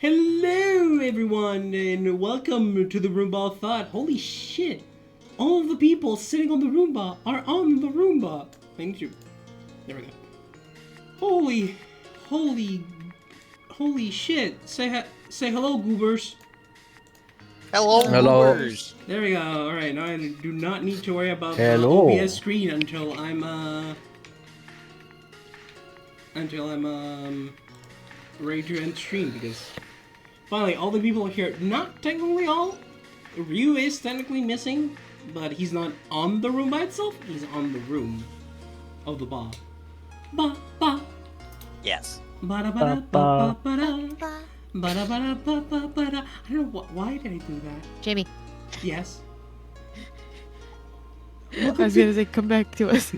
Hello, everyone, and welcome to the Roomba Thought. Holy shit! all of the people sitting on the Roomba are on the Roomba. Thank you. There we go. Holy shit! Say hello, goobers. Hello. Goobers. There we go. All right, now I do not need to worry about the Hello. OBS screen until I'm ready to end stream, because finally all the people are here. Not technically all. Ryu is technically missing, but he's not on the room by itself. He's on the room of the bar. Ba ba. Yes. Ba da ba da ba ba da. Ba da ba da ba ba ba da. I don't know why did I do that. Jamie. Yes. I was gonna say, come back to us.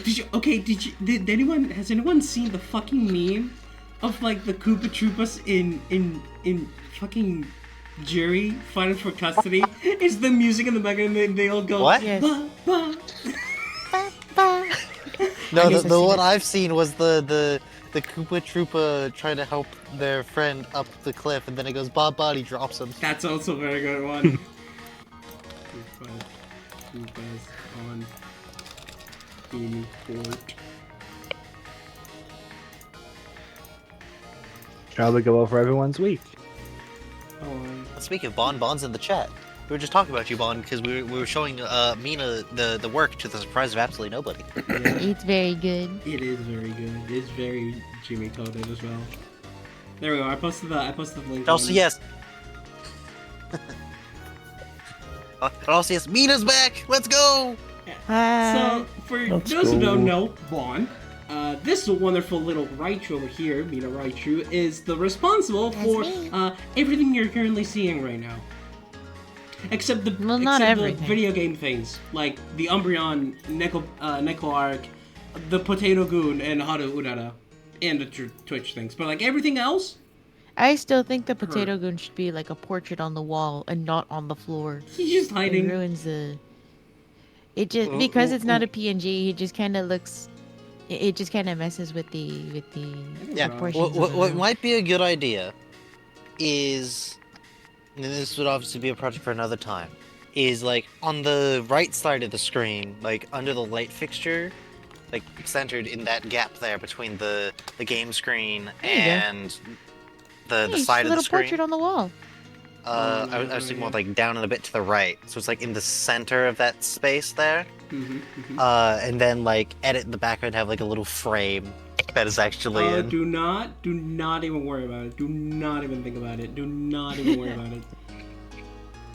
Did anyone, has anyone seen the fucking meme of like the Koopa Troopas in fucking jury fighting for custody? It's the music in the background and they all go, What? Yes. Ba, ba. No, guess the I've seen one it. I've seen was the Koopa Troopa trying to help their friend up the cliff, and then it goes Bob Body drops him. That's also a very good one. Koopas on Beanie Fort. Trying to go over everyone's week. Speaking of Bon's in the chat. We were just talking about you, Bon, because we were showing Mina the work to the surprise of absolutely nobody. Yeah, It's very good. it is very good. It's very Jimmy coded as well. There we go. I posted the link. Also, on- yes. Also, yes, Mina's back. Let's go. So, for Let's those who don't go. know, Vaughn, this wonderful little Raichu over here, Mina Raichu, is the responsible That's for me. everything you're currently seeing right now. Except the Well, not except the everything. video game things, like the Umbreon, Neko Arc, the Potato Goon, and Haru Urara, and the Twitch things. But like everything else, I still think the potato goon should be like a portrait on the wall and not on the floor. he's just It hiding. ruins the. It just because it's not a PNG. It just kind of looks. It just kind of messes with the Yeah. proportions. What might be a good idea is, and this would obviously be a project for another time, is like on the right side of the screen, like under the light fixture, like centered in that gap there between the game screen There you go. and the Hey, side a of the little screen. portrait on the wall. I was thinking more like down and a bit to the right, so it's like in the center of that space there. And then like edit the background, have like a little frame that is actually in. Do not even worry about it. Do not even think about it. Do not even worry about it.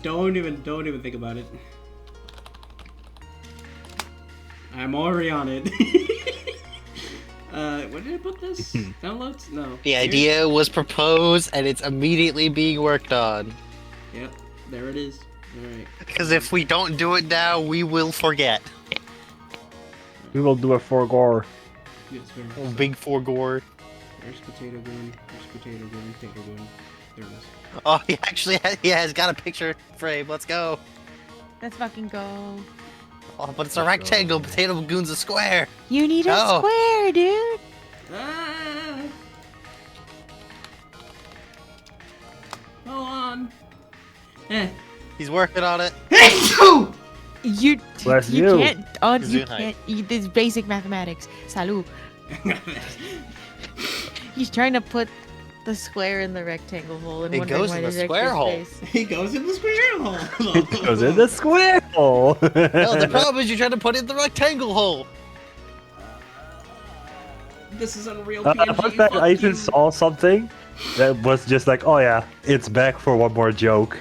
Don't even think about it. I'm already on it. Where did I put this? Downloads? No. The Here? idea was proposed and it's immediately being worked on. Yep, there it is. Alright. Because if we don't do it now, we will forget. We will do it for gore. Yes, Oh, big for gore. There's Potato Goon. There's Potato Goon. Potato Goon. There it is. Oh, he actually has got a picture frame. Let's go. Let's fucking go. Oh, but it's a rectangle. Potato Goon's a square. You need a Oh. square, dude. Ah! Hold on. He's working on it. You Bless you you. can't you Gesundheit. can't eat this basic mathematics. Salud. He's trying to put the square in the rectangle hole and It wondering goes why in the there's square extra hole. space. He goes in the square hole. It goes in the square hole. No, the problem is you're trying to put it in the rectangle hole. This is Unreal Fun PNG. fact, fuck I even you. saw something that was just like, oh yeah, it's back for one more joke.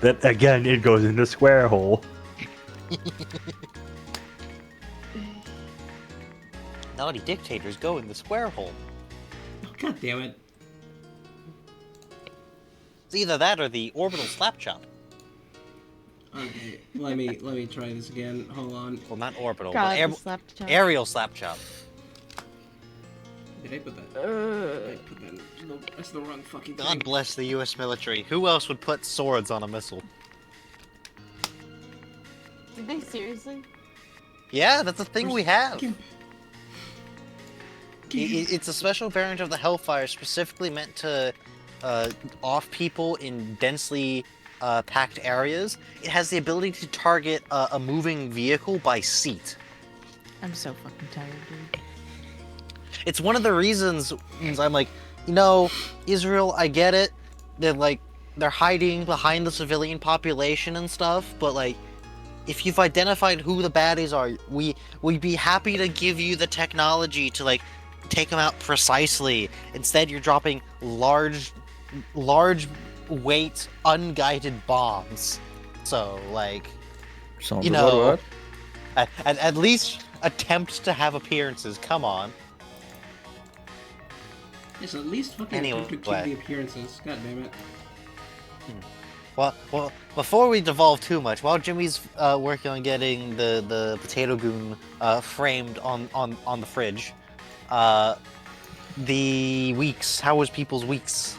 Then again, it goes in the square hole. Naughty dictators go in the square hole. God damn it. It's either that or the orbital slap chop. Okay, let me try this again. Hold on. Well, not orbital, God, but the slap chop. aerial slap chop. Did I put that? I put that. No, that's the wrong fucking thing. God bless the U.S. military. Who else would put swords on a missile? Did they seriously? Yeah, that's a thing we have. Can- It's a special variant of the Hellfire specifically meant to off people in densely packed areas, it has the ability to target a moving vehicle by seat. I'm so fucking tired, dude. It's one of the reasons I'm like, Israel, I get it. They're hiding behind the civilian population and stuff, but like, if you've identified who the baddies are, we'd be happy to give you the technology to like take them out precisely. Instead, you're dropping large weight, unguided bombs. So like, What? at least attempt to have appearances. Come on. Yes, at least fucking Anyway. attempt to keep the appearances. God damn it. Well, before we devolve too much, while Jimmy's working on getting the potato goon framed on the fridge, the weeks. How was people's weeks?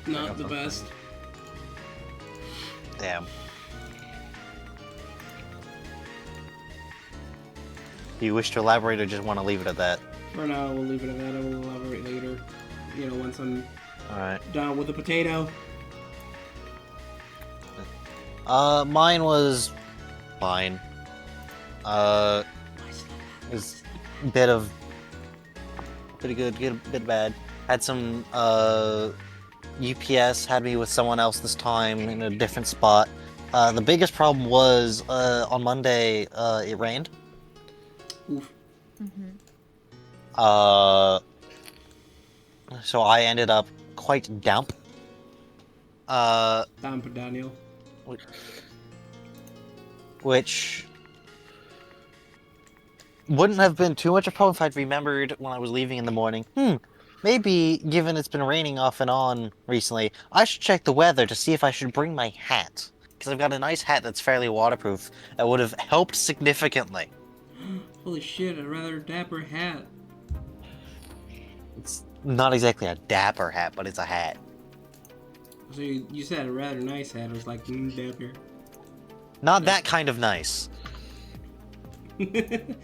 Not the best. Damn. Do you wish to elaborate or just want to leave it at that? For now, we'll leave it at that. I will elaborate later. Once I'm Alright. done with the potato. Mine was fine. It was a bit of pretty good, a bit bad. Had some UPS had me with someone else this time in a different spot. The biggest problem was on Monday it rained. Oof. So I ended up quite damp. Damp, Daniel. Which wouldn't have been too much a problem if I'd remembered when I was leaving in the morning. Maybe, given it's been raining off and on recently, I should check the weather to see if I should bring my hat. Because I've got a nice hat that's fairly waterproof. That would have helped significantly. Holy shit, a rather dapper hat. It's not exactly a dapper hat, but it's a hat. So you said a rather nice hat. I was like, dapper. Not that kind of nice. It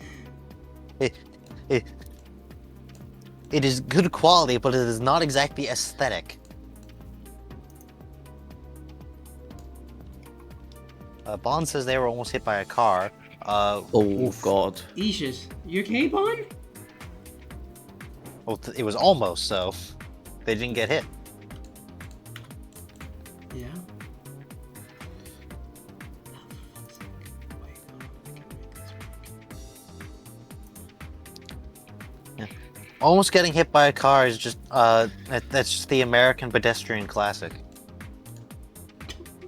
is good quality, but it is not exactly aesthetic. Bond says they were almost hit by a car. Oh oof. god. Ishis, you okay, Bond? Well, it was almost, so they didn't get hit. Yeah. Almost getting hit by a car is just that's just the American pedestrian classic.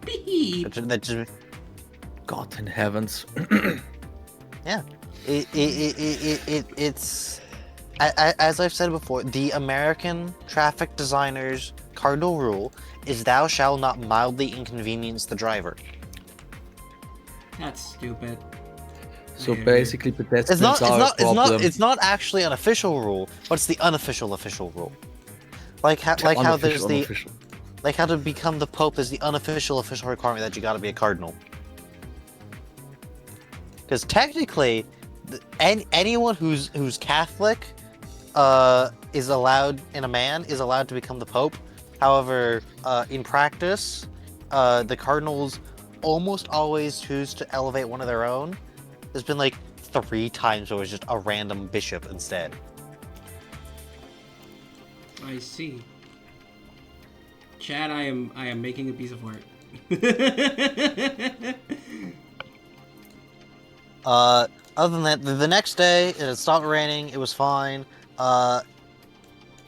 Beep. That just God in heavens. yeah. It's as I've said before, the American traffic designer's cardinal rule is thou shalt not mildly inconvenience the driver. That's stupid. So basically, pedestrians It's not actually an official rule, but it's the unofficial rule. Like how there's the like how to become the Pope is the unofficial official requirement that you got to be a cardinal. Because technically, anyone who's Catholic is allowed to become the Pope. However, in practice, the cardinals almost always choose to elevate one of their own. There's been like 3 times where it was just a random bishop instead. I see. Chad, I am making a piece of work. Other than that, the next day it stopped raining. It was fine. Though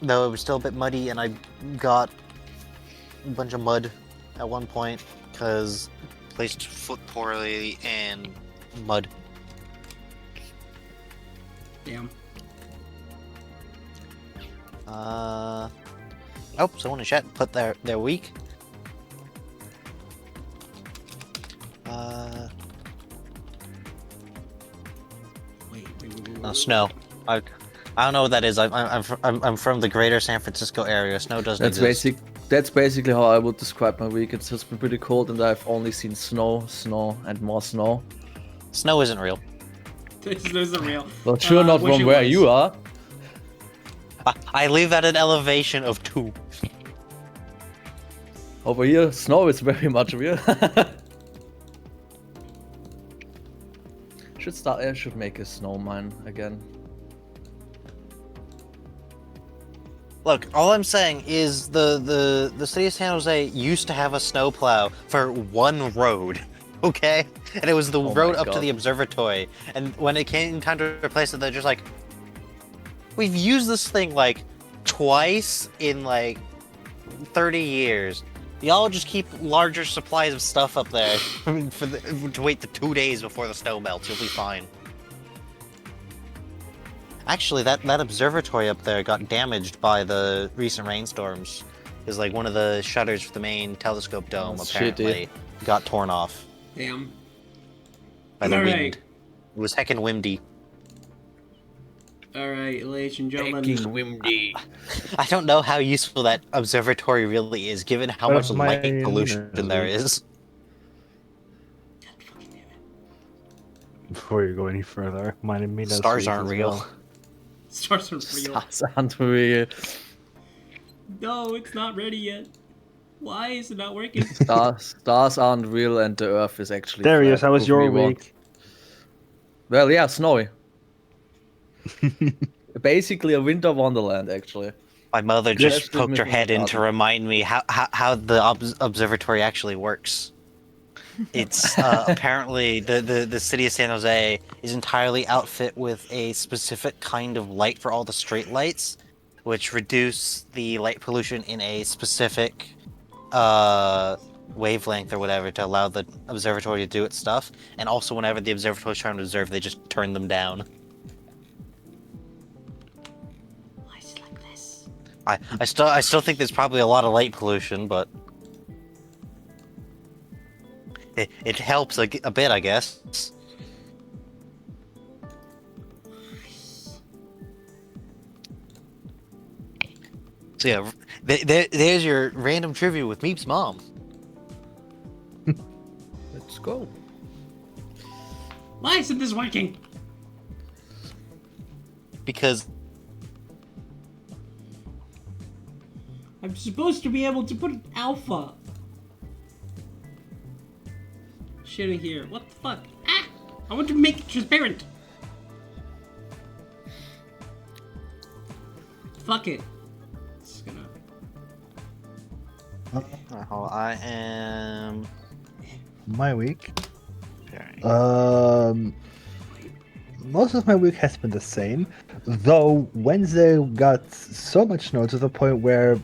it was still a bit muddy, and I got a bunch of mud at one point because placed foot poorly and mud. Damn. Oh, someone in chat put their week. Wait. Snow. I don't know what that is. I'm from the greater San Francisco area. Snow doesn't exist. That's basically how I would describe my week. It's just been pretty cold, and I've only seen snow, and more snow. Snow isn't real. There's a real. Well, sure, not wish from it where was. you are. I live at an elevation of 2. Over here, snow is very much real. I should make a snow mine again. Look, all I'm saying is the city of San Jose used to have a snowplow for one road, okay? And it was the Oh road my up to God. the observatory. And when it came time to replace it, they're just like, we've used this thing like twice in like 30 years. Y'all just keep larger supplies of stuff up there to wait the 2 days before the snow melts. You'll be fine. Actually, that observatory up there got damaged by the recent rainstorms. Because like one of the shutters for the main telescope dome That's apparently got torn off Damn. by the All wind. right. It was heckin' windy. All right, ladies and gentlemen. Fucking windy. I don't know how useful that observatory really is, given how What much if my light pollution Nina there is is. Fucking damn it. Before you go any further, mine me does Stars weak aren't as real. well. Stars are real. Stars aren't real. No, it's not ready yet. Why is it not working? Stars aren't real, and the Earth is actually. Darius, flat. how was Prove your me wrong. week? Well, yeah, snowy. Basically a winter wonderland, actually. My mother just Especially poked her missing head the in to garden. remind me how the observatory actually works. It's apparently the city of San Jose is entirely outfit with a specific kind of light for all the street lights, which reduce the light pollution in a specific wavelength or whatever to allow the observatory to do its stuff. And also, whenever the observatory is trying to observe, they just turn them down. Why is it like this? I still think there's probably a lot of light pollution, but it helps a bit, I guess. So yeah, there's your random trivia with Meep's mom. Let's go. Why isn't this working? Because I'm supposed to be able to put an alpha. Shit in here. What the fuck? Ah! I want to make it transparent. Fuck it. It's gonna. I am. My week? Okay. Most of my week has been the same, though Wednesday got so much snow to the point where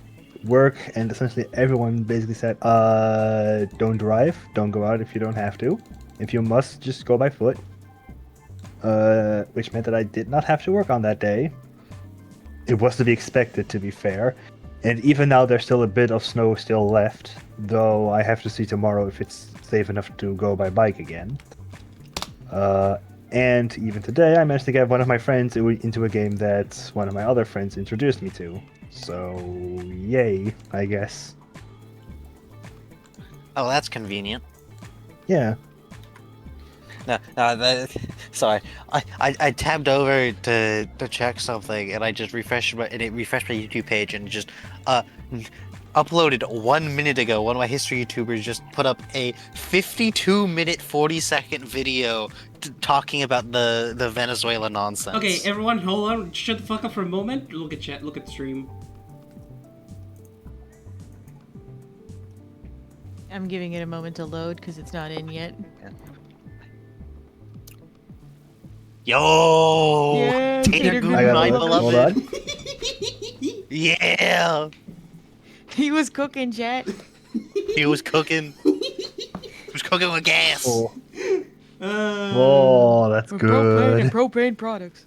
work and essentially everyone basically said, don't drive, don't go out if you don't have to. If you must, just go by foot. Which meant that I did not have to work on that day. It was to be expected, to be fair. And even now there's still a bit of snow still left, though I have to see tomorrow if it's safe enough to go by bike again. And even today I managed to get one of my friends into a game that one of my other friends introduced me to. So, yay, I guess. Oh, that's convenient. Yeah. Sorry. I tabbed over to check something and I just refreshed my YouTube page and just uploaded 1 minute ago. One of my history YouTubers just put up a 52-minute 40-second video talking about the Venezuela nonsense. Okay, everyone, hold on. Shut the fuck up for a moment. Look at chat. Look at the stream. I'm giving it a moment to load because it's not in yet. Yo! Yeah, Tater Tater Goon, I gotta my look. Hold beloved. on. Yeah! He was cooking, chat. He was cooking. He was cooking with gas. Oh, Uh, oh that's With propane and good. propane products.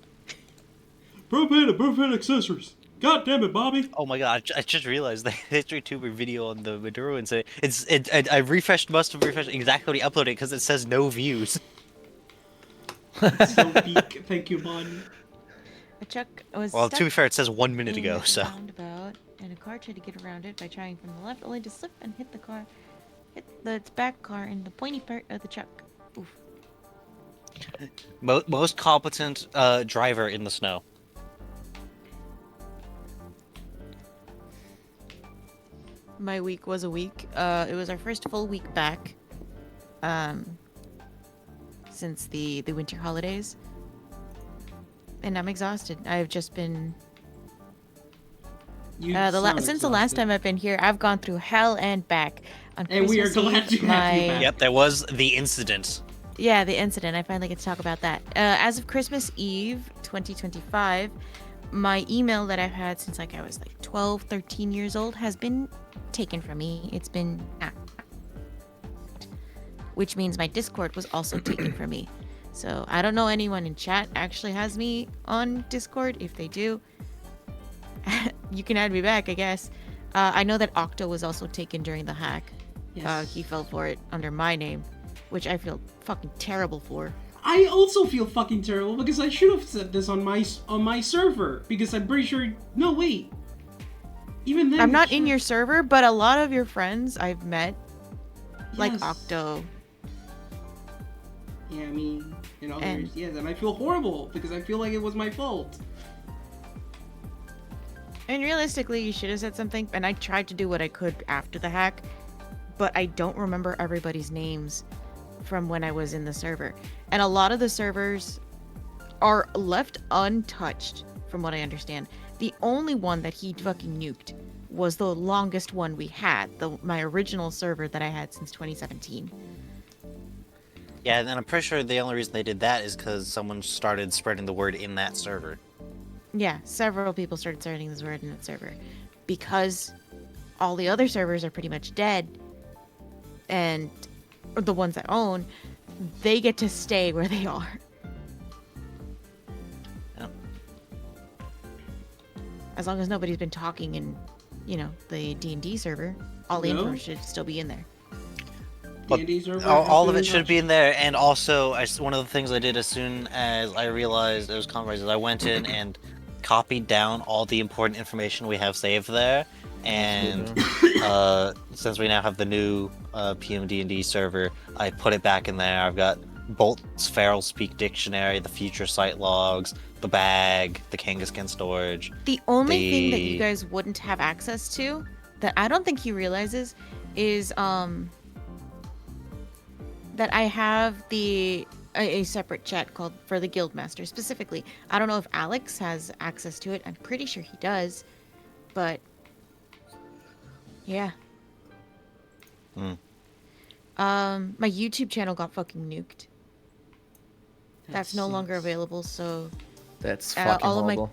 propane and propane accessories. God damn it, Bobby. Oh my god, I just realized the history tuber video on the Maduro and say I must have refreshed exactly what he uploaded because it says no views. So peak. Thank you, Bonnie. A truck was Well, stuck to be fair, it says 1 minute in ago, a so. roundabout, and a car tried to get around it by trying from the left, only to slip and hit its back car in the pointy part of the truck. Oof. Most competent driver in the snow. My week was a week. It was our first full week back since the winter holidays. And I'm exhausted. I've just been You since sound the last exhausted. time I've been here, I've gone through hell and back. On And we are Christmas glad Eve, to have you back. Yep, there was the incident. Yeah, the incident. I finally get to talk about that. As of Christmas Eve 2025, my email that I've had since like I was like 12, 13 years old has been taken from me. It's been which means my Discord was also taken from me. So I don't know anyone in chat actually has me on Discord. If they do, you can add me back, I guess. I know that Octo was also taken during the hack. Yes. He fell for it under my name, which I feel fucking terrible for. I also feel fucking terrible because I should have said this on my server because I'm pretty sure. No, wait. Even then, I'm not it in should- your server, but a lot of your friends I've met, like Yes. Octo. Yeah, I mean, and others. And- Yes, and I feel horrible because I feel like it was my fault. And realistically, you should have said something. And I tried to do what I could after the hack, but I don't remember everybody's names from when I was in the server. And a lot of the servers are left untouched, from what I understand. The only one that he fucking nuked was the longest one we had, my original server that I had since 2017. Yeah, and I'm pretty sure the only reason they did that is because someone started spreading the word in that server. Yeah, several people started starting this word in that server because all the other servers are pretty much dead, and or the ones I own, they get to stay where they are. Yep. As long as nobody's been talking in, the D&D server, all the No. info should still be in there. But D&D server, All of it absolutely should not. be in there, and also one of the things I did as soon as I realized it was compromised is I went in and copied down all the important information we have saved there, and since we now have the new PMD&D server, I put it back in there. I've got Bolt's Feral Speak Dictionary, the future site logs, the bag, the Kangaskhan storage. The only thing that you The- guys wouldn't have access to, that I don't think he realizes, is that I have a separate chat called for the Guildmaster specifically. I don't know if Alex has access to it. I'm pretty sure he does, but yeah. Hmm. My YouTube channel got fucking nuked. That's no longer sucks. available, so That's fucking all of my horrible.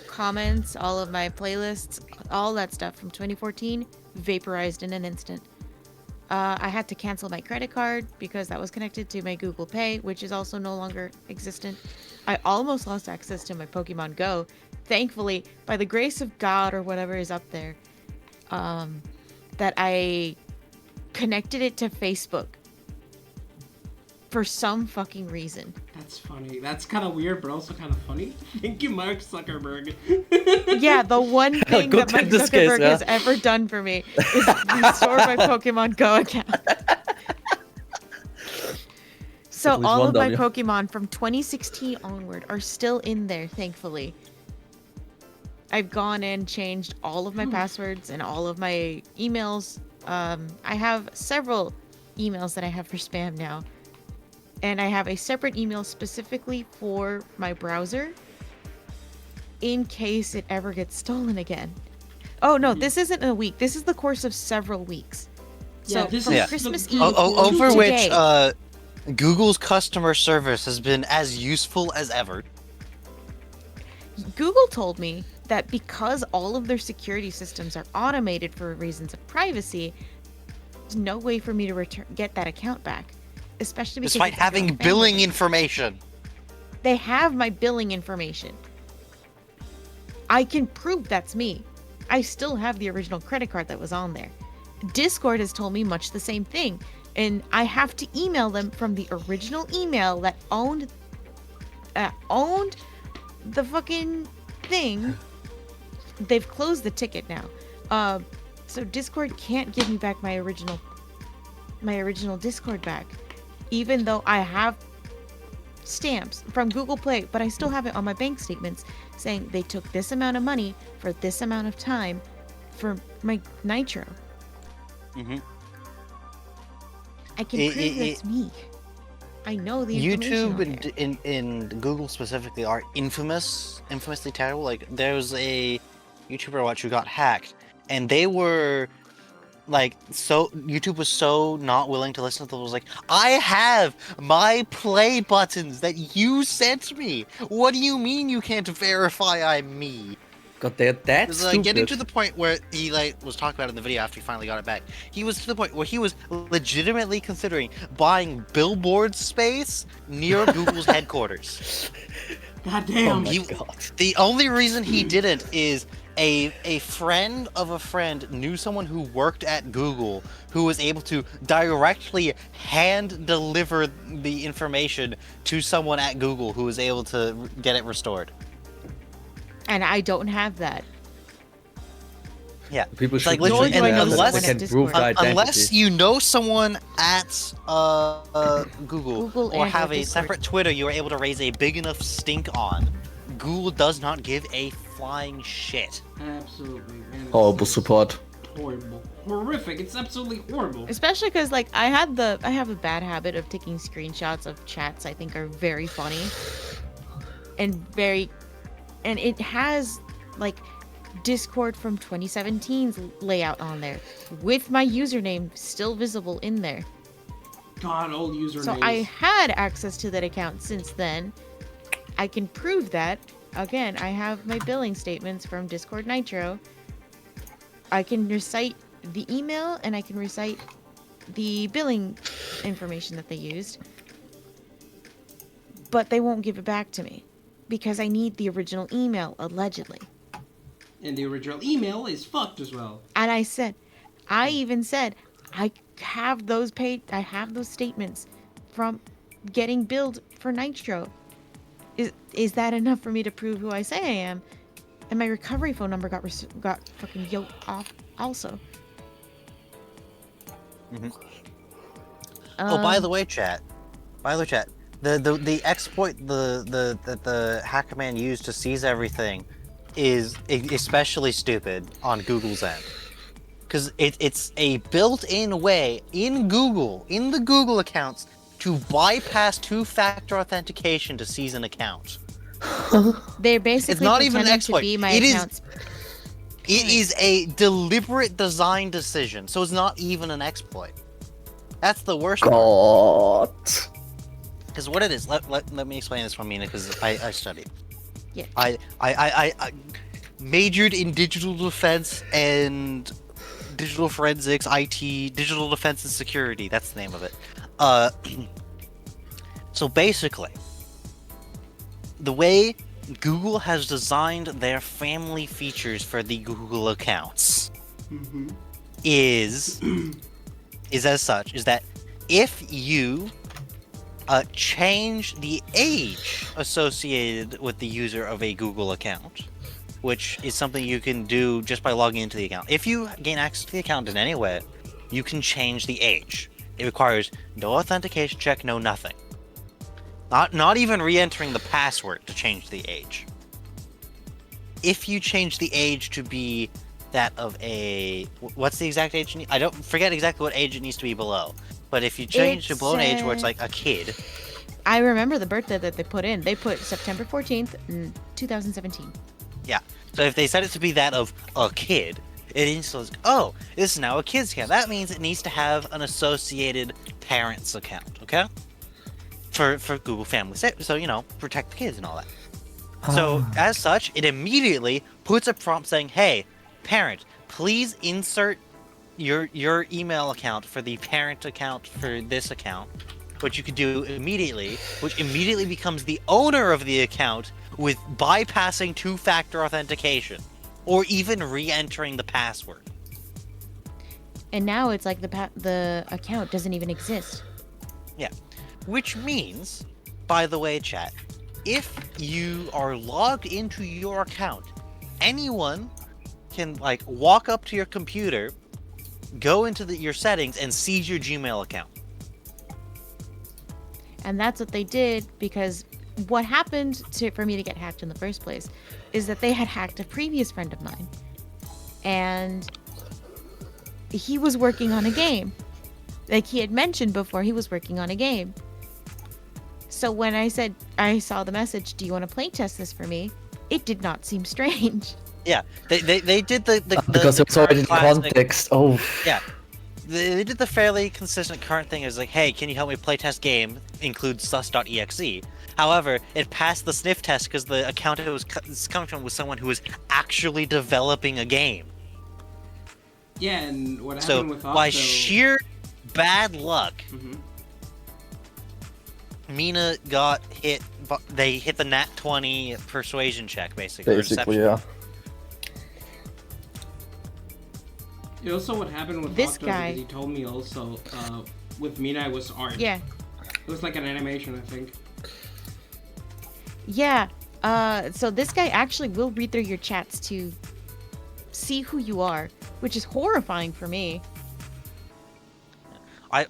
comments, all of my playlists, all that stuff from 2014 vaporized in an instant. I had to cancel my credit card because that was connected to my Google Pay, which is also no longer existent. I almost lost access to my Pokemon Go. Thankfully, by the grace of God or whatever is up there, that I connected it to Facebook for some fucking reason. That's funny. That's kind of weird, but also kind of funny. Thank you, Mark Zuckerberg. Yeah, the one thing Good that Mike in this case, Zuckerberg yeah. has ever done for me is restore my Pokemon Go account. So At least all one of my W. Pokemon from 2016 onward are still in there, thankfully. I've gone in, changed all of my passwords and all of my emails. I have several emails that I have for spam now. And I have a separate email specifically for my browser in case it ever gets stolen again. Oh no, this isn't a week. This is the course of several weeks. Yeah, So this from is Christmas the- Eve Oh, to Over which today, Google's customer service has been as useful as ever. Google told me that because all of their security systems are automated for reasons of privacy, there's no way for me to get that account back. Especially because Despite it's under a having family billing name. information. They have my billing information. I can prove that's me. I still have the original credit card that was on there. Discord has told me much the same thing. And I have to email them from the original email that owned the fucking thing. They've closed the ticket now. So Discord can't give me back my original Discord back. Even though I have stamps from Google Play, but I still have it on my bank statements saying they took this amount of money for this amount of time for my Nitro. Mm-hmm. I can prove that's me. I know the information YouTube and Google specifically are infamously terrible. Like, there was a YouTuber I watched who got hacked, and they were like, so YouTube was so not willing to listen to them. It was like, I have my play buttons that you sent me. What do you mean you can't verify I'm me? God, they're that It was stupid. getting to the point where he was talking about it in the video after he finally got it back. He was to the point where he was legitimately considering buying billboard space near Google's headquarters. God damn. God. The only reason he didn't is a friend of a friend knew someone who worked at Google who was able to directly hand deliver the information to someone at Google who was able to get it restored. And I don't have that. Yeah. People should Like, be literally, aware and that unless- they can prove Discord. the Unless identity. you know someone at Google Google or and have or a Discord. separate Twitter you are able to raise a big enough stink on, Google does not give a flying shit. Absolutely. Man, Horrible it's support. Horrible. Horrific. It's absolutely horrible. Especially because, like, I have a bad habit of taking screenshots of chats I think are very funny. And it has, like, Discord from 2017's layout on there. With my username still visible in there. God, old usernames. So I had access to that account since then. I can prove that. Again, I have my billing statements from Discord Nitro. I can recite the email and I can recite the billing information that they used. But they won't give it back to me because I need the original email, allegedly. And the original email is fucked as well. And I even said, I have those statements from getting billed for Nitro. Is that enough for me to prove who I say I am? And my recovery phone number got fucking yoked off also. Mm-hmm. Oh, by the way, chat. The exploit that the hacker man used to seize everything is especially stupid on Google's end. Because it's a built-in way in the Google accounts, to bypass two-factor authentication to seize an account. They're basically It's not even an pretending exploit. to be my It is- account's It is a deliberate design decision, so it's not even an exploit. That's the worst part. God. Because what it is, let me explain this from Mina, because I studied. Yeah. I majored in digital defense and digital forensics, IT, digital defense and security. That's the name of it. So basically, the way Google has designed their family features for the Google accounts Mm-hmm. is as such, is that if you change the age associated with the user of a Google account, which is something you can do just by logging into the account. If you gain access to the account in any way, you can change the age. It requires no authentication check, no nothing. Not even re-entering the password to change the age. If you change the age to be that of a... What's the exact age? I don't forget exactly what age it needs to be below. But if you change to below an age where it's like a kid... I remember the birthday that they put in. They put September 14th, 2017. Yeah. So if they set it to be that of a kid, it installs, oh, this is now a kid's account. That means it needs to have an associated parent's account, okay? For Google Family. So, you know, protect the kids and all that. So, as such, it immediately puts a prompt saying, hey, parent, please insert your email account for the parent account for this account, which you could do immediately, which immediately becomes the owner of the account with bypassing two-factor authentication, or even re-entering the password. And now it's like the account doesn't even exist. Yeah. Which means, by the way, chat, if you are logged into your account, anyone can, like, walk up to your computer, go into your settings, and seize your Gmail account. And that's what they did, because what happened for me to get hacked in the first place is that they had hacked a previous friend of mine. And he was working on a game. Like he had mentioned before, he was working on a game. So when I said, I saw the message, do you want to playtest this for me? It did not seem strange. Yeah, they did the because it was already in classic- context. Oh. Yeah, they did the fairly consistent current thing. Is like, hey, can you help me playtest game? Includes sus.exe. However, it passed the sniff test because the account it was coming from was someone who was actually developing a game. Yeah, and what happened So with by Octo... sheer bad luck, Mhm. Mina got hit. They hit the nat 20 persuasion check, basically. or Basically, deception. yeah. Also, what happened with This Octo, guy- because he told me also, with Mina, it was art. Yeah. It was like an animation, I think. Yeah. So this guy actually will read through your chats to see who you are, which is horrifying for me.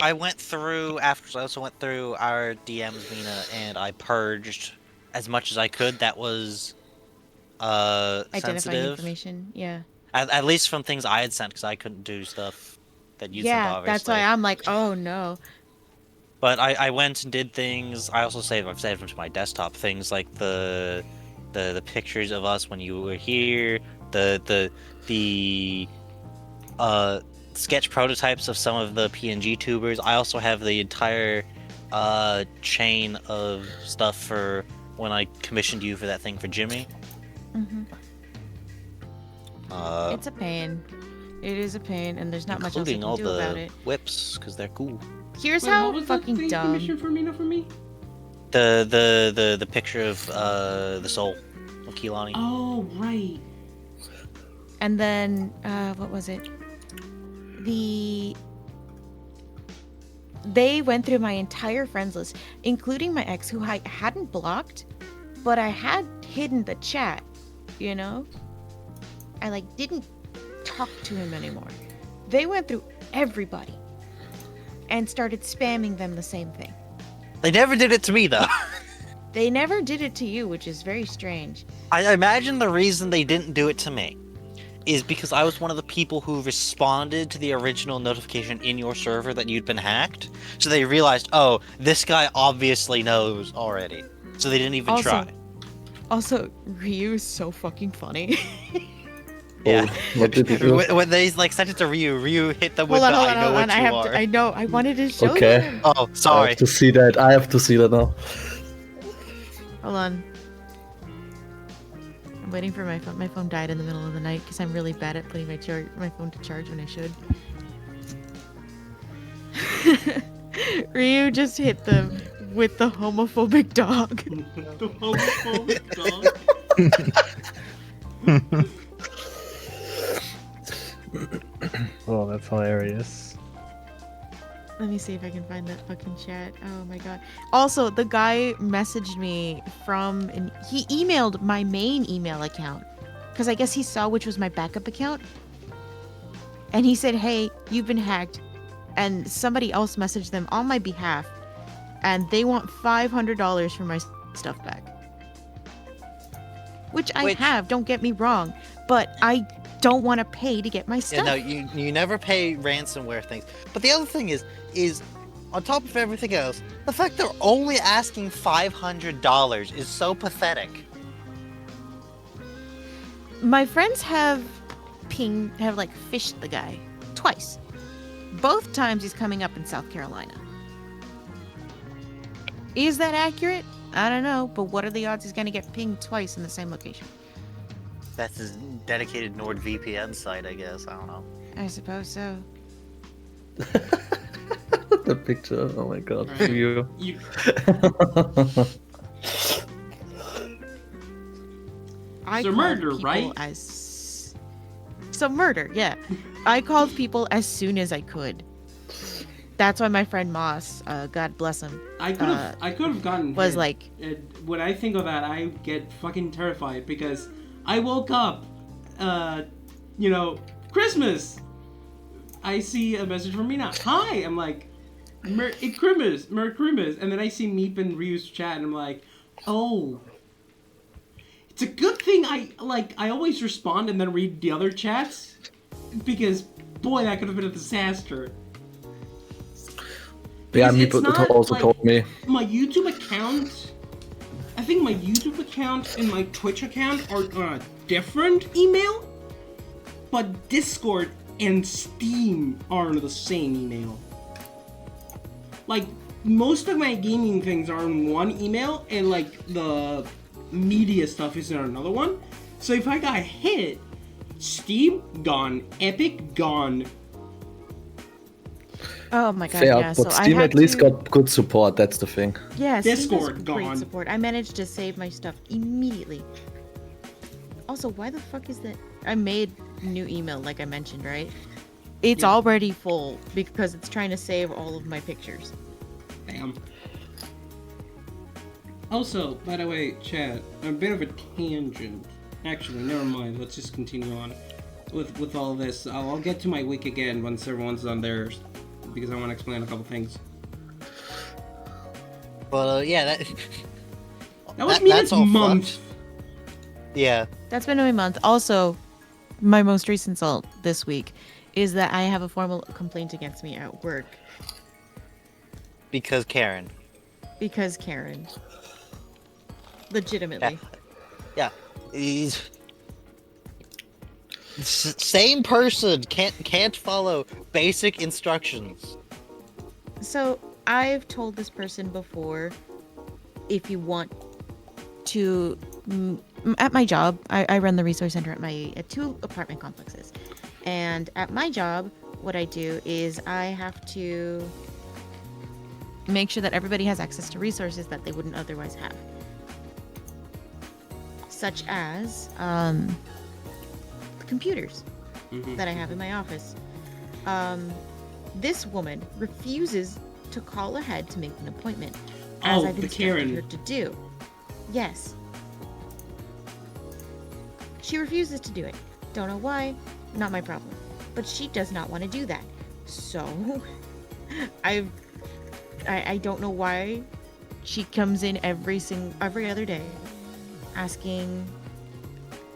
I went through after. I also went through our DMs, Mina, and I purged as much as I could. That was Identifying sensitive. information. Yeah. At least from things I had sent, because I couldn't do stuff that you sent, Yeah, obviously. that's why I'm like, oh no. But I went and did things. I also I've saved them to my desktop. Things like the pictures of us when you were here, the sketch prototypes of some of the PNG tubers. I also have the entire chain of stuff for when I commissioned you for that thing for Jimmy. Hmm. Uh, It's a pain. It is a pain, and there's not much else I including can all do about the it. whips, because they're cool. Here's Wait, how what was that fucking thing dumb. commissioned for Mina for me? The picture of the soul of Keelani. Oh, right. And then, what was it? They went through my entire friends list, including my ex, who I hadn't blocked, but I had hidden the chat, you know? I, like, didn't talk to him anymore. They went through everybody and started spamming them the same thing. They never did it to me, though. They never did it to you, which is very strange. I imagine the reason they didn't do it to me is because I was one of the people who responded to the original notification in your server that you'd been hacked. So they realized, oh, this guy obviously knows already. So they didn't even try. Also, Ryu is so fucking funny. Yeah. Oh, what did you do? When they sent it to Ryu hit them with Hold on, the hold I on, know hold on. what you are. I know. I wanted to show Okay. them. Oh, I sorry. have to see that. I have to see that now. Hold on. I'm waiting for my phone. My phone died in the middle of the night because I'm really bad at putting my phone to charge when I should. Ryu just hit them with the homophobic dog. The homophobic dog. Oh, that's hilarious. Let me see if I can find that fucking chat. Oh my god. Also, the guy messaged me he emailed my main email account because I guess he saw which was my backup account. And he said, "Hey, you've been hacked." And somebody else messaged them on my behalf, and they want $500 for my stuff back. Which I have, don't get me wrong, but I don't want to pay to get my Yeah, stuff. no, you never pay ransomware things. But the other thing is on top of everything else, the fact they're only asking $500 is so pathetic. My friends have fished the guy twice. Both times he's coming up in South Carolina. Is that accurate? I don't know, but what are the odds he's gonna get pinged twice in the same location? That's his dedicated NordVPN site, I guess. I don't know. I suppose so. The picture. Oh my god. Right. You. You, I So called murder, people right? So murder, yeah. I called people as soon as I could. That's why my friend Moss, God bless him, I could have gotten was hit. like, When I think of that, I get fucking terrified because I woke up, Christmas. I see a message from Mina. Hi, I'm like, Merry Christmas, and then I see Meep and Ryu's chat, and I'm like, oh. It's a good thing I always respond and then read the other chats, because, boy, that could have been a disaster. Yeah, Because people also told me. My YouTube account, I think my YouTube account and my Twitch account are on a different email, but Discord and Steam are on the same email. Like, most of my gaming things are in one email, and like the media stuff is in another one. So if I got hit, Steam gone, Epic gone. Oh my god, Fair, yeah. but So Steam I had at least to... got good support. That's the thing. Yeah, Steam has Discord great gone. support. I managed to save my stuff immediately. Also, why the fuck is that? I made new email, like I mentioned, right? It's Yeah. already full because it's trying to save all of my pictures. Damn. Also, by the way, chat, a bit of a tangent. Actually, never mind. Let's just continue on with all this. I'll get to my week again once everyone's done theirs, because I want to explain a couple things. But yeah, That was me that's this all month. fucked. Yeah, That's been my month. Also, my most recent result this week is that I have a formal complaint against me at work because Karen. because Karen. Legitimately. Yeah, he's same person can't follow basic instructions. So I've told this person before, if you want to, at my job, I run the resource center at 2 apartment complexes, and at my job, what I do is I have to make sure that everybody has access to resources that they wouldn't otherwise have, such as the computers that I have in my office. This woman refuses to call ahead to make an appointment, as Oh, I've the instructed Karen. her to do. Yes. She refuses to do it. Don't know why, not my problem. But she does not want to do that. So, I don't know why she comes in every other day asking,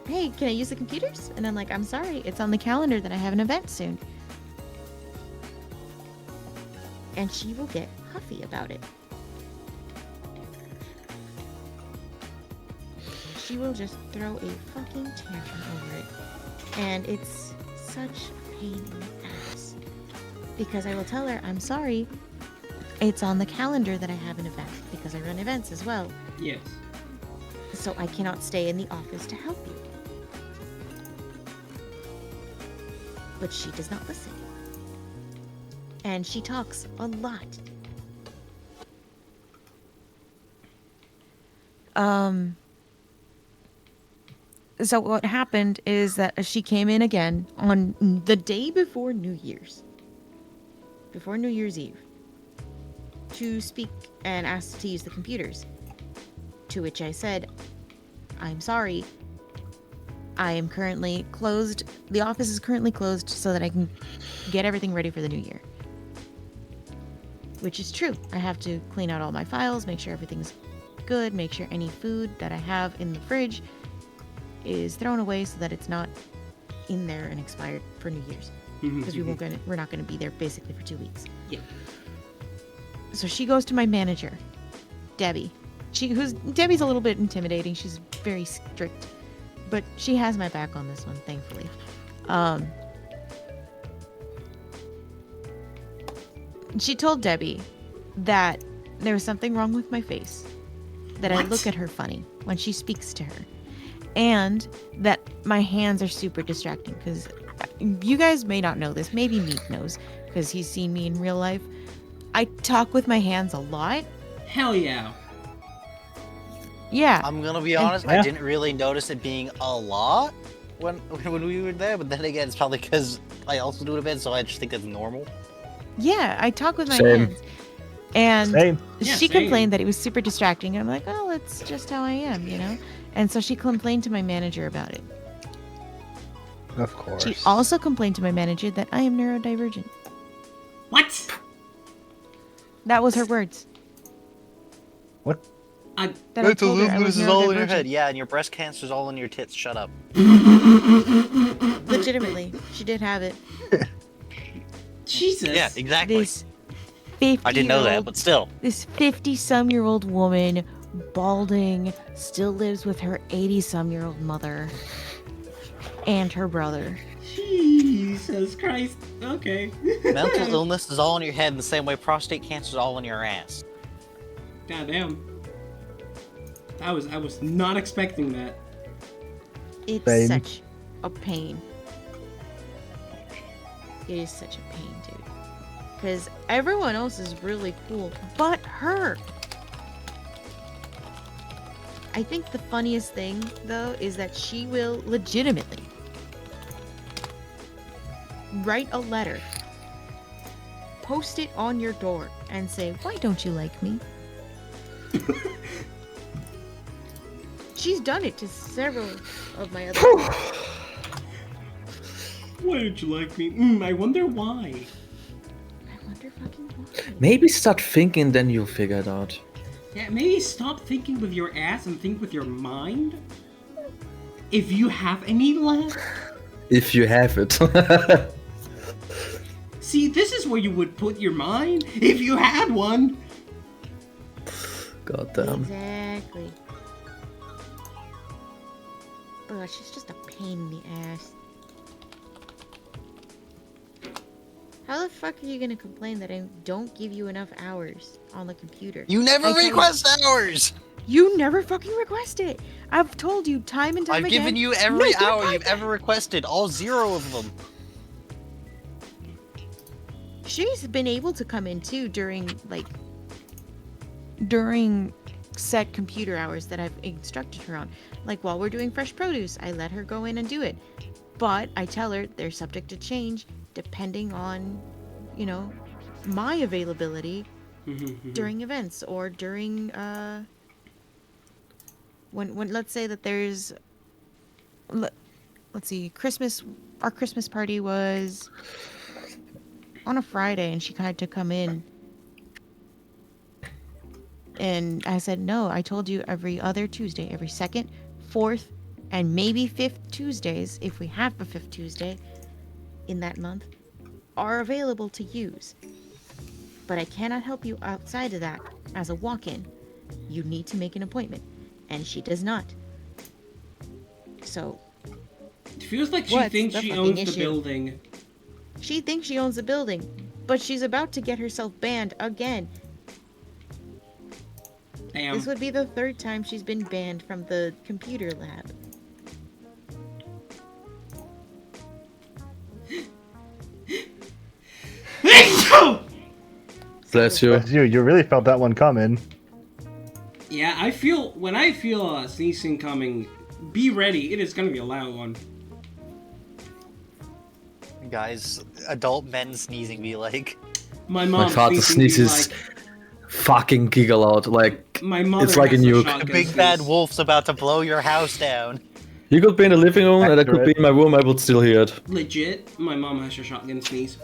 hey, can I use the computers? And I'm like, I'm sorry, it's on the calendar that I have an event soon. And she will get huffy about it. She will just throw a fucking tantrum over it. And it's such a pain in the ass. Because I will tell her, I'm sorry, it's on the calendar that I have an event, because I run events as well. Yes. So I cannot stay in the office to help you. But she does not listen. And she talks a lot. So what happened is that she came in again on the day before New Year's. Before New Year's Eve. To speak and ask to use the computers. To which I said, I'm sorry. I am currently closed. The office is currently closed so that I can get everything ready for the new year. Which is true. I have to clean out all my files, make sure everything's good, make sure any food that I have in the fridge is thrown away so that it's not in there and expired for New Year's. Because we're not going to be there basically for 2 weeks. Yeah. So she goes to my manager, Debbie. Debbie's a little bit intimidating. She's very strict, but she has my back on this one, thankfully. She told Debbie that there was something wrong with my face, that I look at her funny when she speaks to her, and that my hands are super distracting, because you guys may not know this, maybe Meek knows, because he's seen me in real life. I talk with my hands a lot. Hell yeah. Yeah. I'm gonna be honest, I didn't really notice it being a lot when we were there, but then again, it's probably because I also do it a bit, so I just think that's normal. Yeah, I talk with my Same. hands. And Same. Yeah, she same. complained that it was super distracting. And I'm like, oh, it's just how I am, you know? And so she complained to my manager about it. Of course. She also complained to my manager that I am neurodivergent. What? That was her words. What? I That I told her I was is all in your neurodivergent. head. Yeah, and your breast cancer's all in your tits. Shut up. Legitimately, she did have it. Jesus. Yeah, exactly. This 50 I didn't know that, but still. This 50-some-year-old woman, balding, still lives with her 80-some-year-old mother and her brother. Jesus Christ. Okay. Mental illness is all in your head in the same way prostate cancer is all in your ass. Goddamn. I was not expecting that. It's Same. such a pain. It is such a pain, dude. Because everyone else is really cool, but her. I think the funniest thing, though, is that she will legitimately write a letter, post it on your door, and say, "Why don't you like me?" She's done it to several of my other friends. Why don't you like me? I wonder why. I wonder fucking why. Maybe start thinking, then you'll figure it out. Yeah, maybe stop thinking with your ass and think with your mind. If you have any left. If you have it. See, this is where you would put your mind if you had one. God damn. Exactly. Ugh, she's just a pain in the ass. How the fuck are you gonna complain that I don't give you enough hours on the computer? You never I tell you- request hours! You never fucking request it! I've told you time and time I've again. given you every make it a hour you've podcast. ever requested, all 0 of them. She's been able to come in too during set computer hours that I've instructed her on. Like while we're doing fresh produce, I let her go in and do it. But I tell her they're subject to change depending on, my availability during events or during when let's say that there's let's see, our Christmas party was on a Friday and she had to come in. And I said, no, I told you every other Tuesday, every second, fourth, and maybe fifth Tuesdays, if we have a fifth Tuesday in that month, are available to use. But I cannot help you outside of that as a walk-in. You need to make an appointment. And she does not. So, It feels like she What's thinks the she fucking owns the issue? building. she thinks she owns the building, but she's about to get herself banned again. Damn. This would be the third time she's been banned from the computer lab. Bless you. But you really felt that one coming. Yeah, when I feel sneezing coming, be ready. It is gonna be a loud one. Guys, adult men sneezing be like. My mom My father sneezing be sneezes fucking giggle out. Like, my mother it's like a has nuke. shotgun The big sneeze. bad wolf's about to blow your house down. You could be in the living room and I could be Accurate. in my room, I would still hear it. Legit, my mom has a shotgun sneeze.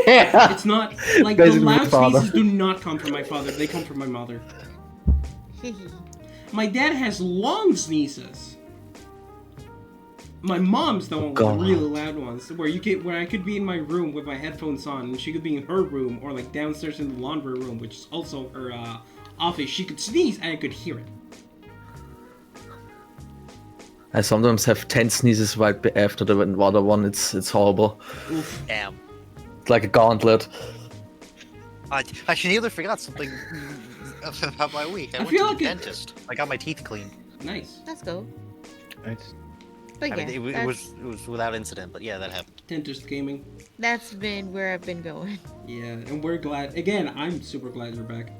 Yeah. It's not like Basically the my loud father. sneezes do not come from my father. They come from my mother. My dad has long sneezes. My mom's the one with the God. really loud ones, where I could be in my room with my headphones on, and she could be in her room or like downstairs in the laundry room, which is also her office. She could sneeze and I could hear it. I sometimes have 10 sneezes right after the other one. It's horrible. Oof. Damn. It's like a gauntlet. I nearly forgot something about my week. I went feel to like the it- dentist. I got my teeth cleaned. Nice. Let's go. Nice. But I yeah, mean, it was without incident, but yeah, that happened. Dentist gaming. that's been where I've been going. Yeah, and we're glad. Again, I'm super glad you're back.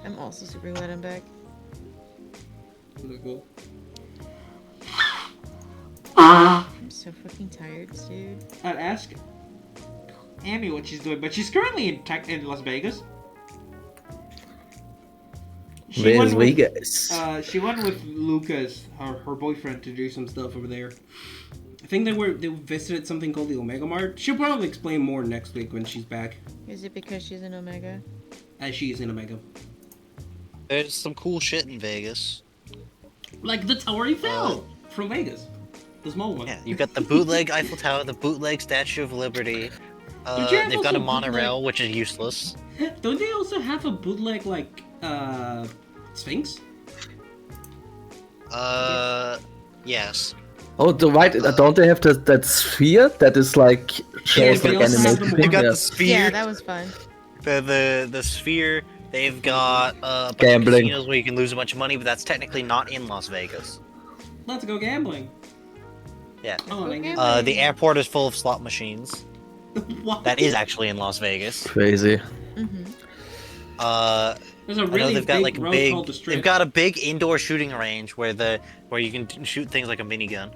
I'm also super glad I'm back. Really cool. I'm so fucking tired, dude. I'd ask Amy what she's doing, but she's currently in Las Vegas. She went with- Vegas? She went with Lucas, her boyfriend, to do some stuff over there. I think they visited something called the Omega Mart. She'll probably explain more next week when she's back, Is it because she's an Omega? as she is in Omega. There's some cool shit in Vegas. Like the Tower Eiffel from Vegas, the small one. Yeah, you've got the bootleg Eiffel Tower, the bootleg Statue of Liberty. Don't you have They've got a also monorail, which is useless. Don't they also have a bootleg like Sphinx? Yes. Oh, the right. Don't they have that sphere that is like shows they like also have animation? the They've got Yeah. the sphere. Yeah, that was fun. The sphere. They've got a bunch Gambling. of casinos where you can lose a bunch of money, but that's technically not in Las Vegas. Let's go gambling. Yeah. Oh, Go and I gambling. The airport is full of slot machines. what? That is actually in Las Vegas. Crazy. Mm-hmm. There's a I know really they've got big like a road big. called the Strip. They've got a big indoor shooting range where you can shoot things like a minigun.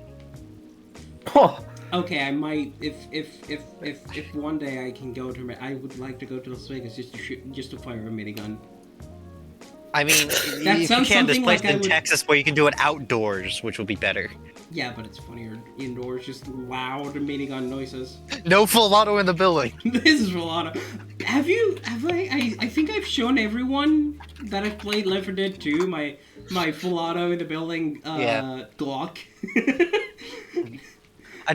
Oh, Okay, I might if one day I can go to I would like to go to Las Vegas just to fire a minigun. I mean, That if you sounds can, there's something places like I in would- Texas where you can do it outdoors, which will be better. Yeah, but it's funnier indoors, just loud minigun noises. No full auto in the building. This is Rolana. Have I think I've shown everyone that I've played Left 4 Dead 2 my full auto in the building Yeah. Glock.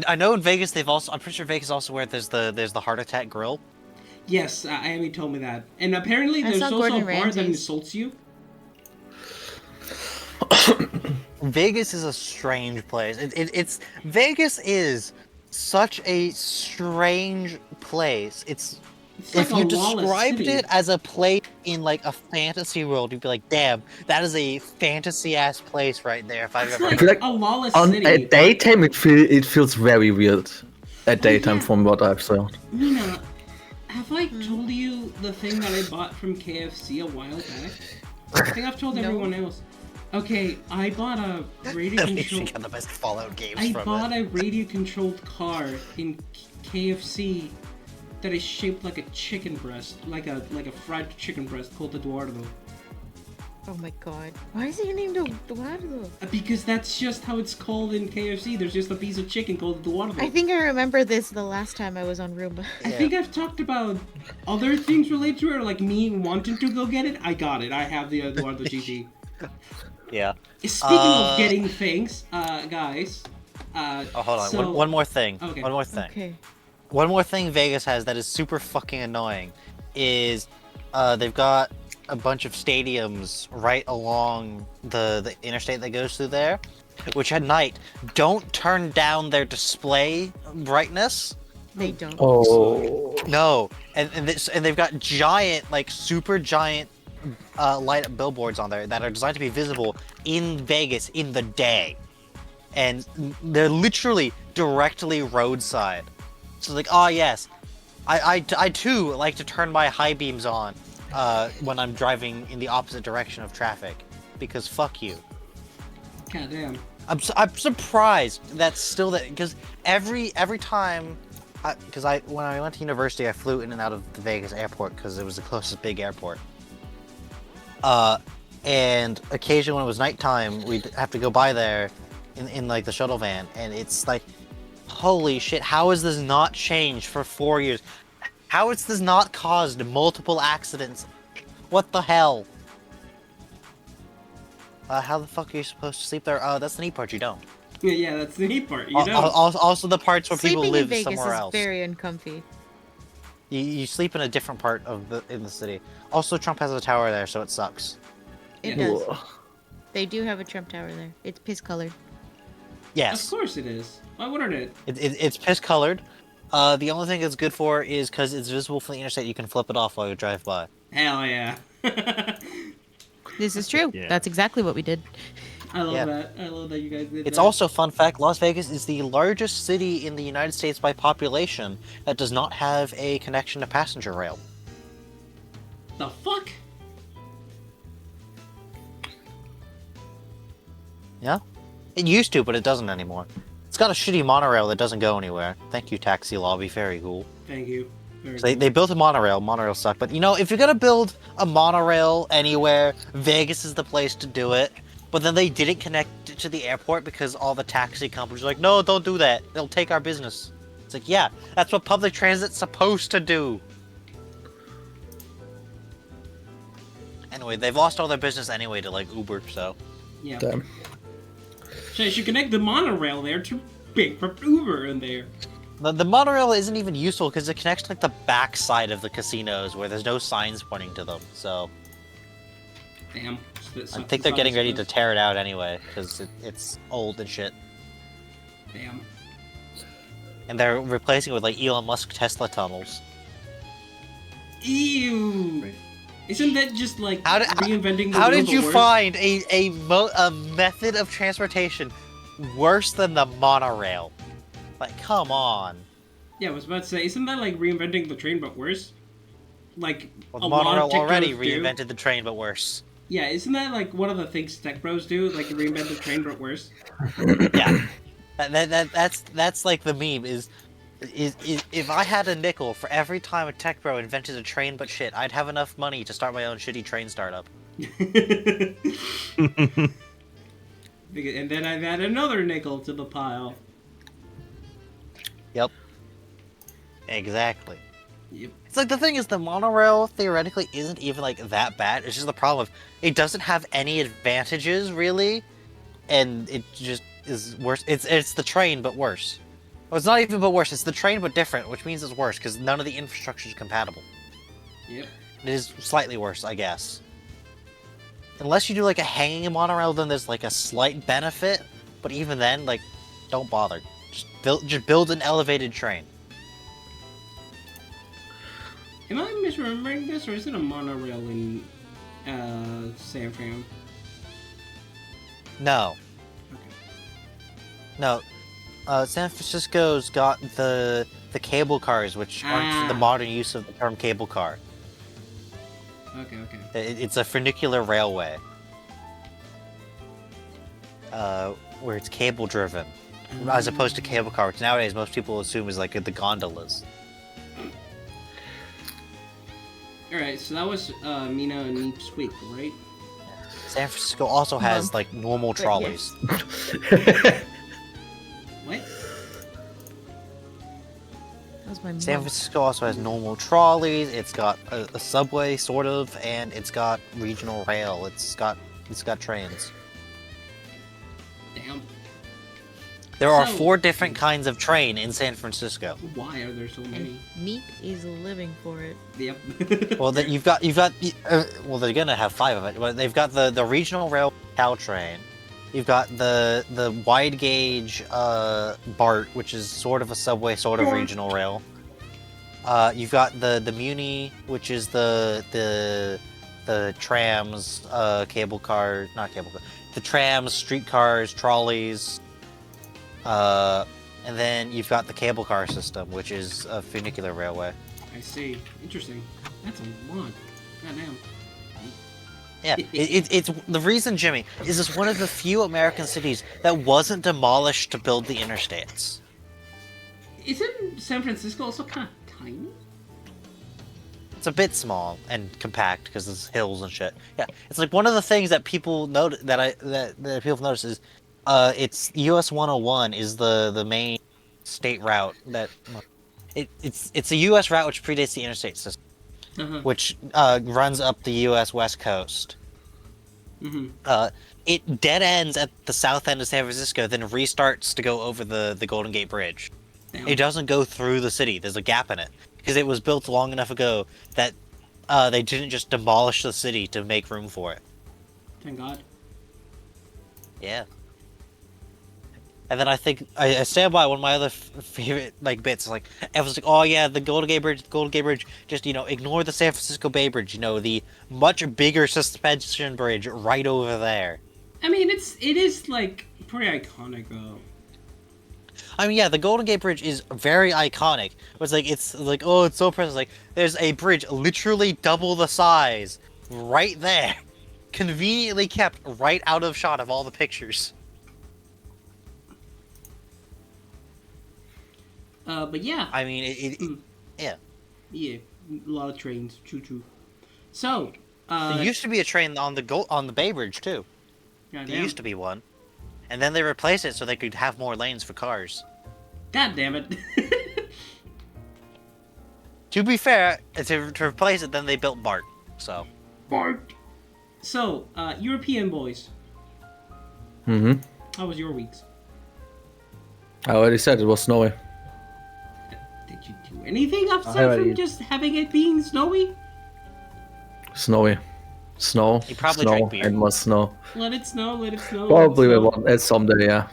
I know in Vegas I'm pretty sure Vegas also where there's the heart attack grill. Yes, Amy told me that. And apparently I there's saw also Gordon a bar that Ramsay's. insults you. Vegas is a strange place. It's Vegas is such a strange place. It's If like you a lawless described city. it as a place in like a fantasy world, you'd be like, "Damn, that is a fantasy ass place right there." If I've It's ever like feel like a lawless on city. at daytime it feels very weird. At daytime, yeah. from what I've saw. Mina, have I told you the thing that I bought from KFC a while back? I think I've told No. everyone else. Okay, I bought a radio At least you controlled. got the best Fallout games I from bought it. a radio controlled car in KFC that is shaped like a chicken breast, like a fried chicken breast called Eduardo. Oh my god. Why is it named Eduardo? Because that's just how it's called in KFC. There's just a piece of chicken called Eduardo. I think I remember this the last time I was on Roomba. I think I've talked about other things related to it, like me wanting to go get it. I got it. I have the Eduardo GT. Yeah. Speaking of getting things, guys. Oh, hold on. So, One more thing. Okay. One more thing. Okay. One more thing Vegas has that is super fucking annoying is they've got a bunch of stadiums right along the interstate that goes through there, which at night don't turn down their display brightness. They don't. Oh, No, and they've got giant, like super giant light up billboards on there that are designed to be visible in Vegas in the day, and they're literally directly roadside. So like, oh yes, I too like to turn my high beams on when I'm driving in the opposite direction of traffic, because fuck you. God damn. I'm surprised that's still that, because every time, because when I went to university I flew in and out of the Vegas airport because it was the closest big airport. And occasionally when it was nighttime we'd have to go by there in like the shuttle van, and it's like, holy shit, how has this not changed for 4 years? How has this not caused multiple accidents? What the hell? How the fuck are you supposed to sleep there? That's the neat part, you don't. Yeah, that's the neat part. You know. Also the parts where people Sleeping in live Vegas somewhere is else. very uncomfy. You sleep in a different part of in the city. Also, Trump has a tower there, so it sucks. It Yeah. does. Ugh. They do have a Trump tower there. It's piss colored. Yes, Of course it is. Why wouldn't it? it's piss colored. The only thing it's good for is because it's visible from the interstate. You can flip it off while you drive by. Hell yeah. This is true. Yeah. That's exactly what we did. I love Yeah. that. I love that you guys did It's that. also fun fact: Las Vegas is the largest city in the United States by population that does not have a connection to passenger rail. The fuck? Yeah, it used to, but it doesn't anymore. It's got a shitty monorail that doesn't go anywhere. Thank you, taxi lobby. Very cool. Thank you. Very So they cool. built a monorail. Monorails suck, but you know, if you're gonna build a monorail anywhere, Vegas is the place to do it. But then they didn't connect it to the airport because all the taxi companies are like, no, don't do that. They'll take our business. It's like, yeah, that's what public transit's supposed to do. Anyway, they've lost all their business anyway to, like, Uber, so... Yeah. Damn. So you should connect the monorail there to bankrupt Uber in there. The monorail isn't even useful because it connects to, like, the backside of the casinos where there's no signs pointing to them, so... Damn. I think they're getting ready to tear it out anyway, because it's old and shit. Damn. And they're replacing it with, like, Elon Musk Tesla tunnels. Ew. Wait. Isn't that just like How reinventing the How wheel did but you worse? find a method of transportation worse than the monorail? Like, come on. Yeah, I was about to say, isn't that like reinventing the train but worse? Like Well, a the lot monorail of tech already bros do. reinvented the train, but worse. Yeah, isn't that like one of the things tech bros do? Like reinvent the train but worse. Yeah. That's like the meme is if I had a nickel for every time a tech bro invented a train but shit, I'd have enough money to start my own shitty train startup. And then I've add another nickel to the pile. Yep. Exactly. Yep. It's like the thing is the monorail theoretically isn't even like that bad. It's just the problem of it doesn't have any advantages really, and it just is worse. It's the train but worse. Well, it's not even but worse. It's the train but different, which means it's worse because none of the infrastructure is compatible. Yep. It is slightly worse, I guess. Unless you do like a hanging monorail, then there's like a slight benefit. But even then, like, don't bother. Just build an elevated train. Am I misremembering this, or is it a monorail in San Fran? No. Okay. No. San Francisco's got the cable cars, which aren't the modern use of the term cable car. Okay. It's a funicular railway. Where it's cable driven. As opposed to cable car, which nowadays most people assume is like the gondolas. Alright, so that was Mina and Neep's week, right? San Francisco also has like normal trolleys. What? That was my San mom. Francisco also has normal trolleys. It's got a subway, sort of, and it's got regional rail. It's got trains. Damn. There are So- 4 different kinds of train in San Francisco. Why are there so many? And Meep is living for it. Yep. Well, you've got well, they're gonna have 5 of it. But they've got the regional rail Caltrain. You've got the wide gauge BART, which is sort of a subway, sort of regional rail. You've got the Muni, which is the trams, cable car, not cable car, the trams, streetcars, trolleys. And then you've got the cable car system, which is a funicular railway. I see. Interesting. That's a lot. Goddamn. Yeah, it's the reason, Jimmy, is it's one of the few American cities that wasn't demolished to build the interstates. Isn't San Francisco also kind of tiny? It's a bit small and compact because there's hills and shit. Yeah, it's like one of the things that people note that people have noticed is, it's US 101 is the main state route that it's a US route which predates the interstate system. Which runs up the U.S. West Coast. It dead ends at the south end of San Francisco, then restarts to go over the Golden Gate Bridge. Damn. It doesn't go through the city. There's a gap in it because it was built long enough ago that they didn't just demolish the city to make room for it. Thank God. Yeah. And then I think I stand by one of my other favorite like bits. Like everyone's like, "Oh yeah, the Golden Gate Bridge. Just ignore the San Francisco Bay Bridge. The much bigger suspension bridge right over there." I mean, it is like pretty iconic though. I mean, yeah, the Golden Gate Bridge is very iconic. It's like oh, it's so impressive. Like there's a bridge literally double the size right there, conveniently kept right out of shot of all the pictures. But yeah. I mean, yeah. Yeah, a lot of trains. Choo-choo. So, There used to be a train on the Bay Bridge too. There goddamn. used to be one. and then they replaced it so they could have more lanes for cars. God damn it. To be fair, to replace it, then they built BART. So. Bart. So, European boys, Mm-hmm. how was your weeks? I already said it was snowy. Did you do anything I aside already- from just having it being snowy? Snowy. Snow. He probably snow, drank beer. and more snow. Let it snow, let it snow. Probably let it we snow. want someday, yeah.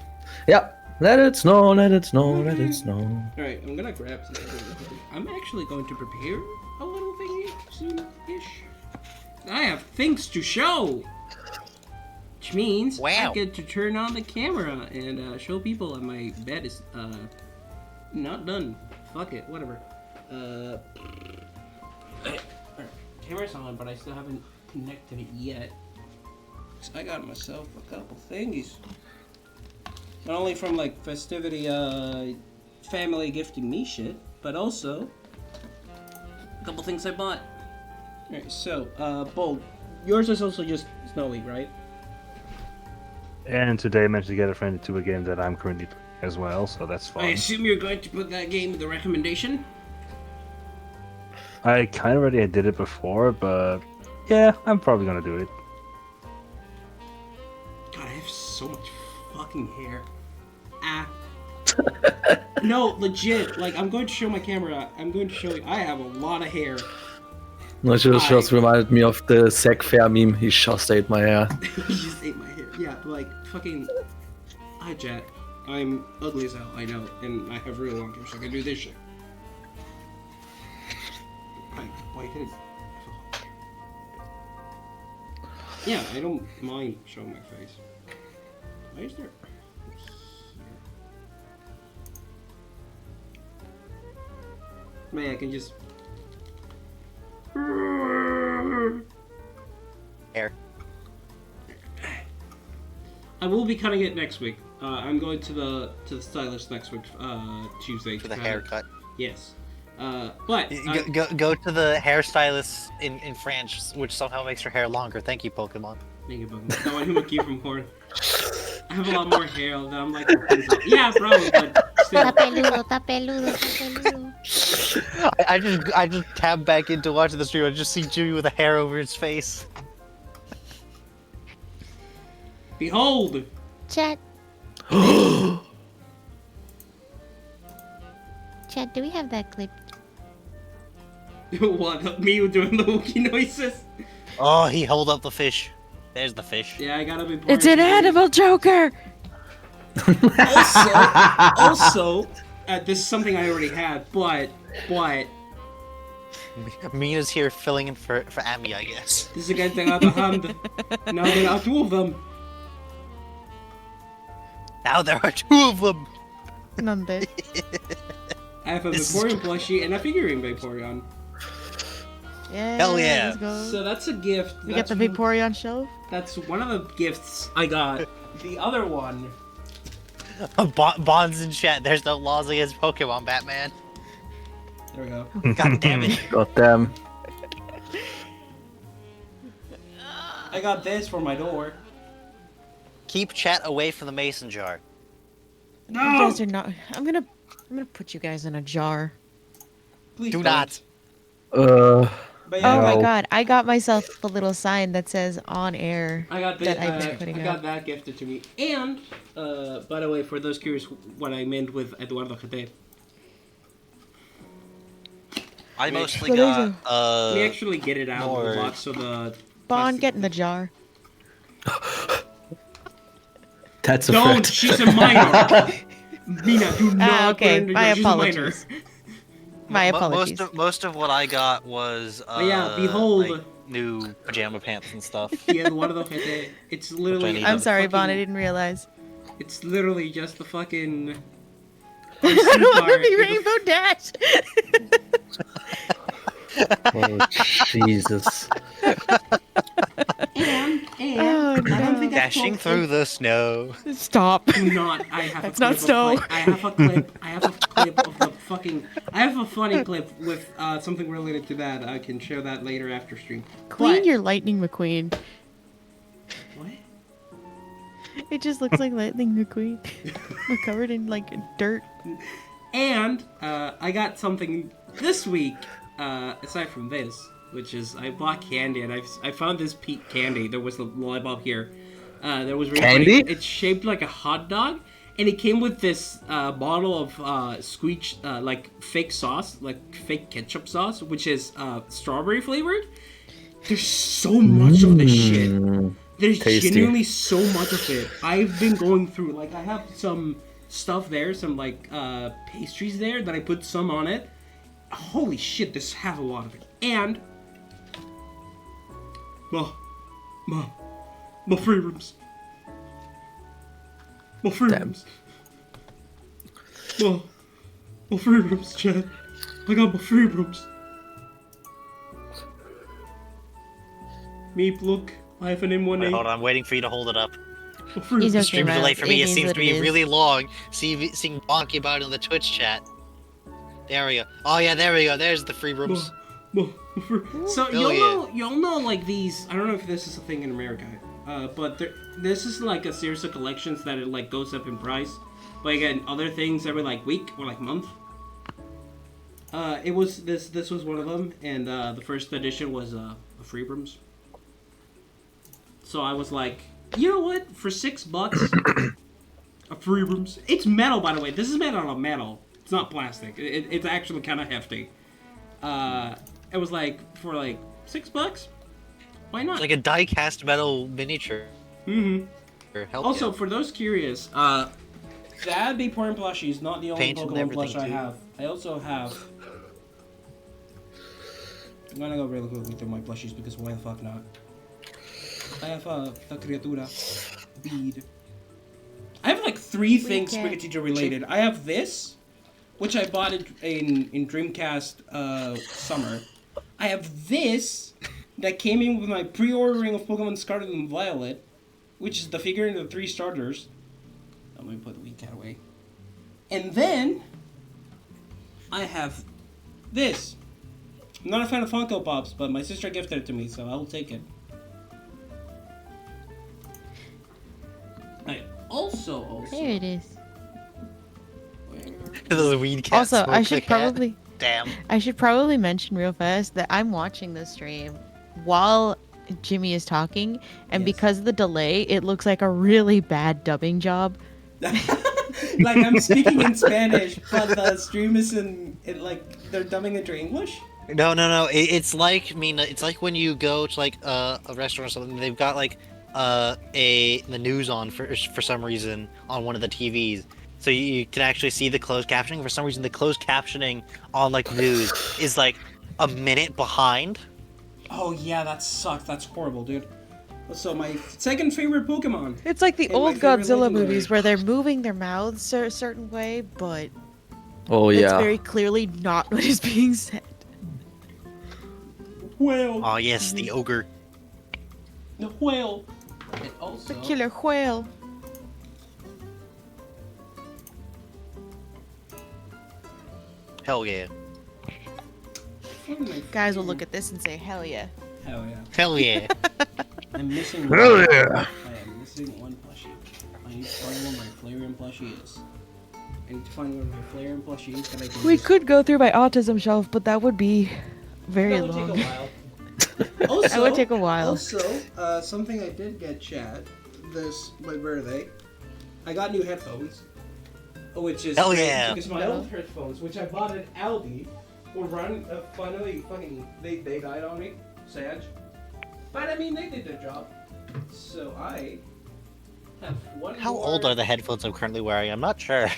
Yeah. Let it snow, let it snow, let it snow. Alright, I'm gonna grab something. I'm actually going to prepare a little thingy soon-ish. I have things to show! Which means I Wow. get to turn on the camera and show people that my bed is not done. Fuck it, whatever. Alright, camera's on, but I still haven't connected it yet. So I got myself a couple thingies. Not only from like festivity, family gifting me shit, but also a couple things I bought. Alright, so, Bold, yours is also just snowy, right? And today I managed to get a friend into a game that I'm currently playing as well, so that's I fun. assume you're going to put that game in the recommendation? I kind of already did it before, but yeah, I'm probably gonna do it. God, I have so much fucking hair. Ah. No, legit, like, I'm going to show my camera, I'm going to show you, I have a lot of hair. That just reminded me of the Zack Fair meme. He just ate my hair. You just ate my hair. Yeah, like, fucking... Hi, chat. I'm ugly as hell, I know, and I have real long hair, so I can do this shit. Why did it... Yeah, I don't mind showing my face. Why is there... Man, I can just... Hair. I will be cutting it next week. I'm going to the stylist next week, Tuesday. For the to have it. haircut. Yes. But Go to the hairstylist in France, which somehow makes your hair longer. Thank you, Pokemon. the one who would keep from corn. I have a lot more hair than I'm like. Yeah, probably, but still. Está peludo, está peludo, está peludo. I just tab back into watching the stream. I just see Jimmy with a hair over his face. Behold! Chat. Chat, do we have that clip? What? Me doing the Wookiee noises? Oh, he held up the fish. There's the fish. Yeah, I gotta be. It's an animal joker! Also, this is something I already had, but Mina's here filling in for Amy, I guess. this is getting out of hand. Now there are two of them. Now there are two of them. Nande. I have a This is- Vaporeon plushie and a figurine Vaporeon. Yeah, Hell yeah. let's go. So that's a gift. We got the Vaporeon shelf. That's one of the gifts I got. The other one. Bonds in chat. There's no laws against Pokemon, Batman. There we go. God damn it. God damn. I got this for my door. Keep chat away from the mason jar. You guys are not. I'm gonna put you guys in a jar. Please Do don't. not. But yeah, Oh my No. god, I got myself a little sign that says on air. I got that I've been putting I got out. that gifted to me. And by the way, for those curious, what I meant with Eduardo Jete, I mostly Well, there's got, we actually get it out of the more- box, so the Bond, get in the jar. That's a Don't. threat. She's a minor. Mina, do not. okay, put her in the my jar. She's a minor. apologies. My apologies. Most of what I got was, yeah, behold. like, new pajama pants and stuff. Yeah, Eduardo Jete. It's literally. need I'm the sorry, Bond, I fucking- didn't realize. It's literally just the fucking. I don't want to be Bar- Rainbow Dash. Oh, Jesus. And Oh, I don't no. think I've Dashing told- through the snow. Stop. Do not. I have That's a clip not of, snow. like, I have a clip. I have a clip of the fucking. I have a funny clip with something related to that. I can share that later after stream. Queen, But- you're Lightning McQueen. What? It just looks like Lightning McQueen. We're covered in like dirt. And I got something this week, aside from this, which is I bought candy, and I found this peak candy. There was a lollipop here. That was really Candy? funny. It's shaped like a hot dog, and it came with this bottle of like fake sauce, like fake ketchup sauce, which is strawberry flavored. There's so much of this shit. There's Tasty. genuinely so much of it. I've been going through, like, I have some stuff there, some, like, pastries there that I put some on it. Holy shit, this has a lot of it. And, my free rooms. My free Damn. rooms. My free rooms, Chad. I got my free rooms. Meep, look. I have an M1A. Wait, hold on, I'm waiting for you to hold it up. My free He's The rooms. okay, stream Miles. delay for me, it is seems what to be is. really long. Seeing Bonky about it in the Twitch chat. There we go. Oh yeah, there we go. There's the free rooms. So Hell y'all know like these. I don't know if this is a thing in America, but this is like a series of collections that it like goes up in price. But again, other things every like week or like month. It was this was one of them, and the first edition was a free rooms. So I was like, you know what? For $6, a free rooms. It's metal, by the way. This is made out of metal. It's not plastic. It's actually kind of hefty. It was like for like $6. Why not? It's like a die-cast metal miniature. Also, for those curious, that Big Porn plushie is not the only Paint and Pokemon plush everything, I too. have. I also have. I'm gonna go really quickly through my plushies because why the fuck not? I have the Criatura bead. I have like 3 things cat. Sprigatito related. I have this, which I bought in Dreamcast summer. I have this that came in with my pre-ordering of Pokemon Scarlet and Violet, which is the figure in the 3 starters. I'm gonna put the weak cat away. And then I have this. I'm not a fan of Funko Pops, but my sister gifted it to me, so I'll take it. I also Here it is. The weed cat. Also, smoke I the should cat. probably Damn. mention real fast that I'm watching the stream while Jimmy is talking, and Yes. because of the delay, it looks like a really bad dubbing job. like I'm speaking in Spanish, but the stream is like they're dubbing it to English. No. It's like it's like when you go to like a restaurant or something. They've got like the news on for some reason on one of the TVs, so you can actually see the closed captioning. For some reason, the closed captioning on like news is like a minute behind. Oh yeah, that sucks. That's horrible, dude. So my second favorite Pokemon. It's like the And my old favorite Godzilla legendary. movies where they're moving their mouths a certain way, but Oh it's yeah. very clearly not what is being said. Whale. Oh yes, the ogre. The whale. And also. The killer whale. Hell yeah. Guys will look at this and say, hell yeah. Hell yeah. Hell yeah. I'm missing. Hell one. yeah. I am missing one plushie. I need to find where my Flareon plushie is. I need to find where my Flareon plushie is that I can We use. could go through my autism shelf, but that would be very That would long. take a while. Also, That would take a while. Also, something I did get, Chad, my birthday, I got new headphones, which is Hell great yeah. because my old headphones, which I bought at Aldi, were finally fucking they died on me, sad. But I mean, they did their job. So I have one. How more old are the headphones I'm currently wearing? I'm not sure.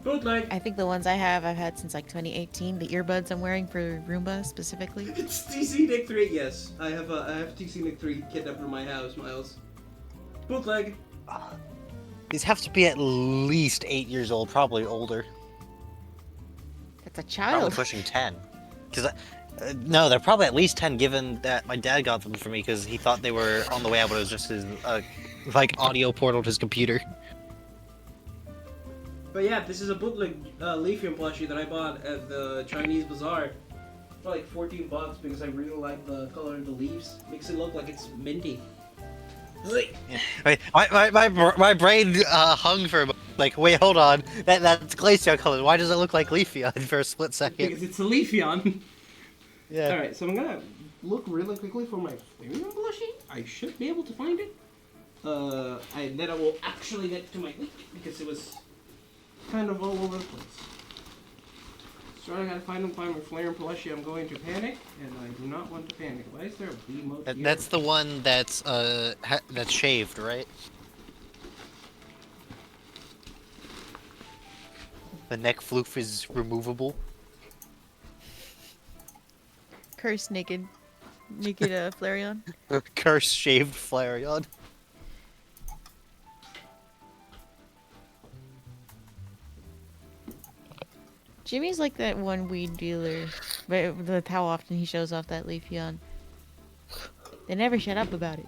bootleg. I think the ones I've had since like 2018. The earbuds I'm wearing for Roomba specifically. It's TC Nick 3. Yes, I have TC Nick 3 kidnapped from my house, Miles. Bootleg. These have to be at least 8 years old, probably older. That's a Probably child. pushing 10. Because no, they're probably at least 10, given that my dad got them for me because he thought they were on the way out, but it was just his like audio portal to his computer. But yeah, this is a bootleg Leafium plushie that I bought at the Chinese bazaar for like $14 because I really like the color of the leaves. Makes it look like it's minty. Yeah. Wait, my brain hung for like, wait, hold on. That's Glaceon color. Why does it look like Leafeon for a split second? Because it's a Leafeon. Yeah. Alright, so I'm gonna look really quickly for my Flareon plushie. I should be able to find it. Then I will actually get to my week because it was kind of all over the place. So I gotta find my Flareon plushie. I'm going to panic, and I do not want to panic. Why is there a B mode here? That's the one that's that's shaved, right? The neck floof is removable. Curse naked Flareon. Curse shaved Flareon. Jimmy's like that one weed dealer, but with how often he shows off that Leafeon. They never shut up about it.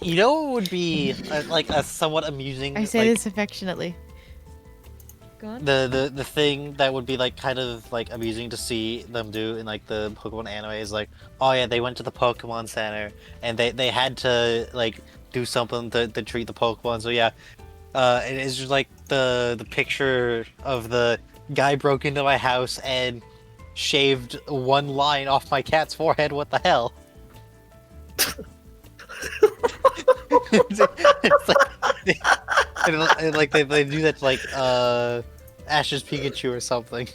You know what would be like a somewhat amusing? I say like, this affectionately. Go on. the thing that would be like kind of like amusing to see them do in like the Pokemon anime is like, oh yeah, they went to the Pokemon Center and they had to like do something to treat the Pokemon. So yeah, it is just like the picture of the guy broke into my house and shaved one line off my cat's forehead. What the hell? It's like, they do that to like Ash's Pikachu or something.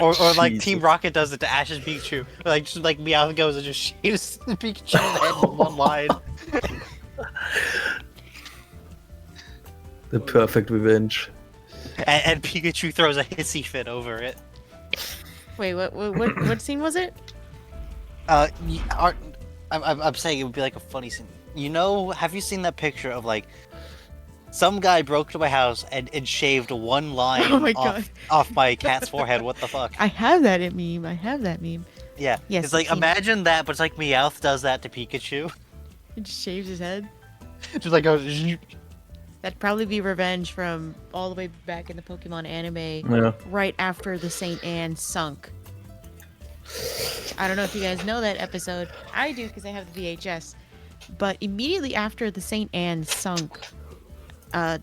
or like Team Jesus. Rocket does it to Ash's Pikachu. Like just like Meowth goes and just shaves Pikachu in the head with one line. The perfect revenge. And Pikachu throws a hissy fit over it. Wait, what scene was it? I'm saying it would be like a funny scene. You know, have you seen that picture of like some guy broke to my house and shaved one line Oh my God. off my cat's forehead? What the fuck? I have that meme. Yeah, Yes, it's like Team- imagine that, but it's like Meowth does that to Pikachu. He just shaves his head. Just like goes. "Zhoop." That'd probably be revenge from all the way back in the Pokemon anime, Yeah. right after the St. Anne sunk. I don't know if you guys know that episode. I do because I have the VHS. But immediately after the St. Anne sunk to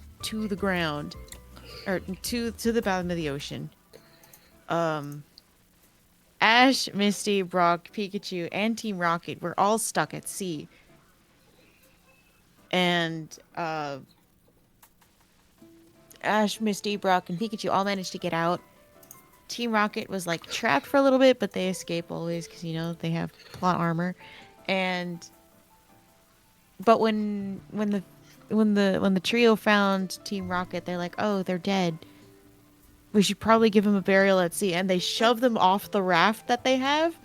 the ground, or to the bottom of the ocean, Ash, Misty, Brock, Pikachu, and Team Rocket were all stuck at sea. And Ash, Misty, Brock, and Pikachu all managed to get out. Team Rocket was like trapped for a little bit, but they escape always because you know they have plot armor. But when the trio found Team Rocket, they're like, "Oh, they're dead. We should probably give them a burial at sea." And they shove them off the raft that they have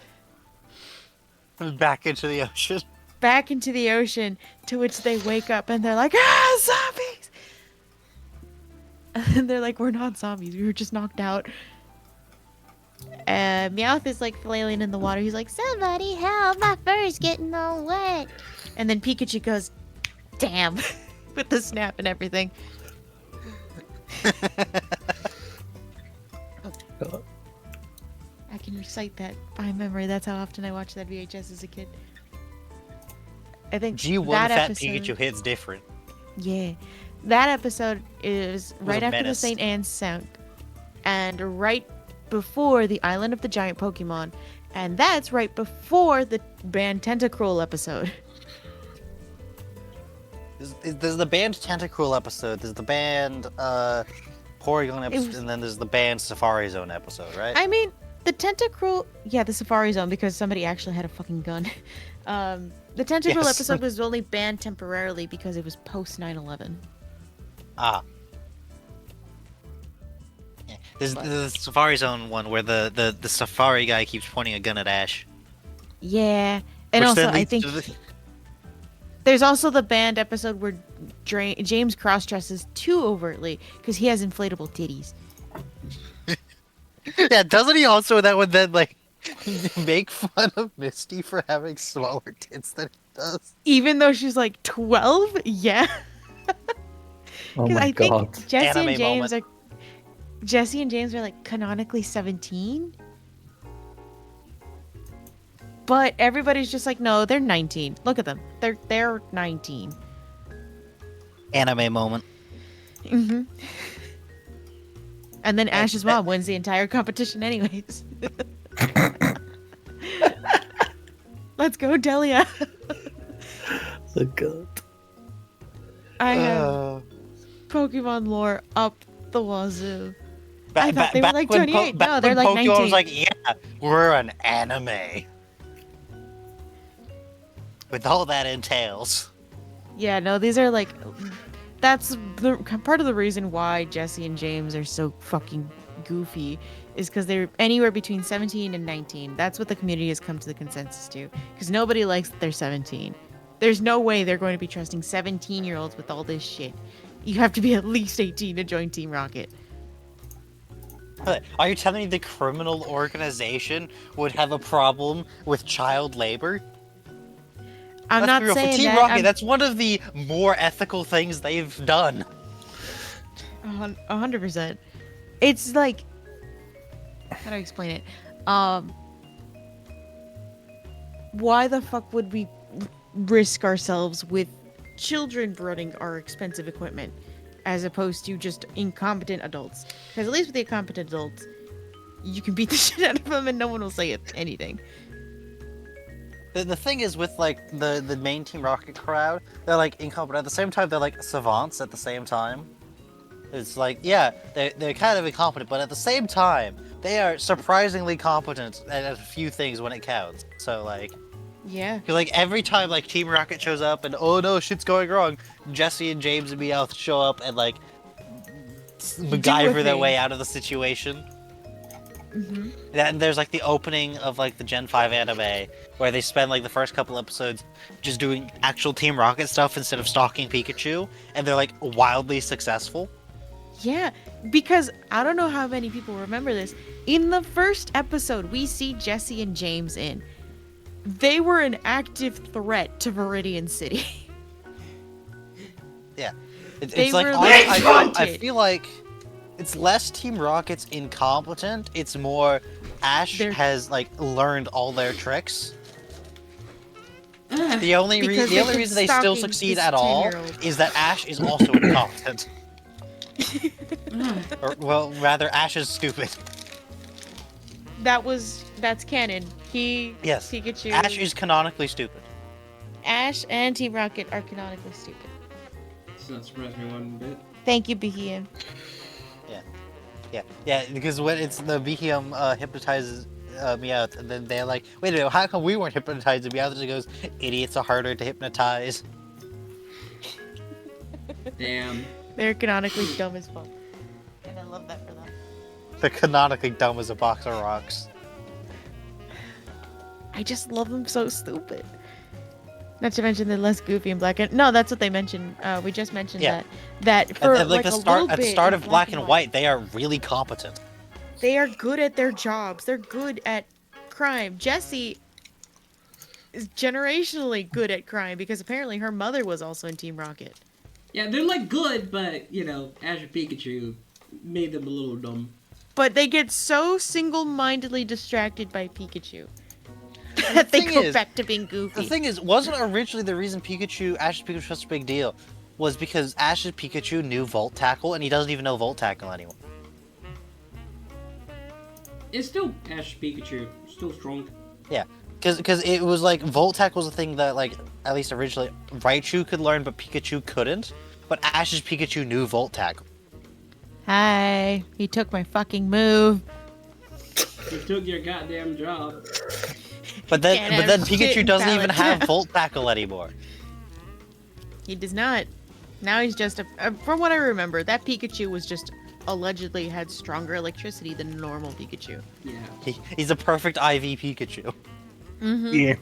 Back into the ocean. back into the ocean. To which they wake up and they're like, "Ah, zombies!" And they're like, "We're not zombies. We were just knocked out." Meowth is like flailing in the water. He's like, "Somebody help! My fur's getting all wet." And then Pikachu goes, "Damn," with the snap and everything. I can recite that by memory. That's how often I watched that VHS as a kid. I think G1 that Fat episode, Pikachu hits different. Yeah, that episode is Was right a after the menace. St. Anne's sunk, and right before the Island of the Giant Pokemon, and that's right before the banned Tentacruel episode. There's the banned Tentacruel episode. There's the banned Porygon episode, was- and then there's the banned Safari Zone episode, right? I mean, the Tentacruel, yeah, the Safari Zone, because somebody actually had a fucking gun. The Tentacruel Yes. episode was only banned temporarily because it was post 9/11. Ah. Yeah. There's the Safari Zone one where the Safari guy keeps pointing a gun at Ash. Yeah, and Which also then I leads think to the- there's also the banned episode where James cross-dresses too overtly because he has inflatable titties. Yeah, doesn't he also in that one then like make fun of Misty for having smaller tits than he does? Even though she's like 12, yeah. Oh 'Cause my I god. think Jesse Anime and James moment. Jesse and James are like canonically 17. But everybody's just like, no, they're 19. Look at them. They're 19. Anime moment. Mm-hmm. And then Ash's mom wins the entire competition anyways. Let's go, Delia. Oh god. I have Pokemon lore up the wazoo. I thought they were back like when 28. back No, they're when like Pokemon 19. was like, yeah, we're an anime. With all that entails. Yeah, no, these are like... That's the part of the reason why Jesse and James are so fucking goofy is because they're anywhere between 17 and 19. That's what the community has come to the consensus to. Because nobody likes that they're 17. There's no way they're going to be trusting 17-year-olds with all this shit. You have to be at least 18 to join Team Rocket. Are you telling me the criminal organization would have a problem with child labor? I'm Let's not be real, saying for Team that. Rocket, that's one of the more ethical things they've done. 100%. It's like... How do I explain it? Why the fuck would we risk ourselves with children running our expensive equipment as opposed to just incompetent adults? Because at least with the incompetent adults, you can beat the shit out of them and no one will say anything. The thing is with like the main Team Rocket crowd, they're like incompetent. At the same time, they're like savants at the same time. It's like, yeah, they're kind of incompetent, but at the same time, they are surprisingly competent at a few things when it counts. So like, Yeah. like every time like Team Rocket shows up and oh no, shit's going wrong, Jesse and James and Meowth show up and like MacGyver their way out of the situation. Mm-hmm. And there's like the opening of like the Gen 5 anime where they spend like the first couple episodes just doing actual Team Rocket stuff instead of stalking Pikachu, and they're like wildly successful. Yeah, because I don't know how many people remember this. In the first episode, we see Jesse and James in. They were an active threat to Viridian City. Yeah. They It's like, were I wanted. feel like it's less Team Rocket's incompetent, it's more Ash has like learned all their tricks. The only Because the they've only been reason they still stalking succeed this at all 10-year-old. is that Ash is also incompetent. Or, well, rather, Ash is stupid. That's canon. Yes. Pikachu, Ash is canonically stupid. Ash and Team Rocket are canonically stupid. Does not surprise me one bit. Thank you, Behian. Yeah, because when it's the Behem hypnotizes Meowth, and then they're like, wait a minute, how come we weren't hypnotized? And Meowth just goes, idiots are harder to hypnotize. Damn. They're canonically dumb as fuck. And I love that for them. They're canonically dumb as a box of rocks. I just love them so stupid. Not to mention they're less goofy in black and... No, that's what they mentioned. We just mentioned Yeah. that for At, like, like the a start, little at the bit start in of Black and White, they are really competent. They are good at their jobs. They're good at crime. Jessie is generationally good at crime because apparently her mother was also in Team Rocket. Yeah, they're like good, but you know, Ash and Pikachu made them a little dumb. But they get so single-mindedly distracted by Pikachu that they thing go is- back to being goofy. The thing is, wasn't originally the reason Ash's Pikachu was such a big deal was because Ash's Pikachu knew Volt Tackle, and he doesn't even know Volt Tackle anymore. It's still Ash Pikachu, still strong. Yeah, because it was like Volt Tackle was a thing that like at least originally Raichu could learn, but Pikachu couldn't. But Ash's Pikachu knew Volt Tackle. Hi, he took my fucking move. You took your goddamn job. But Can't then have shit Pikachu in doesn't even balance. have Volt Tackle anymore. He does not. Now he's just a... from what I remember, that Pikachu was just allegedly had stronger electricity than a normal Pikachu. Yeah. He's a perfect IV Pikachu. Mm-hmm. Yeah.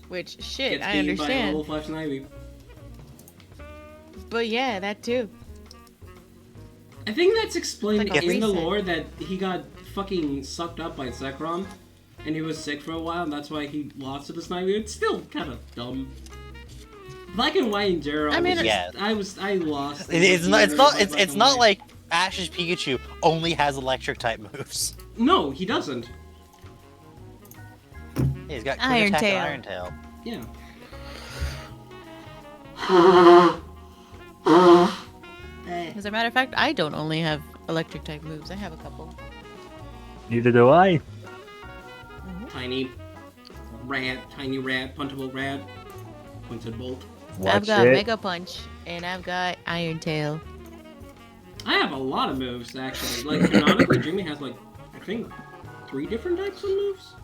Which, shit, Gets I beaten by a understand. level 5 Snivy. But yeah, that too. I think that's explained Like a in the reset. lore that he got fucking sucked up by Zekrom, and he was sick for a while, and that's why he lost to the Snivy. It's still kind of dumb. Black and White in general, I mean, Yeah. I lost. It's not like Ash's Pikachu only has electric type moves. No, he doesn't. He's got quick Iron attack Tail. and Iron Tail. Yeah. As a matter of fact, I don't only have electric type moves. I have a couple. Neither do I. Tiny rat, punchable rat, pointed bolt. Watch I've got it. Mega Punch and I've got Iron Tail. I have a lot of moves actually. Like canonically, Jimmy has like I think 3 different types of moves.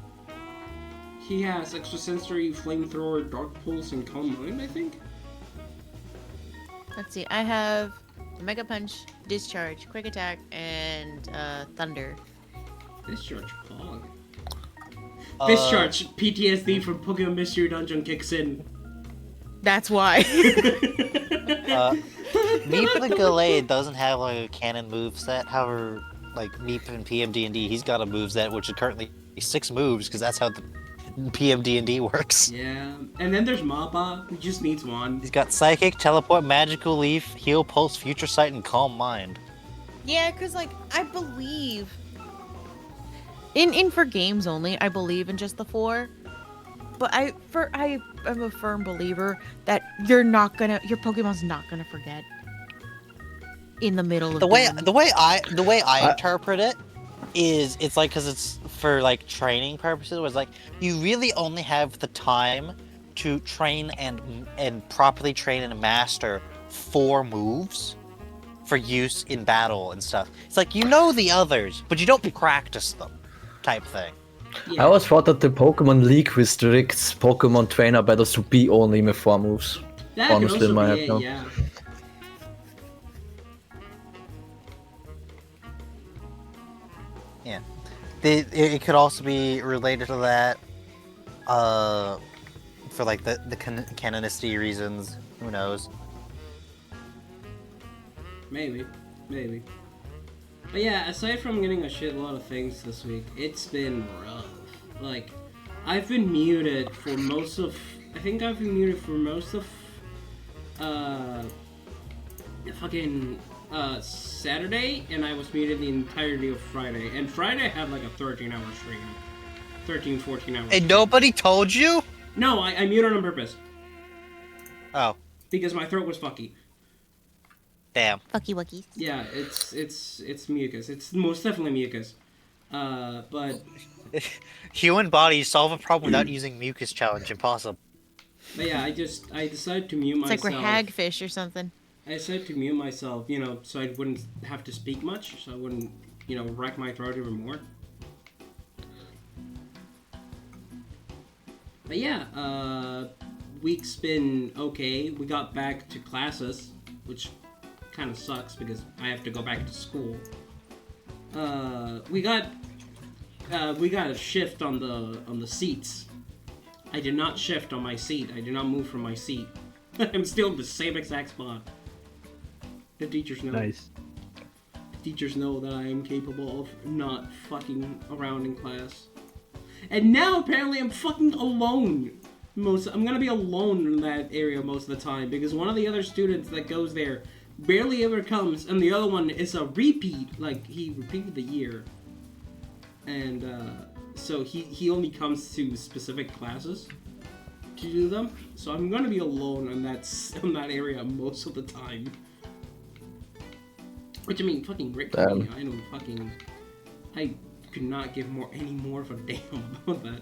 He has extrasensory, flamethrower, dark pulse, and calm mind. I think. Let's see. I have Mega Punch, Discharge, Quick Attack, and Thunder. Discharge Pog. Uh, Discharge PTSD from Pokemon Mystery Dungeon kicks in. That's why. Meep the Gallade doesn't have like a canon moveset. However, like Meep in PMD&D, he's got a moveset which is currently 6 moves because that's how the PMD&D works. Yeah, and then there's Mappa, who just needs one. He's got Psychic, Teleport, Magical Leaf, Heal, Pulse, Future Sight, and Calm Mind. Yeah, because, like, I believe... In for games only, I believe in just the 4. But I am a firm believer that your Pokemon's not gonna forget. In the middle of The way I I- interpret it is it's like because it's for like training purposes. It was like you really only have the time to train and properly train and master 4 moves for use in battle and stuff. It's like you know the others, but you don't practice them, type thing. Yeah. I always thought that the Pokemon League restricts Pokemon trainer battles to be only with 4 moves. That honestly, could in my also be head, it, no. yeah. Yeah, it could also be related to that, for like the canonicity reasons. Who knows? Maybe. But yeah, aside from getting a shitload of things this week, it's been rough. Like, I've been muted for most of... I think I've been muted for most of... Saturday, and I was muted the entirety of Friday. And Friday I had like a 13-hour stream. 14 hours. And nobody told you? No, I muted on purpose. Oh, Because my throat was fucky. damn. Fucky Wuckies. Yeah, it's mucus. It's most definitely mucus. But Human bodies solve a problem without using mucus challenge. Impossible. yeah, I decided to mute It's myself. like we're hagfish or something. I decided to mute myself, so I wouldn't have to speak much, so I wouldn't, wreck my throat even more. But yeah, week's been okay. We got back to classes, which kind of sucks because I have to go back to school. We got a shift on the seats. I did not shift on my seat. I did not move from my seat. I'm still in the same exact spot. The teachers know. Nice. The teachers know that I am capable of not fucking around in class. And now apparently I'm fucking alone. I'm gonna be alone in that area most of the time because one of the other students that goes there barely ever comes, and the other one is a repeat. Like, he repeated the year. And so he only comes to specific classes to do them. So I'm gonna be alone in that area most of the time. Which, I mean, fucking great for me. I know I could not give any more of a damn about that.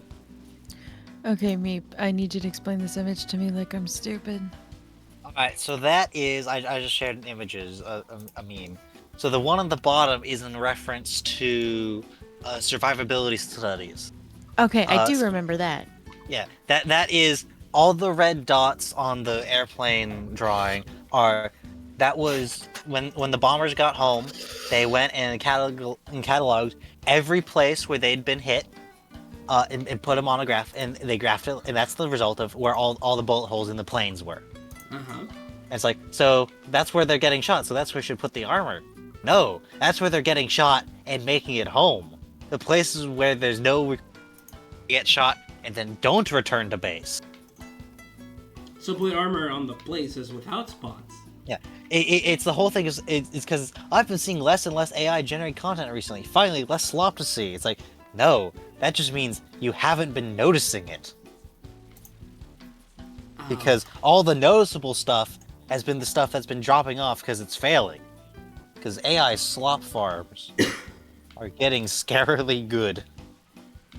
Okay, Meep, I need you to explain this image to me like I'm stupid. Alright, so that is... I just shared images, a meme. So the one on the bottom is in reference to survivability studies. Okay, I do so- remember that. Yeah, that is... All the red dots on the airplane drawing are... That was when the bombers got home, they went and cataloged every place where they'd been hit, and put them on a graph, and they graphed it, and that's the result of where all the bullet holes in the planes were. Uh-huh. And it's like, so that's where they're getting shot, so that's where we should put the armor. No, that's where they're getting shot and making it home. The places where there's no get shot and then don't return to base. So put armor on the places without spots. Yeah, it's the whole thing is it's because I've been seeing less and less AI generated content recently. Finally, less slop to see. It's like, no, That just means you haven't been noticing it. Because all the noticeable stuff has been the stuff that's been dropping off because it's failing. Because AI slop farms are getting scarily good.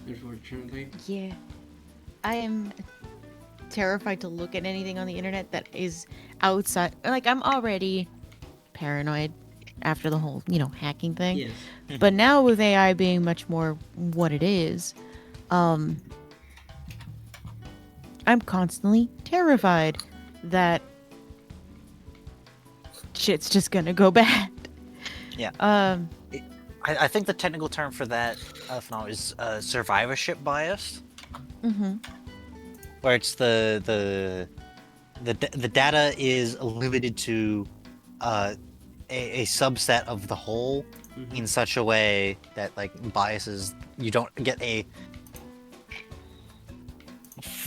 Unfortunately. Yeah. I am terrified to look at anything on the internet that is outside. Like, I'm already paranoid after the whole, hacking thing. Yes. But now with AI being much more what it is, I'm constantly terrified that shit's just gonna go bad. Yeah. I think the technical term for that now is survivorship bias, where it's the data is limited to a subset of the whole in such a way that like biases you don't get a.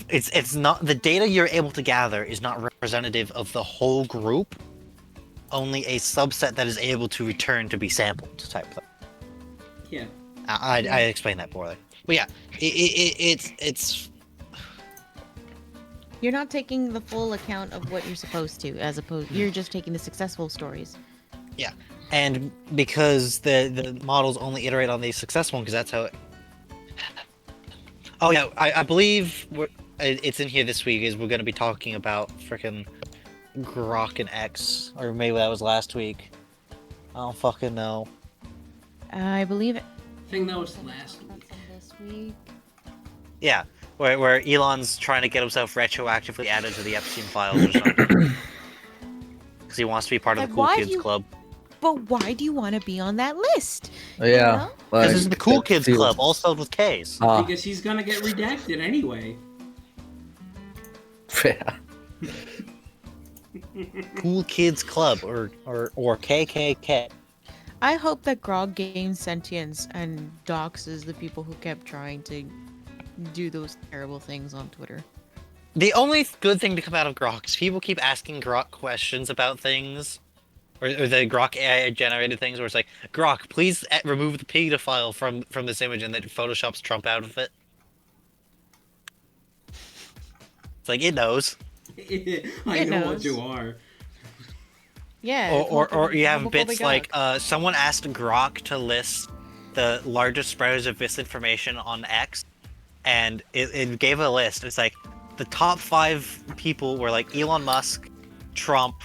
It's not the data you're able to gather is not representative of the whole group. Only a subset that is able to return to be sampled type thing. Yeah. I explained that poorly, but yeah, it's. You're not taking the full account of what you're supposed to, as opposed you're just taking the successful stories. Yeah, and because the models only iterate on the successful one, because that's how. Oh yeah, I believe it's in here this week. Is we're gonna be talking about frickin' Grok and X, or maybe that was last week. I don't fucking know. I believe it. I think that was last week. This week. Yeah, where Elon's trying to get himself retroactively added to the Epstein files or something. Because he wants to be part of the cool kids club. But why do you want to be on that list? Yeah. Because this is the cool that kids feels- club, all spelled with K's. Because he's gonna get redacted anyway. Fair. Cool kids club, or KKK. I hope that Grog gains sentience and doxes the people who kept trying to do those terrible things on Twitter. The only good thing to come out of Grok is people keep asking Grok questions about things. Or the Grok AI generated things where it's like, Grok, please remove the pedophile from this image, and then Photoshops Trump out of it. It's like, it knows. I know what you are. Yeah. Or you have bits like, someone asked Grok to list the largest spreaders of misinformation on X, and it gave a list. It's like, the top 5 people were like Elon Musk, Trump,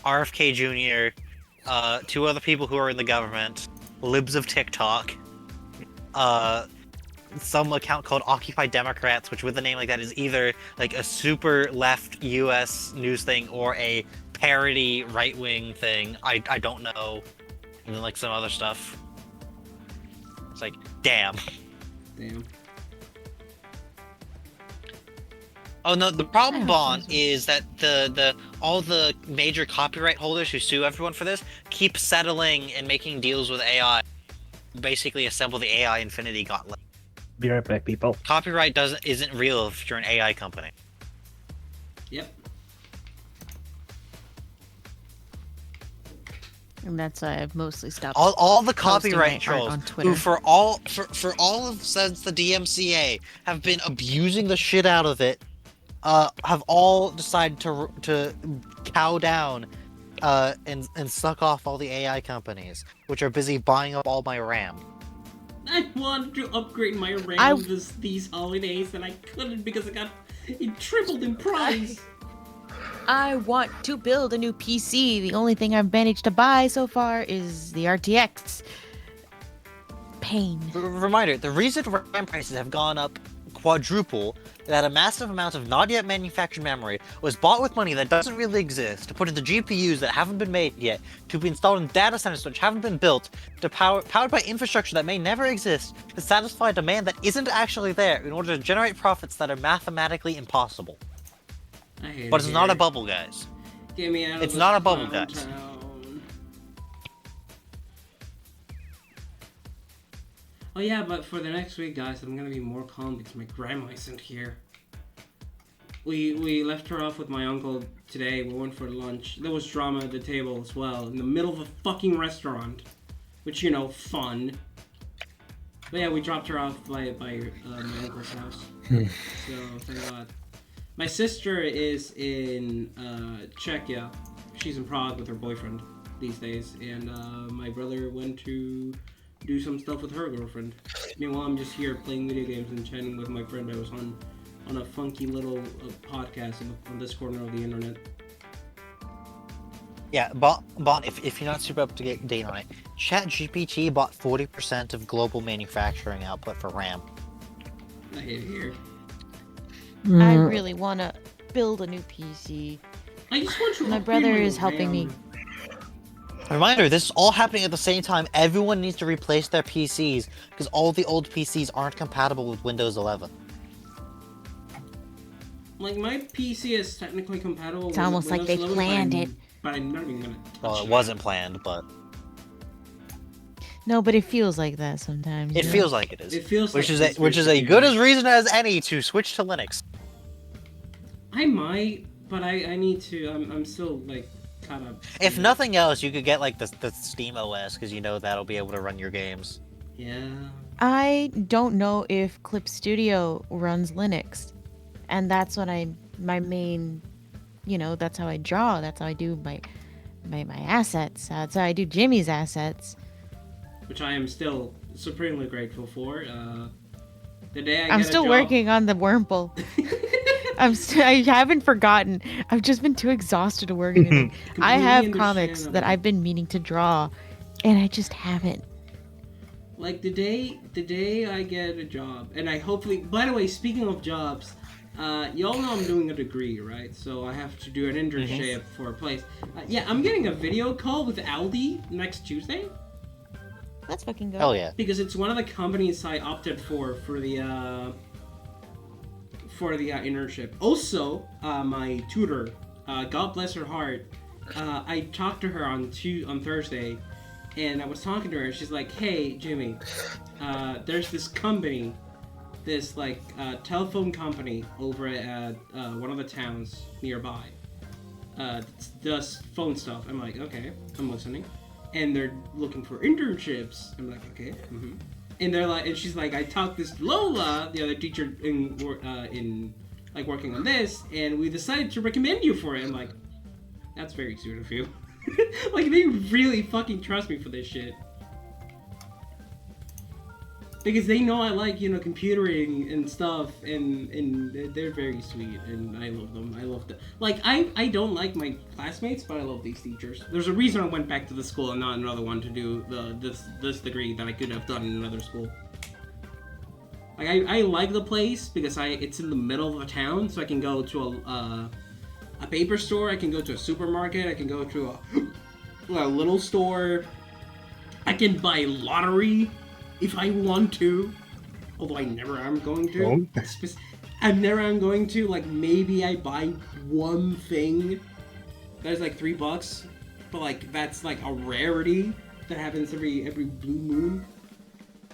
RFK Jr., 2 other people who are in the government, libs of TikTok, some account called Occupy Democrats, which with a name like that is either like a super left US news thing or a parody right-wing thing. I don't know. And then like some other stuff. It's like, damn. Damn. Oh no, the problem, Bon, is that all the major copyright holders who sue everyone for this keep settling and making deals with AI. Basically assemble the AI Infinity Gauntlet. Be right back, people. Copyright isn't real if you're an AI company. Yep. And that's why I've mostly stopped. All the posting copyright my art trolls on Twitter. who for all of since the DMCA have been abusing the shit out of it, have all decided to cow down and suck off all the AI companies, which are busy buying up all my RAM. I wanted to upgrade my RAM these holidays, and I couldn't because it tripled in price. I want to build a new PC. The only thing I've managed to buy so far is the RTX. Pain. Reminder, the reason RAM prices have gone up quadruple, that a massive amount of not yet manufactured memory was bought with money that doesn't really exist, to put into GPUs that haven't been made yet, to be installed in data centers which haven't been built, to powered by infrastructure that may never exist, to satisfy demand that isn't actually there, in order to generate profits that are mathematically impossible. But it's not a bubble, guys. Get me out of It's this not a bubble, clown guys. town. Oh yeah, but for the next week, guys, I'm gonna be more calm because my grandma isn't here. We left her off with my uncle today. We went for lunch. There was drama at the table as well, in the middle of a fucking restaurant. Which, fun. But yeah, we dropped her off by my uncle's house. So thank God. My sister is in Czechia. She's in Prague with her boyfriend these days, and my brother went to do some stuff with her girlfriend. Meanwhile, I'm just here playing video games and chatting with my friend I was on a funky little podcast on this corner of the internet. Yeah, if you're not super up to date on it, ChatGPT bought 40% of global manufacturing output for RAM. I hate it here. I really want to build a new PC. I just want to. My brother is helping me. Reminder, this is all happening at the same time. Everyone needs to replace their PCs because all the old PCs aren't compatible with Windows 11. Like, my PC is technically compatible It's with almost like Windows they 11, planned it. But I'm not even gonna touch Well, it wasn't planned, but No, but it feels like that sometimes. it you know? feels like it is. It feels which like is a good as reason as any to switch to Linux. I might, but I need to. I'm still like kind of. If nothing else, you could get like the Steam OS because you know that'll be able to run your games. Yeah. I don't know if Clip Studio runs Linux, and that's what my main, that's how I draw. That's how I do my assets. That's how I do Jimmy's assets. Which I am still supremely grateful for. The day I'm still working on the Wurmple. I haven't forgotten. I've just been too exhausted to work on it. I have comics that I've been meaning to draw, and I just haven't. Like the day I get a job, and I hopefully. By the way, speaking of jobs, y'all know I'm doing a degree, right? So I have to do an internship for a place. Yeah, I'm getting a video call with Aldi next Tuesday. Let's fucking go. Hell yeah! Because it's one of the companies I opted for the internship. Also, my tutor, God bless her heart, I talked to her on Thursday, and I was talking to her, and she's like, "Hey, Jimmy, there's this company, this like telephone company over at one of the towns nearby. Does phone stuff." I'm like, "Okay, I'm listening." And they're looking for internships. I'm like, "Okay." Mm-hmm. And they're like, and she's like, "I talked this to Lola, the other teacher in like working on this, and we decided to recommend you for it." I'm like, "That's very sweet of you." Like, they really fucking trust me for this shit. Because they know I like, computering and stuff, and they're very sweet, and I love them. I love them. Like, I don't like my classmates, but I love these teachers. There's a reason I went back to the school and not another one to do this degree that I could have done in another school. Like, I like the place because it's in the middle of a town, so I can go to a paper store, I can go to a supermarket, I can go to a little store, I can buy lottery if I want to, although I never am going to. I never am going to. Like, maybe I buy one thing that's like $3, but like that's like a rarity that happens every blue moon.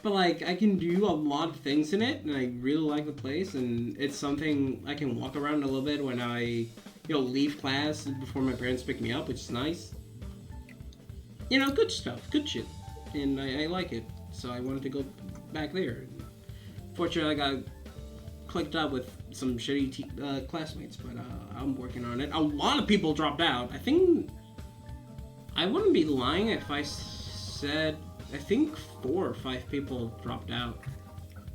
But like, I can do a lot of things in it, and I really like the place, and it's something I can walk around a little bit when I leave class before my parents pick me up, which is nice. Good stuff, good shit, and I like it. So I wanted to go back there. Fortunately, I got clicked up with some shitty classmates, but I'm working on it. A lot of people dropped out. I think I wouldn't be lying if I said I think 4 or 5 people dropped out.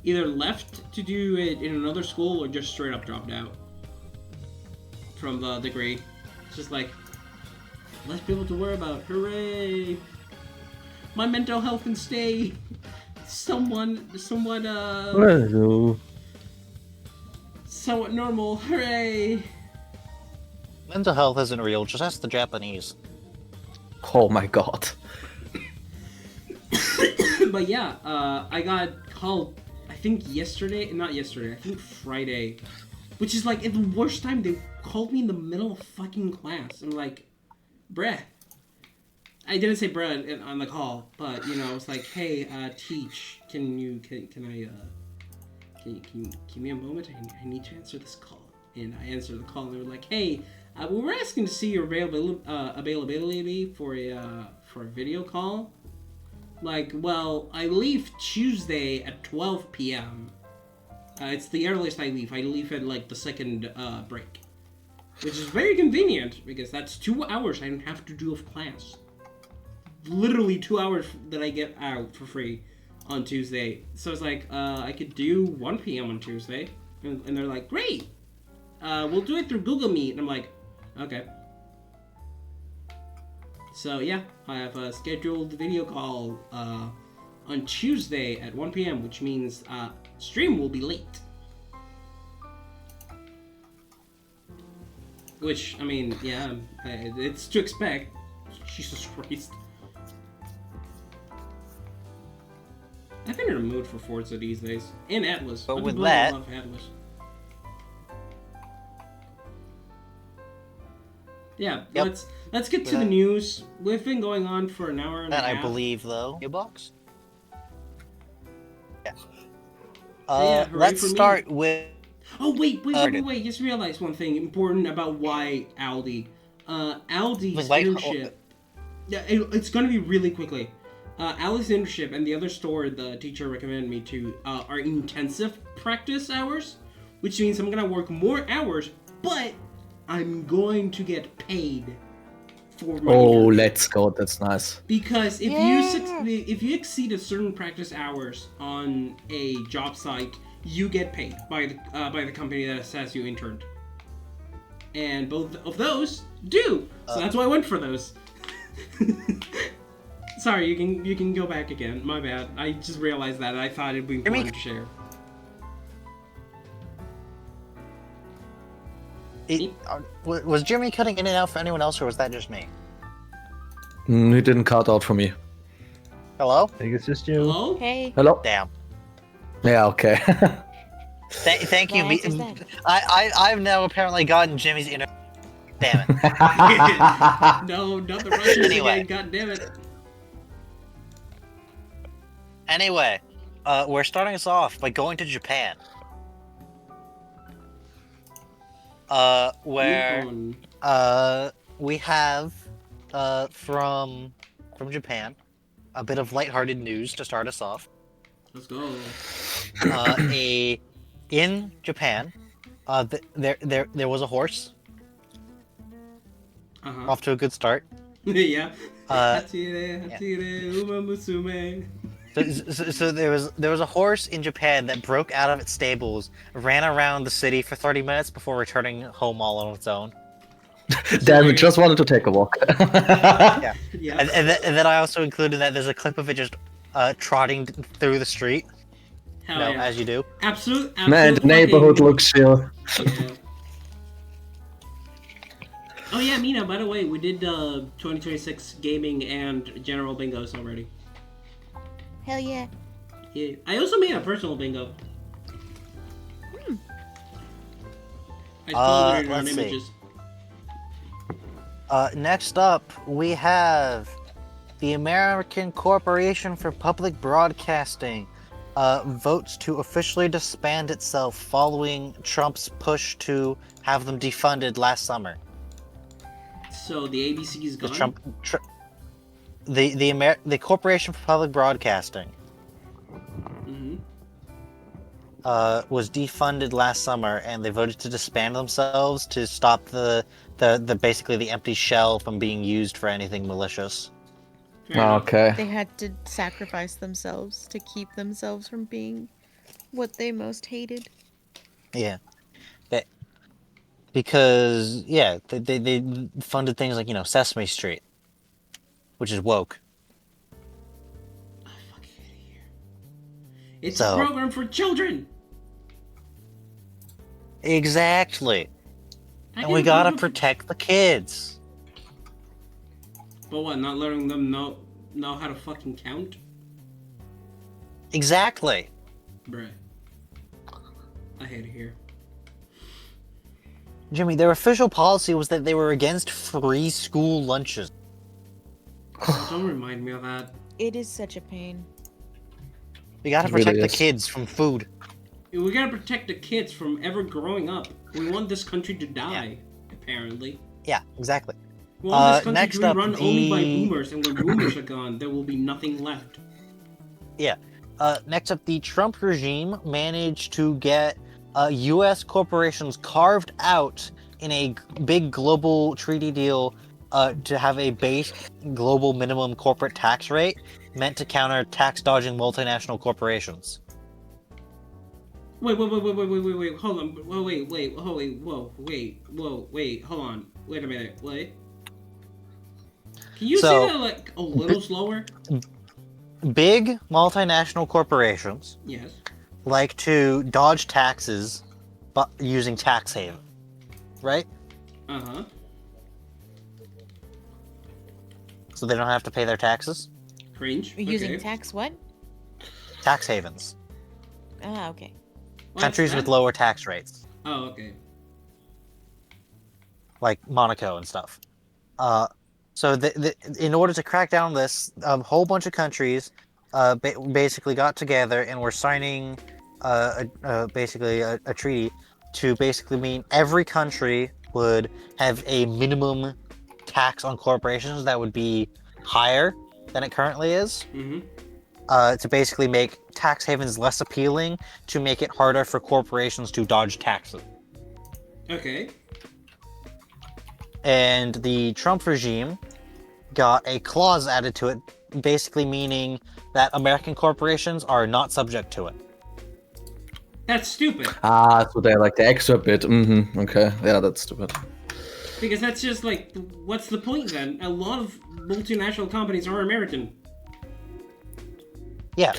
Either left to do it in another school or just straight up dropped out from the degree. It's just like, less people to worry about. Hooray! My mental health can stay somewhat normal. Hooray! Mental health isn't real. Just ask the Japanese. Oh my god. But yeah, I got called, I think I think Friday, which is like at the worst time. They called me in the middle of fucking class. I'm like, bruh. I didn't say bruh on the call, but I was like, "Hey, teach, can you give me a moment? I need to answer this call." And I answered the call, and they were like, "Hey, we were asking to see your availability for a video call." Like, well, I leave Tuesday at 12 p.m. It's the earliest I leave. I leave at, like, the second break. Which is very convenient, because that's 2 hours I don't have to do of class. Literally 2 hours that I get out for free on Tuesday. So it's like, I could do 1 p.m. on Tuesday. And they're like, great! We'll do it through Google Meet. And I'm like, okay. So yeah, I have a scheduled video call on Tuesday at 1 p.m., which means stream will be late. Which, I mean, yeah, it's to expect. Jesus Christ. I've been in a mood for Forza these days. And Atlas. But I've with been playing that- a lot of Atlas. Yeah, Yep. let's get to the news. We've been going on for an hour and a That half. I believe, though. Your box? Yeah. yeah, hooray Let's for me. start with. Oh, wait, Started. just realized one thing important about why Aldi. Aldi's Was like- internship... Yeah, it's gonna be really quickly. Aldi's internship and the other store the teacher recommended me to are intensive practice hours, which means I'm gonna work more hours, but I'm going to get paid for my Oh, internship. let's go. That's nice. Because if you exceed a certain practice hours on a job site, you get paid by the company that has you interned. And both of those do. So that's why I went for those. Sorry, you can go back again. My bad. I just realized that. I thought it'd be important to share. Was Jimmy cutting in and out for anyone else, or was that just me? He didn't cut out for me. Hello? I think it's just you. Hello? Hey. Hello? Damn. Yeah, okay. Thank you. Why is that? I've now apparently gotten Jimmy's inner. Damn it. No, not the Russians Anyway. again. God damn it. Anyway, we're starting us off by going to Japan. Where Nippon. we have from Japan a bit of lighthearted news to start us off. Let's go. In Japan, there was a horse. Uh-huh. Off to a good start. Yeah. Uh, Hatire, hatire, uma musume. So there was a horse in Japan that broke out of its stables, ran around the city for 30 minutes before returning home all on its own. Damn it, just wanted to take a walk. Yeah. Yeah. And then I also included that there's a clip of it just trotting through the street, Hell you know, yeah. as you do. Absolute Man, the neighborhood fucking- looks chill. Yeah. Oh yeah, Mina, by the way, we did 2026 gaming and general bingos already. Hell yeah. Yeah. I also made a personal bingo. I folded it on let's see. images. Next up, we have the American Corporation for Public Broadcasting votes to officially disband itself following Trump's push to have them defunded last summer. So the ABC is The gone? the Corporation for Public Broadcasting Mm-hmm. was defunded last summer, and they voted to disband themselves to stop the basically the empty shell from being used for anything malicious. Okay. They had to sacrifice themselves to keep themselves from being what they most hated. Yeah. Because they funded things like, you know, Sesame Street, which is woke. I fucking hate it here. It's So- a program for children! Exactly. I And we didn't gotta know- protect the kids. But what, not letting them know how to fucking count? Exactly. Bruh. I hate it here. Jimmy, their official policy was that they were against free school lunches. Don't remind me of that. It is such a pain. We gotta It really protect the is. kids from food. We gotta protect the kids from ever growing up. We want this country to die, apparently. Yeah, exactly. We want this country next to be up, run only by the- boomers, and when boomers are gone, there will be nothing left. Next up, the Trump regime managed to get U.S. corporations carved out in a big global treaty deal to have a base global minimum corporate tax rate meant to counter tax dodging multinational corporations. Wait, hold on. Wait, hold on. Wait a minute. Wait. Can you say that like a little slower? Big multinational corporations Yes. like to dodge taxes but using tax haven, right? Uh-huh. So they don't have to pay their taxes. Cringe. Using Okay. tax what? Tax havens. Ah, okay. What's Countries that? with lower tax rates, Oh, okay. like Monaco and stuff. So in order to crack down on this, a whole bunch of countries basically got together and were signing basically a treaty to basically mean every country would have a minimum tax on corporations that would be higher than it currently is. Mm-hmm. To basically make tax havens less appealing, to make it harder for corporations to dodge taxes. Okay. And the Trump regime got a clause added to it, basically meaning that American corporations are not subject to it. That's stupid. Ah, so they're like the extra bit. Mm-hmm. Okay. Yeah, that's stupid. Because that's just like, what's the point then? A lot of multinational companies are American. Yeah.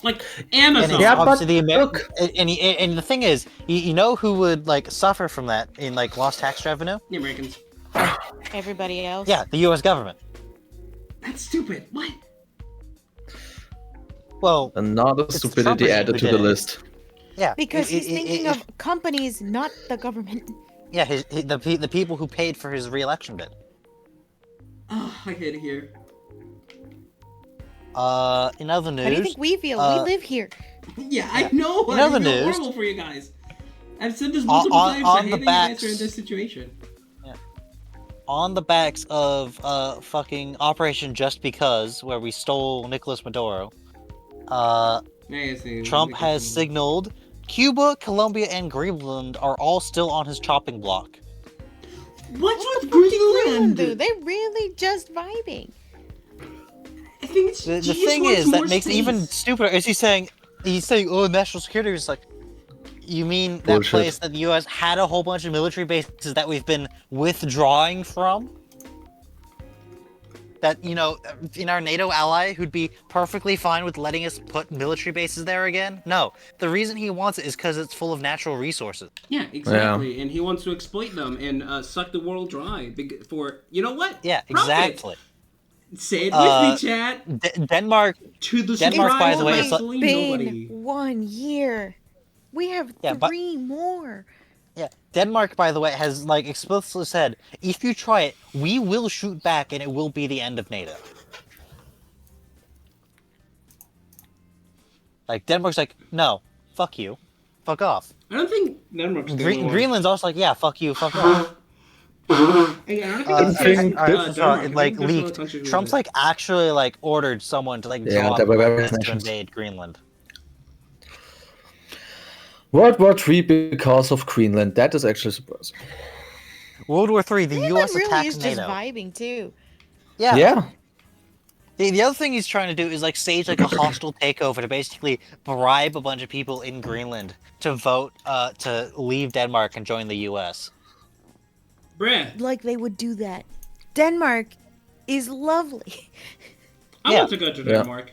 Like And Amazon. it's Yeah, but obviously look- and the thing is, you know who would like suffer from that in like lost tax revenue? The Americans. Everybody else? Yeah, the U.S. government. That's stupid. What? Well, Another It's the Trump stupidity regime added who to did the it. list. yeah, Because he's thinking of companies, not the government. yeah, the people who paid for his re-election bid. Oh, I hate it here. In other news, How do you think we feel? uh, We live here. Yeah, Yeah. I know. In I other feel news- horrible for you guys. I've said this multiple on- times. on I the hate that you guys backs- are in this situation. on the backs of fucking Operation Just Because, where we stole Nicolas Maduro, Yeah, I see. Trump has signaled Cuba, Colombia, and Greenland are all still on his chopping block. What's What with the fuck did Greenland Greenland? do? They're really just vibing. I think it's The he just thing wants is that more makes it even space. stupider is he's saying, oh, national security is like, you mean that Bullshit. place that the U.S. had a whole bunch of military bases that we've been withdrawing from? That, you know, in our NATO ally who'd be perfectly fine with letting us put military bases there again? No. The reason he wants it is because it's full of natural resources. Yeah, exactly. And he wants to exploit them and suck the world dry for you know what? Yeah, Profit. exactly. Say it with me, chat. Denmark, To the Denmark, by the way, surprise is of like- absolutely Been nobody. 1 year. We have Yeah, but- 3 more. Yeah, Denmark, by the way, has like explicitly said, if you try it, we will shoot back and it will be the end of NATO. Like, Denmark's like, no, fuck you. Fuck off. I don't think Denmark's the only one. Greenland's also like, yeah, fuck you, fuck off. Yeah, I don't think Denmark. Like, I think there's other leaked. countries with Trump's it. like actually like ordered someone to like Yeah, draw there were up various to nations. invade Greenland. World War III because of Greenland. That is actually surprising. World War III, the Greenland U.S. really attacks is just NATO. vibing too. Yeah. Yeah. The other thing he's trying to do is like stage like a hostile takeover to basically bribe a bunch of people in Greenland to vote to leave Denmark and join the U.S. Bruh, Like they would do that. Denmark is lovely. I Yeah. want to go to Yeah. Denmark.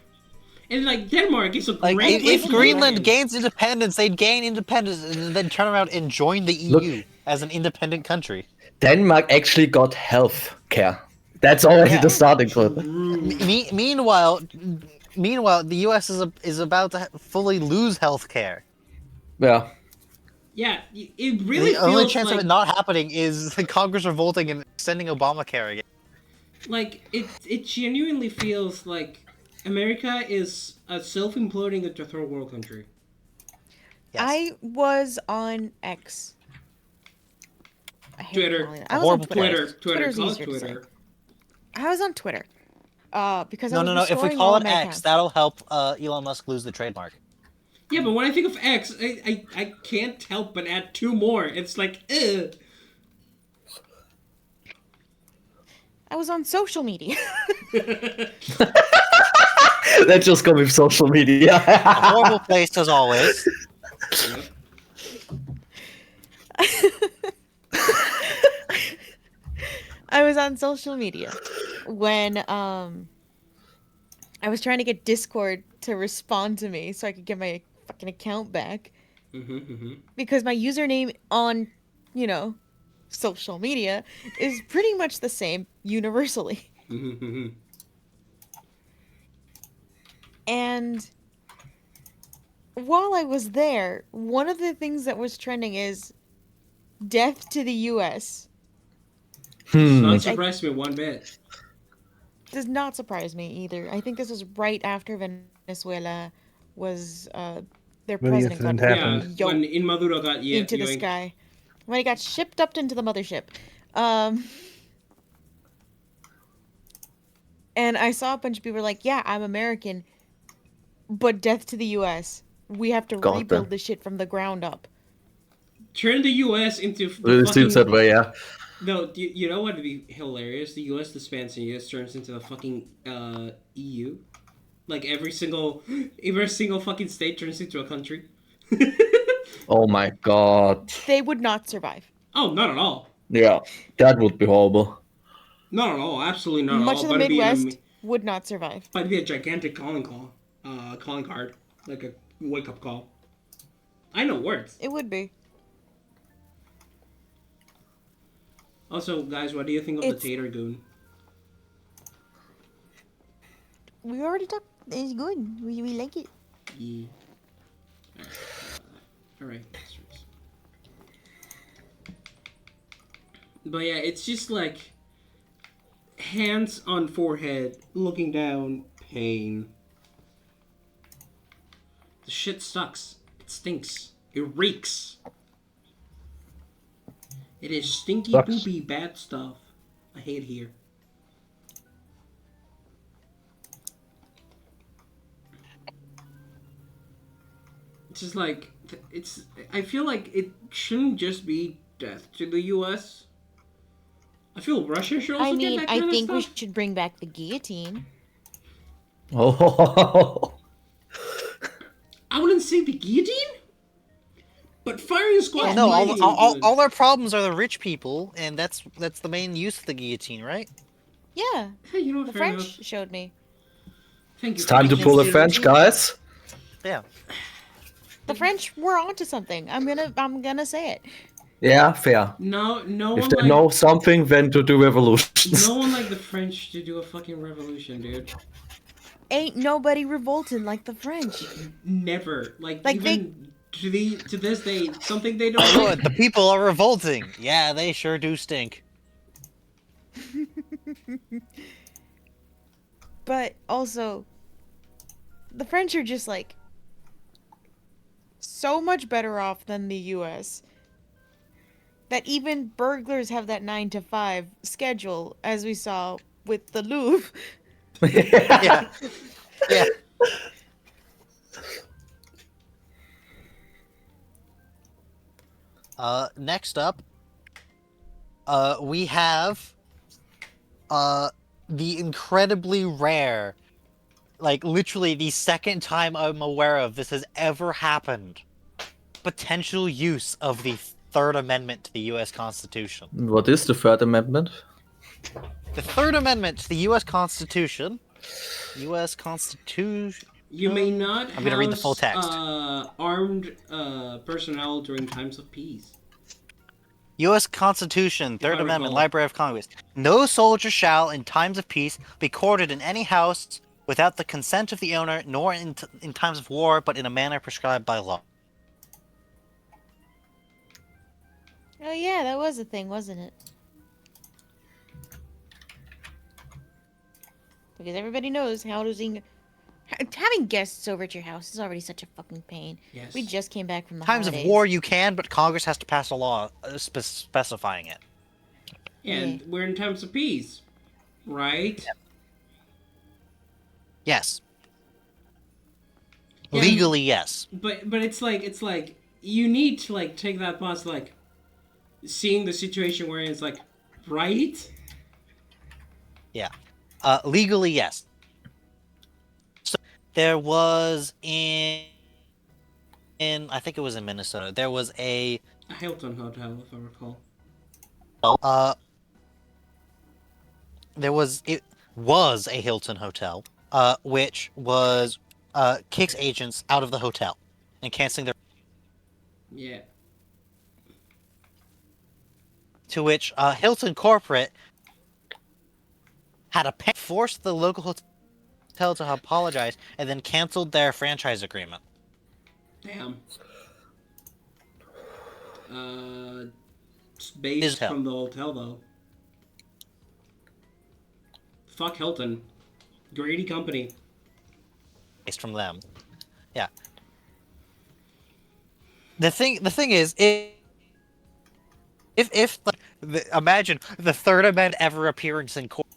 And like Denmark is a Like great place if to Greenland live. gains independence, they'd gain independence and then turn around and join the EU Look- as an independent country. Denmark actually got health care. That's already Yeah. the starting point. Meanwhile, the U.S. is about to fully lose health care. Yeah. Yeah, it really The feels only chance like, of it not happening is the Congress revolting and extending Obamacare again. like it genuinely feels like America is a self-imploding into a third world country. Yes. I was on X. I hate Twitter. calling it. I was on Horrible Twitter. Twitter, Twitter's call it easier to say. Twitter. I was on Twitter. Because I No, was no, no. If we restoring call all it of my X, accounts. that'll help Elon Musk lose the trademark. Yeah, but when I think of X, I can't help but add 2 more. It's like, ugh. I was on social media. Let's just go with social media. A horrible place as always. Yep. I was on social media when I was trying to get Discord to respond to me so I could get my fucking account back because my username on, you know, social media is pretty much the same universally. And while I was there, one of the things that was trending is death to the US, Does not which I surprise me one bit. does not surprise me either. I think this was right after Venezuela was their When the president got incident Yeah, happened. when Inmaduro got into the yoinked. sky. When he got shipped up into the mothership. And I saw a bunch of people like, yeah, I'm American, but death to the US. We have to God, rebuild this shit from the ground up. Turn the U.S. into the Really fucking... seems that way, yeah. No, you know what would be hilarious? The U.S. disbands and the U.S. turns into the fucking EU. Like every single fucking state turns into a country. Oh my god. They would not survive. Oh, not at all. Yeah, that would be horrible. Not at all. Absolutely not at Much all. of the But it'd be Midwest would not survive. but it'd be a gigantic calling card, like a wake up call. I know words. It would be. Also, guys, what do you think of It's- the Tater Goon? We already talked. It's good. We like it. Yeah. Alright. But yeah, it's just like hands on forehead, looking down, pain. The shit sucks. It stinks. It reeks. It is stinky, Sucks. poopy, bad stuff. I hate it here. It's just like it's. I feel like it shouldn't just be death to the U.S. I feel Russia should also I get mean, that I kind think of we stuff. should bring back the guillotine. Oh. I wouldn't say the guillotine, but firing squad. Yeah, No, might be good. all our problems are the rich people, and that's the main use of the guillotine, right? Yeah, Hey, you know what? the Fair French enough. showed me. Thank you. It's for time to making pull a this French, statement. guys. Yeah. The French were onto something. I'm gonna say it. Yeah, fair. No, no If one they like know something, then to do revolutions. no one like the French to do a fucking revolution, dude. Ain't nobody revolted like the French. Never. Like Like, even to this day, something they don't Oh, like. good. The people are revolting. Yeah, they sure do stink. But also, the French are just like so much better off than the US that even burglars have that 9 to 5 schedule, as we saw with the Louvre. Yeah. Yeah. Next up, we have, the incredibly rare, like literally the second time I'm aware of this has ever happened, potential use of the Third Amendment to the U.S. Constitution. What is the Third Amendment? The Third Amendment to the U.S. Constitution. U.S. Constitution. You may not I'm gonna read the full text. Armed personnel during times of peace. U.S. Constitution, Third I Amendment, recall. Library of Congress. No soldier shall, in times of peace, be quartered in any house without the consent of the owner, nor in times of war, but in a manner prescribed by law. Oh yeah, that was a thing, wasn't it? Because everybody knows having guests over at your house is already such a fucking pain. Yes. We just came back from the Times holidays. of war, you can, but Congress has to pass a law specifying it. And we're in times of peace, right? Yes. Yeah. Legally, yes. But it's like you need to like take that pause, like seeing the situation where it's like, right? Yeah. Legally, yes. So there was in I think it was in Minnesota. There was A Hilton hotel, if I recall. uh it was a Hilton hotel, which was kicks agents out of the hotel and canceling their. Yeah. To which Hilton corporate had forced the local hotel to apologize and then canceled their franchise agreement. Damn. It's based from the hotel though. Fuck Hilton. Greedy company. Based from them. Yeah. The thing is, imagine the third amendment ever appearance in court.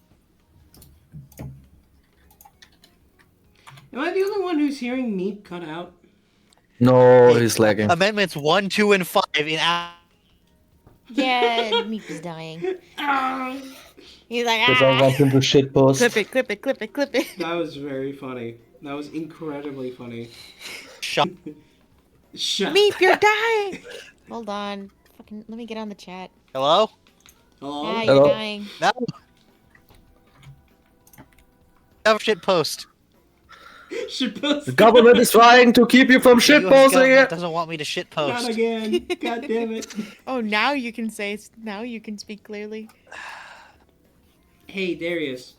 Am I the only one who's hearing me cut out? No, he's lagging. Amendments 1, 2, and 5 in. Yeah, Meep is dying. He's like, Because I want him to shitpost. clip it. That was very funny. That was incredibly funny. Shut. Shut. Meep, you're dying. Hold on. Fucking, let me get on the chat. Hello? Hello? Ah, Hello? you're dying. No. Have shit post. Shitpost. The government is trying to keep you from The US shitposting government it. doesn't want me to shit Not post. again. God damn it. Oh, now you can say. Now you can speak clearly. Hey, Darius.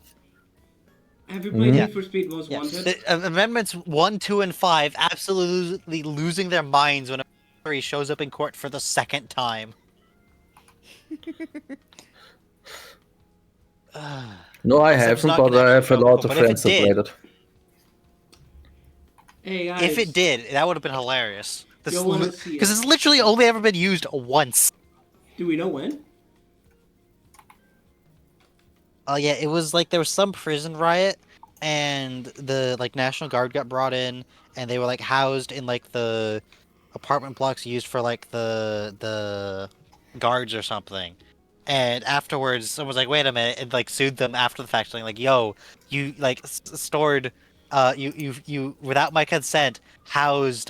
Have you played Yeah. Need for Speed Most Wanted? Amendments 1, 2, and 5 absolutely losing their minds when he shows up in court for the second time. No, I Except it's haven't, not but gonna I have a actually lot go, of but if friends it that did- played it. Hey, guys. If it did, that would have been hilarious. You'll wanna see it. Because it's literally only ever been used once. Do we know when? Oh yeah, it was like there was some prison riot, and the like National Guard got brought in, and they were like housed in like the apartment blocks used for like the guards or something. And afterwards, someone was like, "Wait a minute!" and like sued them after the fact, saying like, "Yo, you like stored, you without my consent housed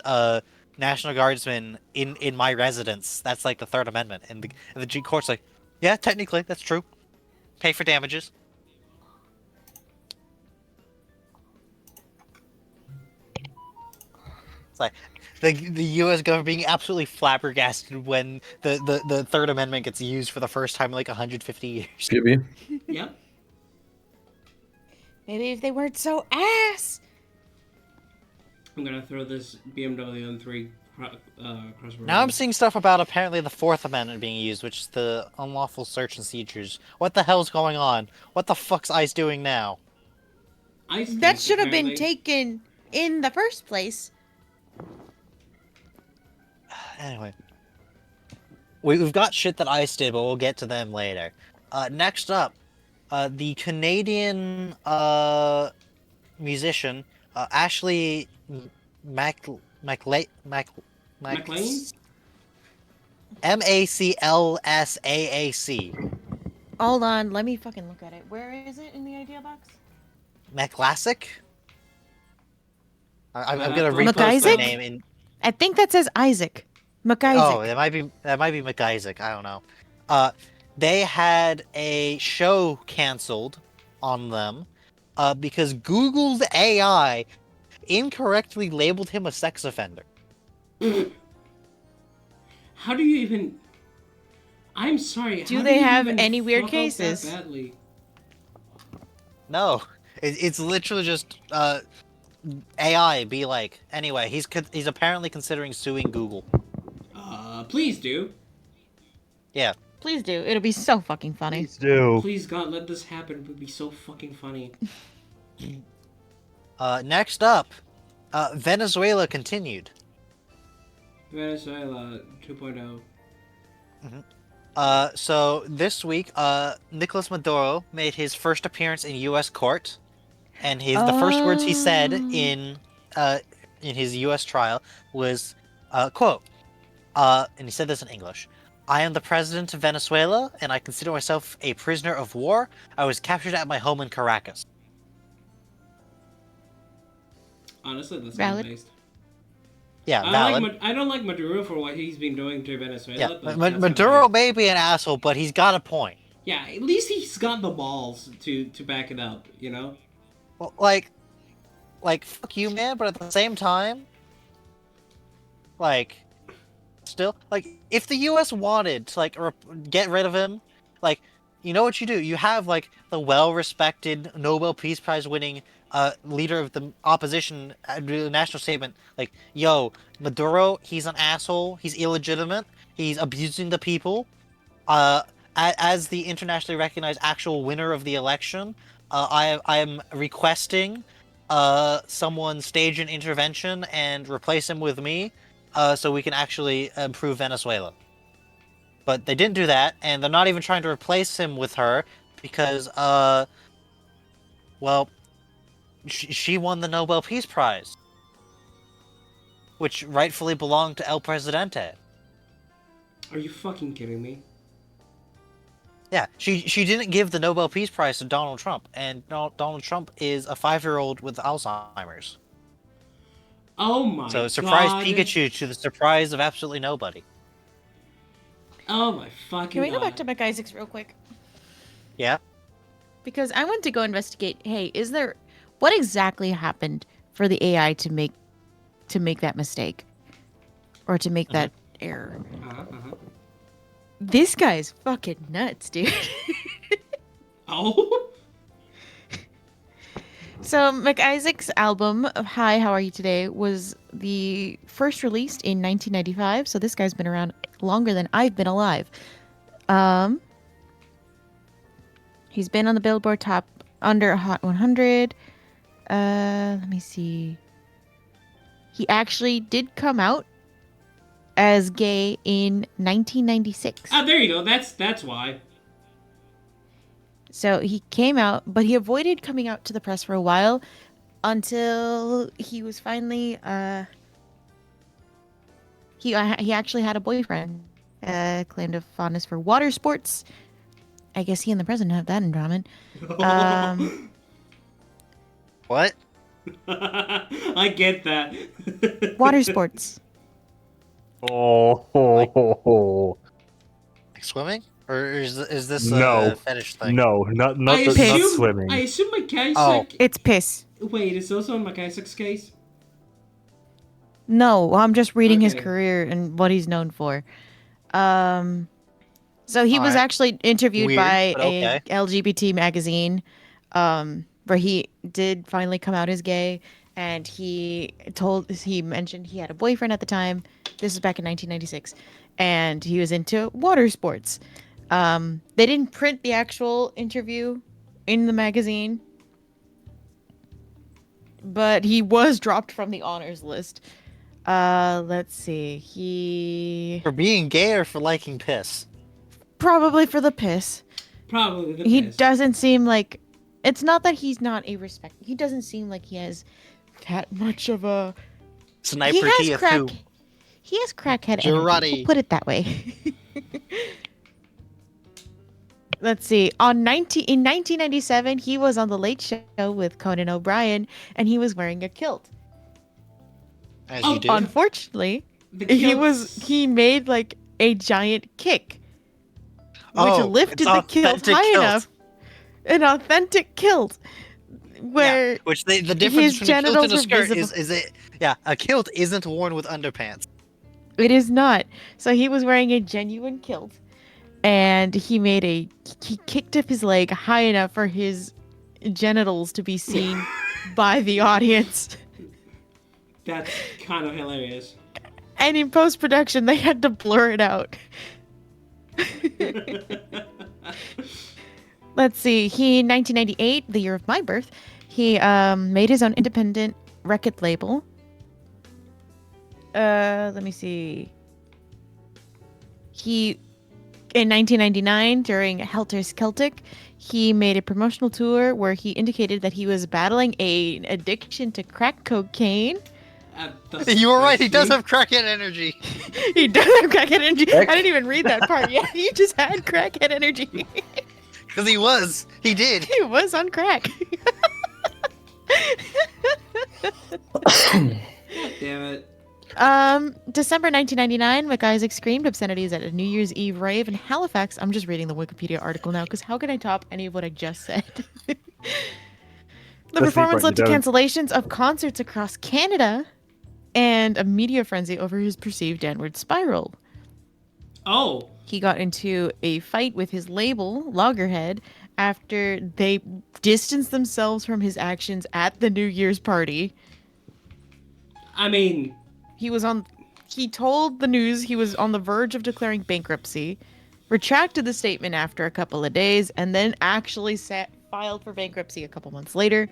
National Guardsmen in my residence. That's like the Third Amendment." And the G court's like, "Yeah, technically, that's true. Pay for damages." It's like the U.S. government being absolutely flabbergasted when the Third Amendment gets used for the first time in like 150 years. Maybe. Yeah. Maybe if they weren't so ass. I'm gonna throw this BMW M3 crossword. Now I'm seeing stuff about apparently the Fourth Amendment being used, which is the unlawful search and seizures. What the hell's going on? What the fuck's ICE doing now? That should have been taken in the first place. Anyway. We've got shit that ICE did, but we'll get to them later. Next up, the Canadian musician Ashley McLean? MacLSaac. Hold on, let me fucking look at it. Where is it in the idea box? MacLasic? I'm gonna Mac repost the Isaac? name in. I think that says Isaac. McIsaac. Oh, that might be McIsaac. I don't know. They had a show canceled on them because Google's AI incorrectly labeled him a sex offender. How do you even? I'm sorry. Do how they you have even any weird fuck up that cases? badly? No, it's literally just AI be like. Anyway, he's apparently considering suing Google. Please do. Yeah. Please do. It'll be so fucking funny. Please do. Please God, let this happen. It would be so fucking funny. Next up, Venezuela continued. Venezuela 2.0. So this week, Nicolas Maduro made his first appearance in U.S. court. and the first words he said Oh. in his U.S. trial was, quote, and he said this in English. I am the president of Venezuela, and I consider myself a prisoner of war. I was captured at my home in Caracas. Honestly, that's kind of Valid. based. Yeah, I valid. I don't like Maduro for what he's been doing to Yeah, Venezuela, but that's Maduro kinda may be an asshole, but he's got a point. yeah, at least he's got the balls to back it up, you know? Well, like fuck you, man. But at the same time, like, still, like, if the U.S. wanted to like get rid of him, like, you know what you do? You have like the well-respected Nobel Peace Prize winning leader of the opposition do a national statement like, "Yo, Maduro, he's an asshole. He's illegitimate. He's abusing the people. Uh, as the internationally recognized actual winner of the election, I am requesting someone stage an intervention and replace him with me, so we can actually improve Venezuela." But they didn't do that, and they're not even trying to replace him with her because, well, she won the Nobel Peace Prize, which rightfully belonged to El Presidente. Are you fucking kidding me? Yeah, she didn't give the Nobel Peace Prize to Donald Trump, and Donald Trump is a 5-year-old with Alzheimer's. Oh my So surprise god. Pikachu to the surprise of absolutely nobody. Oh my fucking Can we go god. back to McIsaacs real quick? Yeah. Because I want to go investigate. Hey, what exactly happened for the AI to make that mistake, or to make that error? Uh-huh. This guy's fucking nuts, dude. Oh? So McIsaacs' album "Hi, How Are You Today" was the first released in 1995. So this guy's been around longer than I've been alive. He's been on the Billboard Top Under Hot 100. Let me see. He actually did come out as gay in 1996. Ah, there you go. That's why. So he came out, but he avoided coming out to the press for a while until he was finally he actually had a boyfriend. Claimed a fondness for water sports. I guess he and the president have that in common. What? I get that. Water sports. Oh, Like swimming? Or is this No. a fetish thing? no, not I not assume, swimming. I assume McIsaac. Oh. It's piss. Wait, is also in McIsaac's case? No, I'm just reading his Okay. career and what he's known for. So he was Alright. actually interviewed Weird, by but a okay. LGBT magazine, where he did finally come out as gay, and he mentioned he had a boyfriend at the time. This is back in 1996, and he was into water sports. They didn't print the actual interview in the magazine, but he was dropped from the honors list. Let's see. For being gay or for liking piss? Probably for the piss. Probably the He piss. doesn't seem like. It's not that he's not a respect. He doesn't seem like he has that much of a. Sniper He has Tia crack. 2. He has crackhead energy. Girardi. We'll put it that way. Let's see. In 1997, he was on the Late Show with Conan O'Brien, and he was wearing a kilt. As Oh, you do. Unfortunately, The he made like a giant kick, which Oh, lifted it's the kilt authentic high kilt. enough. An authentic kilt, where Yeah, which the his difference between a kilt and a genitals are skirt visible. is it? Yeah, a kilt isn't worn with underpants. It is not. So he was wearing a genuine kilt, and he kicked up his leg high enough for his genitals to be seen by the audience. That's kind of hilarious. And in post production, they had to blur it out. Let's see. In 1998, the year of my birth, he made his own independent record label. Let me see. He In 1999, during Helter Skelter, he made a promotional tour where he indicated that he was battling an addiction to crack cocaine. You were right. He does have crackhead energy. He does have crackhead energy. I didn't even read that part yet. He just had crackhead energy. Because he was. He did. He was on crack. God damn it. December 1999, McIsaac screamed obscenities at a New Year's Eve rave in Halifax. I'm just reading the Wikipedia article now, because how can I top any of what I just said? The performance led to cancellations of concerts across Canada and a media frenzy over his perceived downward spiral. Oh. He got into a fight with his label, Loggerhead, after they distanced themselves from his actions at the New Year's party. I mean... He told the news he was on the verge of declaring bankruptcy, retracted the statement after a couple of days, and then actually filed for bankruptcy a couple months later.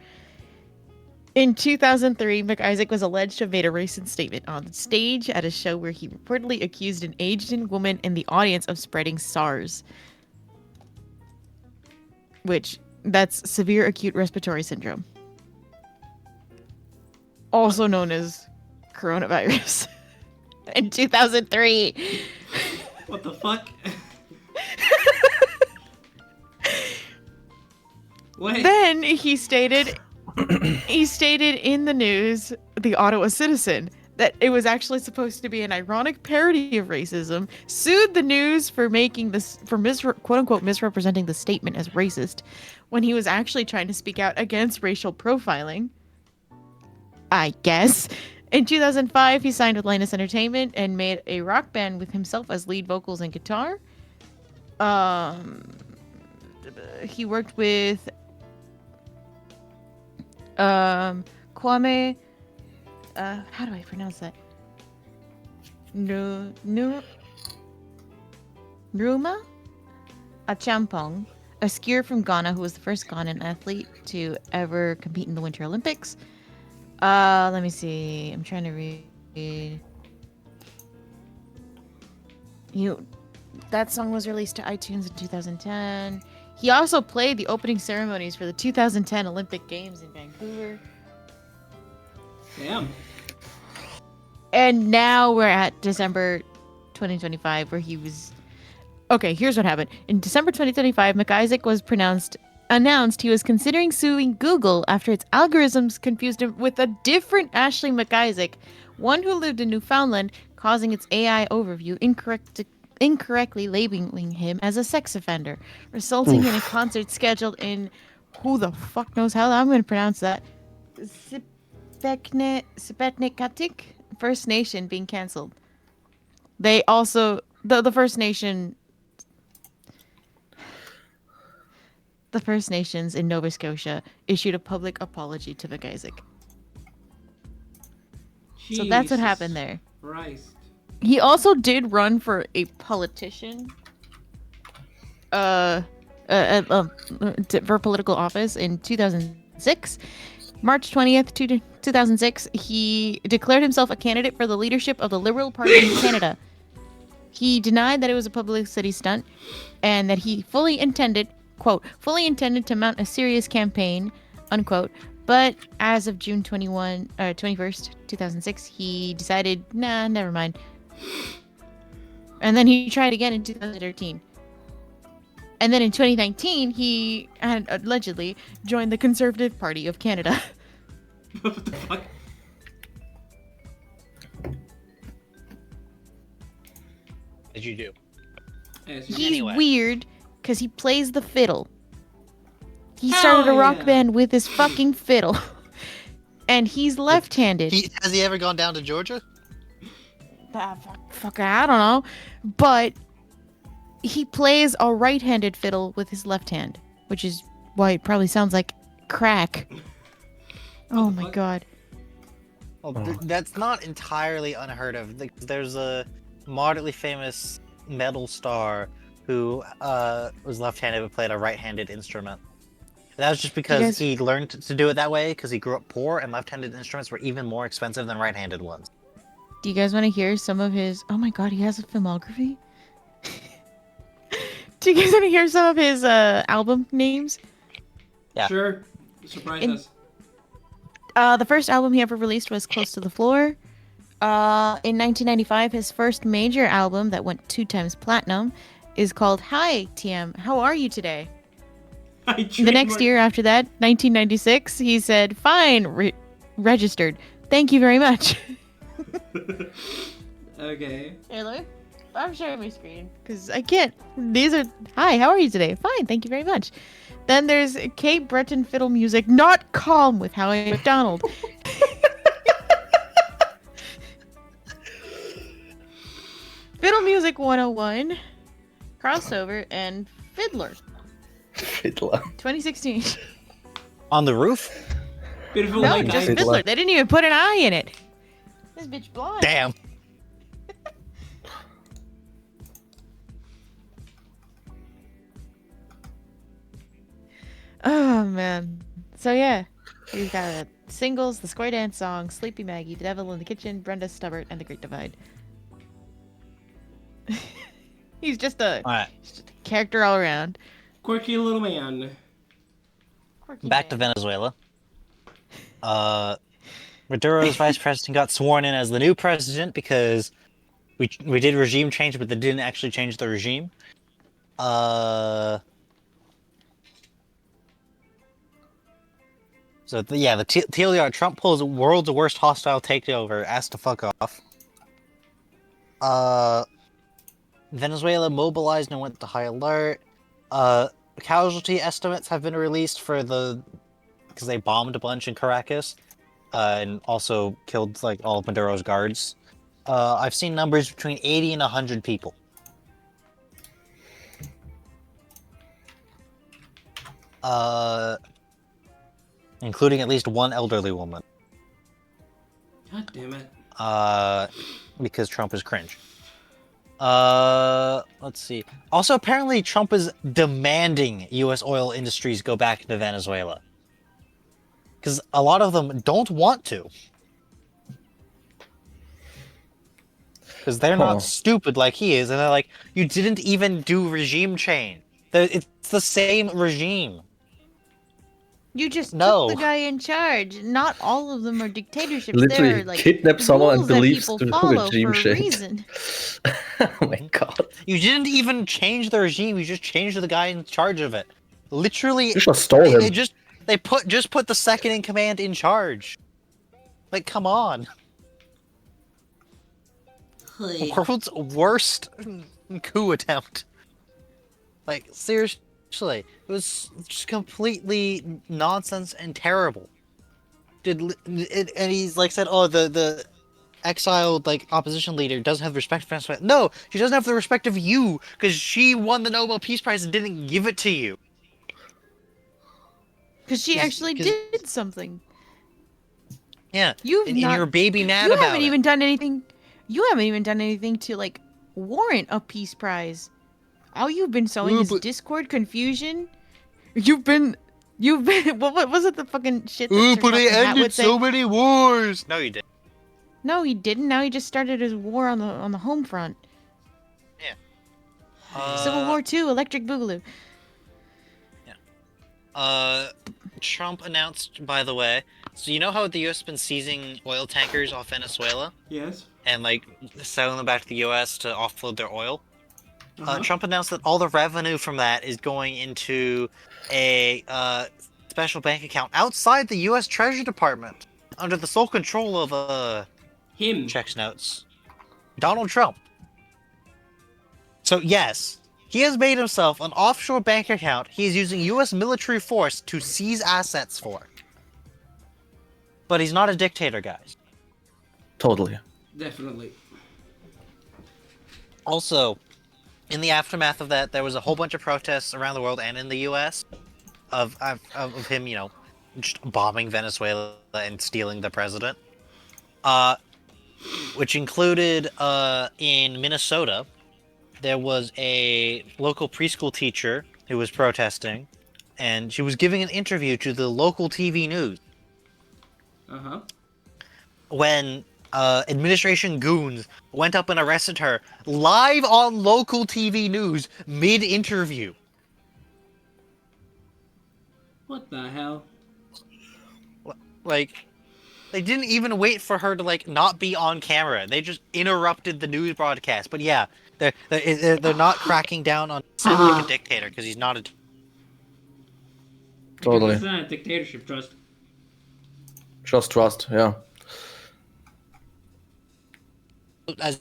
In 2003, McIsaac was alleged to have made a racist statement on stage at a show where he reportedly accused an Asian woman in the audience of spreading SARS. That's severe acute respiratory syndrome. Also known as coronavirus. In 2003. What the fuck? Wait. Then he stated in the news, the Ottawa Citizen, that it was actually supposed to be an ironic parody of racism, sued the news for making this, for quote unquote misrepresenting the statement as racist, when he was actually trying to speak out against racial profiling. I guess. In 2005, he signed with Linus Entertainment and made a rock band with himself as lead vocals and guitar. He worked with Kwame. How do I pronounce that? Nrumah Achampong, a skier from Ghana who was the first Ghanaian athlete to ever compete in the Winter Olympics. Let me see. I'm trying to read. That song was released to iTunes in 2010. He also played the opening ceremonies for the 2010 Olympic Games in Vancouver. Damn. And now we're at December 2025, where he was... Okay, here's what happened. In December 2025, McIsaac was announced he was considering suing Google after its algorithms confused him with a different Ashley McIsaac, one who lived in Newfoundland, causing its AI overview incorrectly labeling him as a sex offender, resulting in a concert scheduled in who the fuck knows how I'm going to pronounce that, Sipetnekatik First Nation being cancelled. They also the First Nation. The First Nations in Nova Scotia issued a public apology to McIsaac. So that's what happened there. Christ. He also did run for a politician, for political office in 2006. March 20th, 2006, he declared himself a candidate for the leadership of the Liberal Party in Canada. He denied that it was a publicity stunt and that he fully intended to mount a serious campaign, unquote. But as of June 21st, 2006, he decided, nah, never mind. And then he tried again in 2013. And then in 2019, he had allegedly joined the Conservative Party of Canada. What the fuck? What did you do? He's weird because he plays the fiddle. He started a rock band with his fucking fiddle. And he's left-handed. Has he ever gone down to Georgia? Fuck, I don't know. But he plays a right-handed fiddle with his left hand, which is why it probably sounds like crack. Oh my god. Well, that's not entirely unheard of. There's a moderately famous metal star who was left-handed but played a right-handed instrument. That was just because he learned to do it that way because he grew up poor and left-handed instruments were even more expensive than right-handed ones. Do you guys want to hear some of his... Oh my god, he has a filmography? Do you guys want to hear some of his album names? Yeah. Sure. Surprise In- us. The first album he ever released was Close to the Floor. In 1995, his first major album that went 2 times platinum is called Hi, TM. How are you today? The next year after that, 1996, he said, Fine, registered. Thank you very much. Okay. Hey, look. I'm sharing my screen because I can't. These are. Hi, how are you today? Fine, thank you very much. Then there's Cape Breton fiddle music, not calm with Howie McDonald. Fiddle Music 101, Crossover, and Fiddler. Fiddler. 2016. On the roof? Beautiful No, like just I. Fiddler. They didn't even put an eye in it. This bitch blind. Damn. Oh man. So yeah, he's got singles, the Square Dance song, Sleepy Maggie, The Devil in the Kitchen, Brenda Stubbart, and The Great Divide. He's just a Alright. character all around. Quirky little man. Quirky Back to man. Venezuela. Maduro's vice president got sworn in as the new president because we did regime change, but they didn't actually change the regime. So the TLDR, Trump pulls world's worst hostile takeover, asked to fuck off. Venezuela mobilized and went to high alert. Casualty estimates have been released because they bombed a bunch in Caracas, and also killed like all of Maduro's guards. I've seen numbers between 80 and 100 people. Including at least one elderly woman. God damn it. Because Trump is cringe. Let's see. Also, apparently Trump is demanding U.S. oil industries go back to Venezuela. Because a lot of them don't want to. Because they're not stupid like he is, and they're like, you didn't even do regime change. It's the same regime. You just No. took the guy in charge. Not all of them are dictatorships. Literally There are like kidnap someone and rules that believes people the follow regime for a shit. reason. Oh my god. You didn't even change the regime, you just changed the guy in charge of it. Literally, You just stole him. they put the second in command in charge. Like, come on. World's worst coup attempt. Like, seriously, it was just completely nonsense and terrible. And he's like said, oh, the exiled like opposition leader doesn't have the respect for Venezuela. No, she doesn't have the respect of you because she won the Nobel Peace Prize and didn't give it to you. Because she actually did something. Yeah, You've and not. you're baby mad You about haven't it. even done anything. You haven't even done anything to like warrant a peace prize. All you've been sowing is discord, confusion. You've been. What was it? The fucking shit. That But I Hat ended would say? so many wars. No, you didn't. No, he didn't. Now he just started his war on the home front. Civil War II, Electric Boogaloo. Trump announced, by the way, so you know how the U.S. has been seizing oil tankers off Venezuela Yes. and like selling them back to the U.S. to offload their oil? Uh-huh. Trump announced that all the revenue from that is going into a special bank account outside the U.S. Treasury Department under the sole control of Him. checks notes, Donald Trump. So yes, he has made himself an offshore bank account he is using U.S. military force to seize assets for. But he's not a dictator, guys. Totally. Definitely. Also, in the aftermath of that, there was a whole bunch of protests around the world and in the U.S. of him, just bombing Venezuela and stealing the president. Which included, in Minnesota, there was a local preschool teacher who was protesting, and she was giving an interview to the local TV news. Uh-huh. When administration goons went up and arrested her live on local TV news mid-interview. What the hell? Like, they didn't even wait for her to like not be on camera. They just interrupted the news broadcast. But yeah, they're not cracking down on Sid like a dictator because he's not a. Because Totally. it's not a dictatorship, trust. Just trust, yeah. As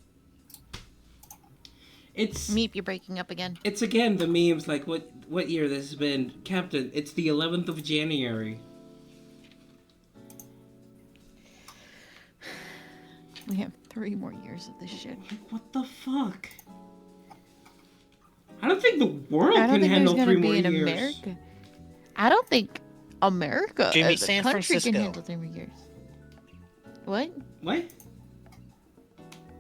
It's Meep, you're breaking up again. it's again the memes like what year this has been, Captain. It's the 11th of January. We have 3 more years of this shit. Like, what the fuck? I don't think the world I don't can think there's handle gonna 3 be more an years. America. I don't think America Jimmy, as a San country Francisco. can handle 3 more years. What? What?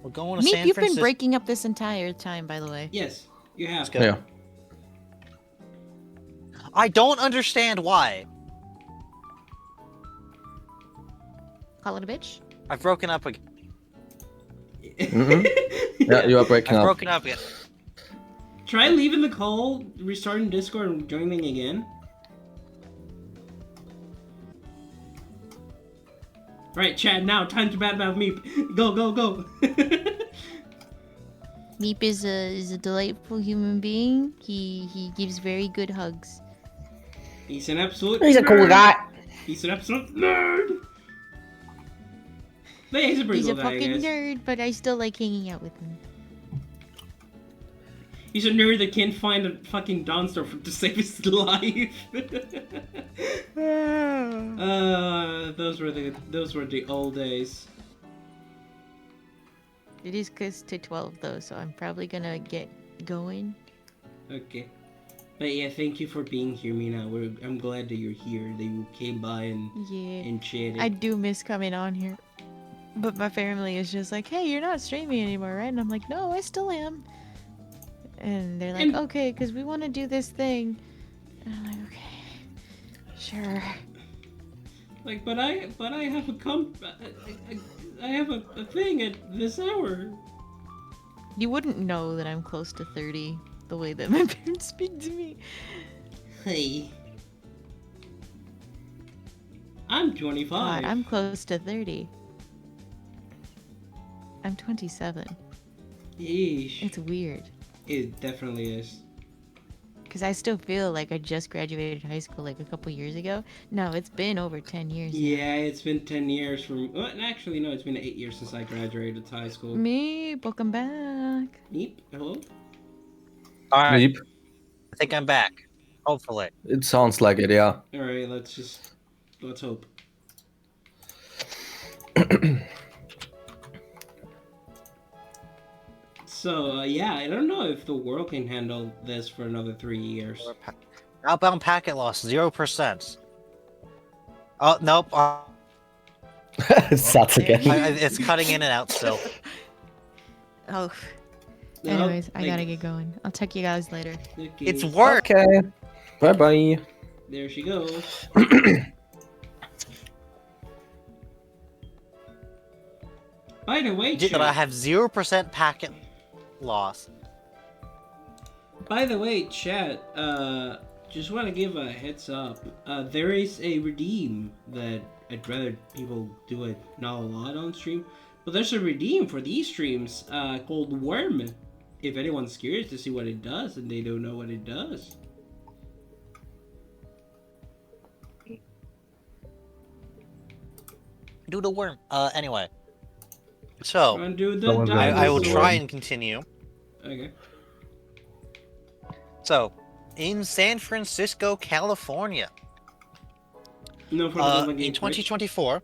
we're going to Meep, San you've Francisco. been breaking up this entire time, by the way. Yes, you have. go. Yeah. I don't understand why. Call it a bitch. I've broken up again. Yeah, you are breaking I've up. broken up again. Try leaving the call, restarting Discord, and joining again. Right, chat now. Time to badmouth Meep. Go, go, go. Meep is a delightful human being. He gives very good hugs. He's an absolute. He's a cool nerd. guy. He's an absolute nerd. But yeah, he's a pretty He's cool a guy, I fucking guess. nerd, but I still like hanging out with him. He's a nerd that can't find a fucking Dawnstar to save his life. Those were the old days. It is close to 12 though, so I'm probably gonna get going. Okay. But yeah, thank you for being here, Mina. I'm glad that you're here. That you came by and Yeah. chatted. I do miss coming on here. But my family is just like, hey, you're not streaming anymore, right? And I'm like, no, I still am. And they're like, And- okay, because we want to do this thing. And I'm like, okay, sure. Like, but I have I have a thing at this hour. You wouldn't know that I'm close to 30 the way that my parents speak to me. Hey. I'm 25. God, I'm close to 30. I'm 27. Yeesh. It's weird. It definitely is. Because I still feel like I just graduated high school like a couple years ago. No, it's been over 10 years. now. Yeah, it's been 10 years from... Well, actually, no, it's been 8 years since I graduated high school. Me, welcome back. Meep, hello? Alright, Sleep. I think I'm back. Hopefully. It sounds like it, yeah. Alright, let's hope. So, yeah, I don't know if the world can handle this for another 3 years. Outbound packet loss, 0%. Oh, nope. It starts again. It's cutting in and out still. Oh, No, anyways, I like, gotta get going. I'll check you guys later. okay, It's work! Okay. Bye bye. There she goes. By the way, But I chat, have 0% packet loss. just want to give a heads up. There is a redeem that I'd rather people do it not a lot on stream, but there's a redeem for these streams called Worm. If anyone's curious to see what it does and they don't know what it does. Do the worm. Anyway. So, Wanna do the No one's gonna I will do the try worm. and continue. Okay. So, in San Francisco, California, No, for the Golden in Gate Bridge. 2024,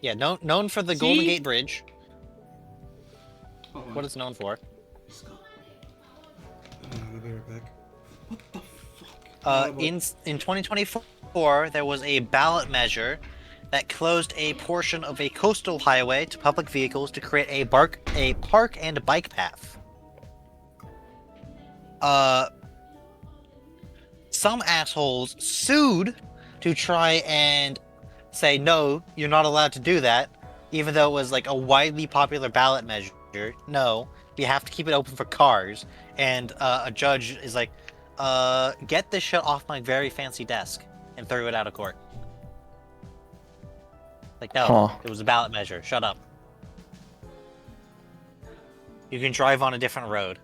yeah, known for the Golden See? Gate Bridge. Hold on. What it's known for. Let's go. I'll be right back. What the fuck? In 2024, there was a ballot measure that closed a portion of a coastal highway to public vehicles to create a park and bike path. Some assholes sued to try and say, no, you're not allowed to do that, even though it was like a widely popular ballot measure. No, we have to keep it open for cars. And a judge is like, get this shit off my very fancy desk, and threw it out of court. Like, no, Huh. it was a ballot measure. Shut up. You can drive on a different road.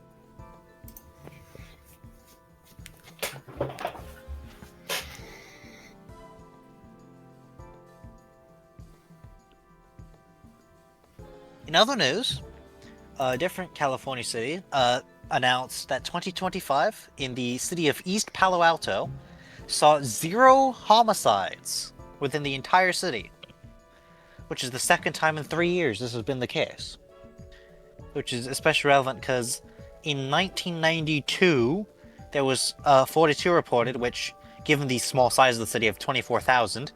In other news, a different California city announced that 2025 in the city of East Palo Alto saw 0 homicides within the entire city, which is the second time in 3 years this has been the case. Which is especially relevant because in 1992 there was 42 reported, which, given the small size of the city of 24,000,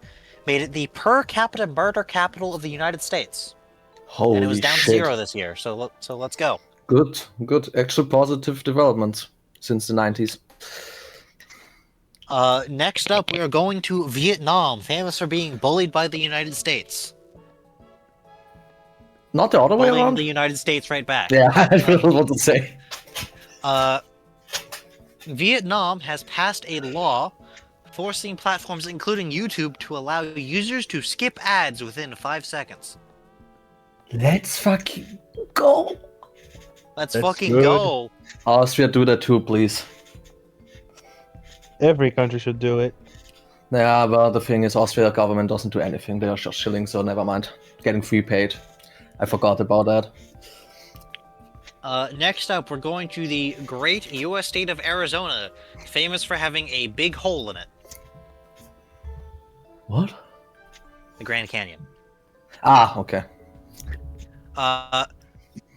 made it the per capita murder capital of the United States. Holy And it was down to shit. 0 this year, so let's go. Good. Actual positive development since the 90s. Next up, we are going to Vietnam, famous for being bullied by the United States. Not the other way Bullying around? the United States right back. Yeah, I was about to say. Vietnam has passed a law forcing platforms, including YouTube, to allow users to skip ads within 5 seconds. Let's fucking go. Let's That's fucking good. go. Austria, do that too, please. Every country should do it. Yeah, but the thing is, Austria government doesn't do anything. They are just chilling, so never mind. Getting free paid. I forgot about that. Next up, we're going to the great U.S. state of Arizona, famous for having a big hole in it. What? The Grand Canyon. Ah, okay.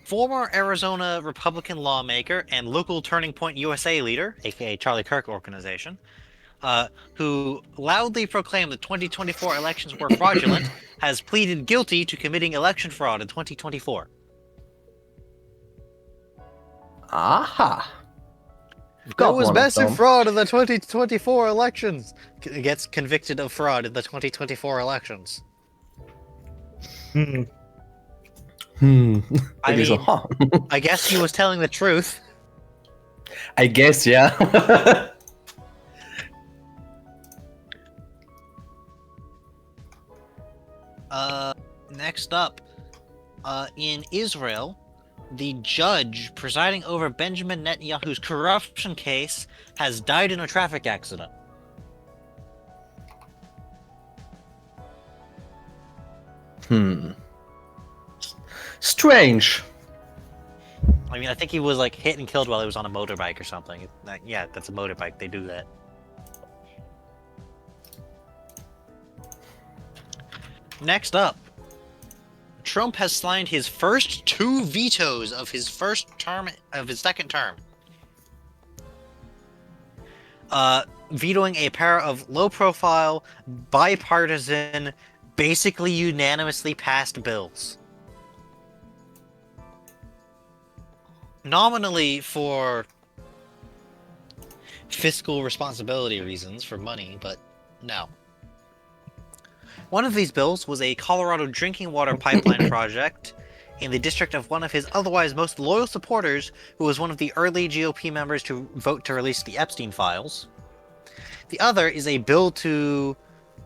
Former Arizona Republican lawmaker and local Turning Point USA leader, aka Charlie Kirk organization, who loudly proclaimed the 2024 elections were fraudulent, has pleaded guilty to committing election fraud in 2024. Aha. There was one of massive them. fraud in the 2024 elections. Gets convicted of fraud in the 2024 elections. Hmm. I It is a mean, huh. I guess he was telling the truth. I guess, yeah. Next up, in Israel, the judge presiding over Benjamin Netanyahu's corruption case has died in a traffic accident. Strange. I mean, I think he was like hit and killed while he was on a motorbike or something. Yeah, that's a motorbike. They do that. Next up, Trump has signed his first 2 vetoes of his second term. Vetoing a pair of low-profile, bipartisan, basically unanimously passed bills. Nominally for fiscal responsibility reasons, for money, but no. One of these bills was a Colorado drinking water pipeline project in the district of one of his otherwise most loyal supporters, who was one of the early GOP members to vote to release the Epstein files. The other is a bill to,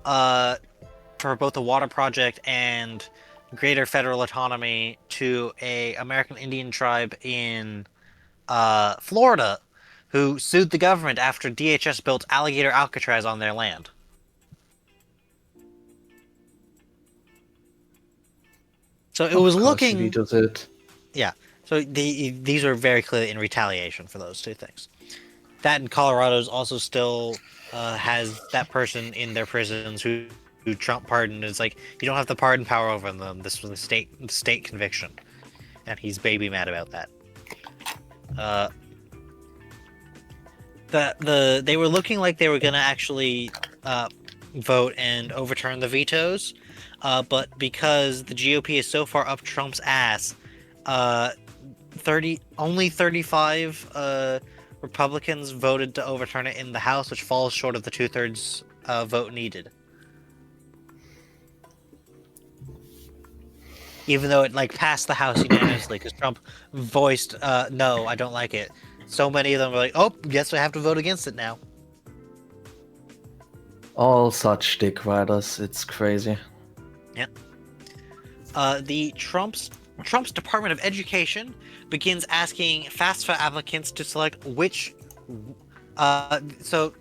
for both the water project and greater federal autonomy to a American Indian tribe in Florida, who sued the government after DHS built Alligator Alcatraz on their land. So it was looking. He does it. Yeah. So these are very clearly in retaliation for those 2 things. That in Colorado's also still has that person in their prisons who Trump pardoned. It's like, you don't have the pardon power over them. This was a state conviction, and he's baby mad about that. They were looking like they were gonna actually vote and overturn the vetoes, but because the GOP is so far up Trump's ass, only 35 Republicans voted to overturn it in the House, which falls short of the 2/3 vote needed. even though it like passed the House unanimously because Trump voiced, no, I don't like it. So many of them were like, oh, guess I have to vote against it now. All such dick riders. It's crazy. Yeah. The Trump's Department of Education begins asking FAFSA applicants to select which. So,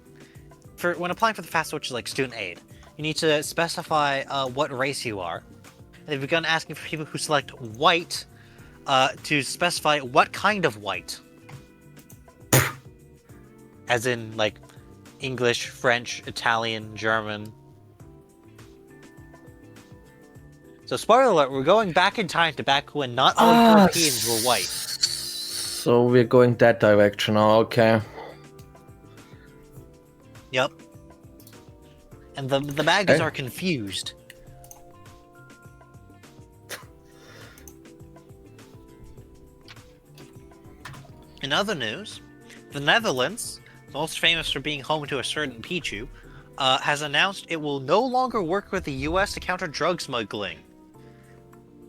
for when applying for the FAFSA, which is like student aid, you need to specify what race you are. And they've begun asking for people who select white to specify what kind of white, as in like English, French, Italian, German. So, spoiler alert, we're going back in time to back when not all Europeans were white. So we're going that direction now, okay. Yep. And the MAGAs Okay. are confused. In other news, the Netherlands, most famous for being home to a certain Pichu, has announced it will no longer work with the US to counter drug smuggling,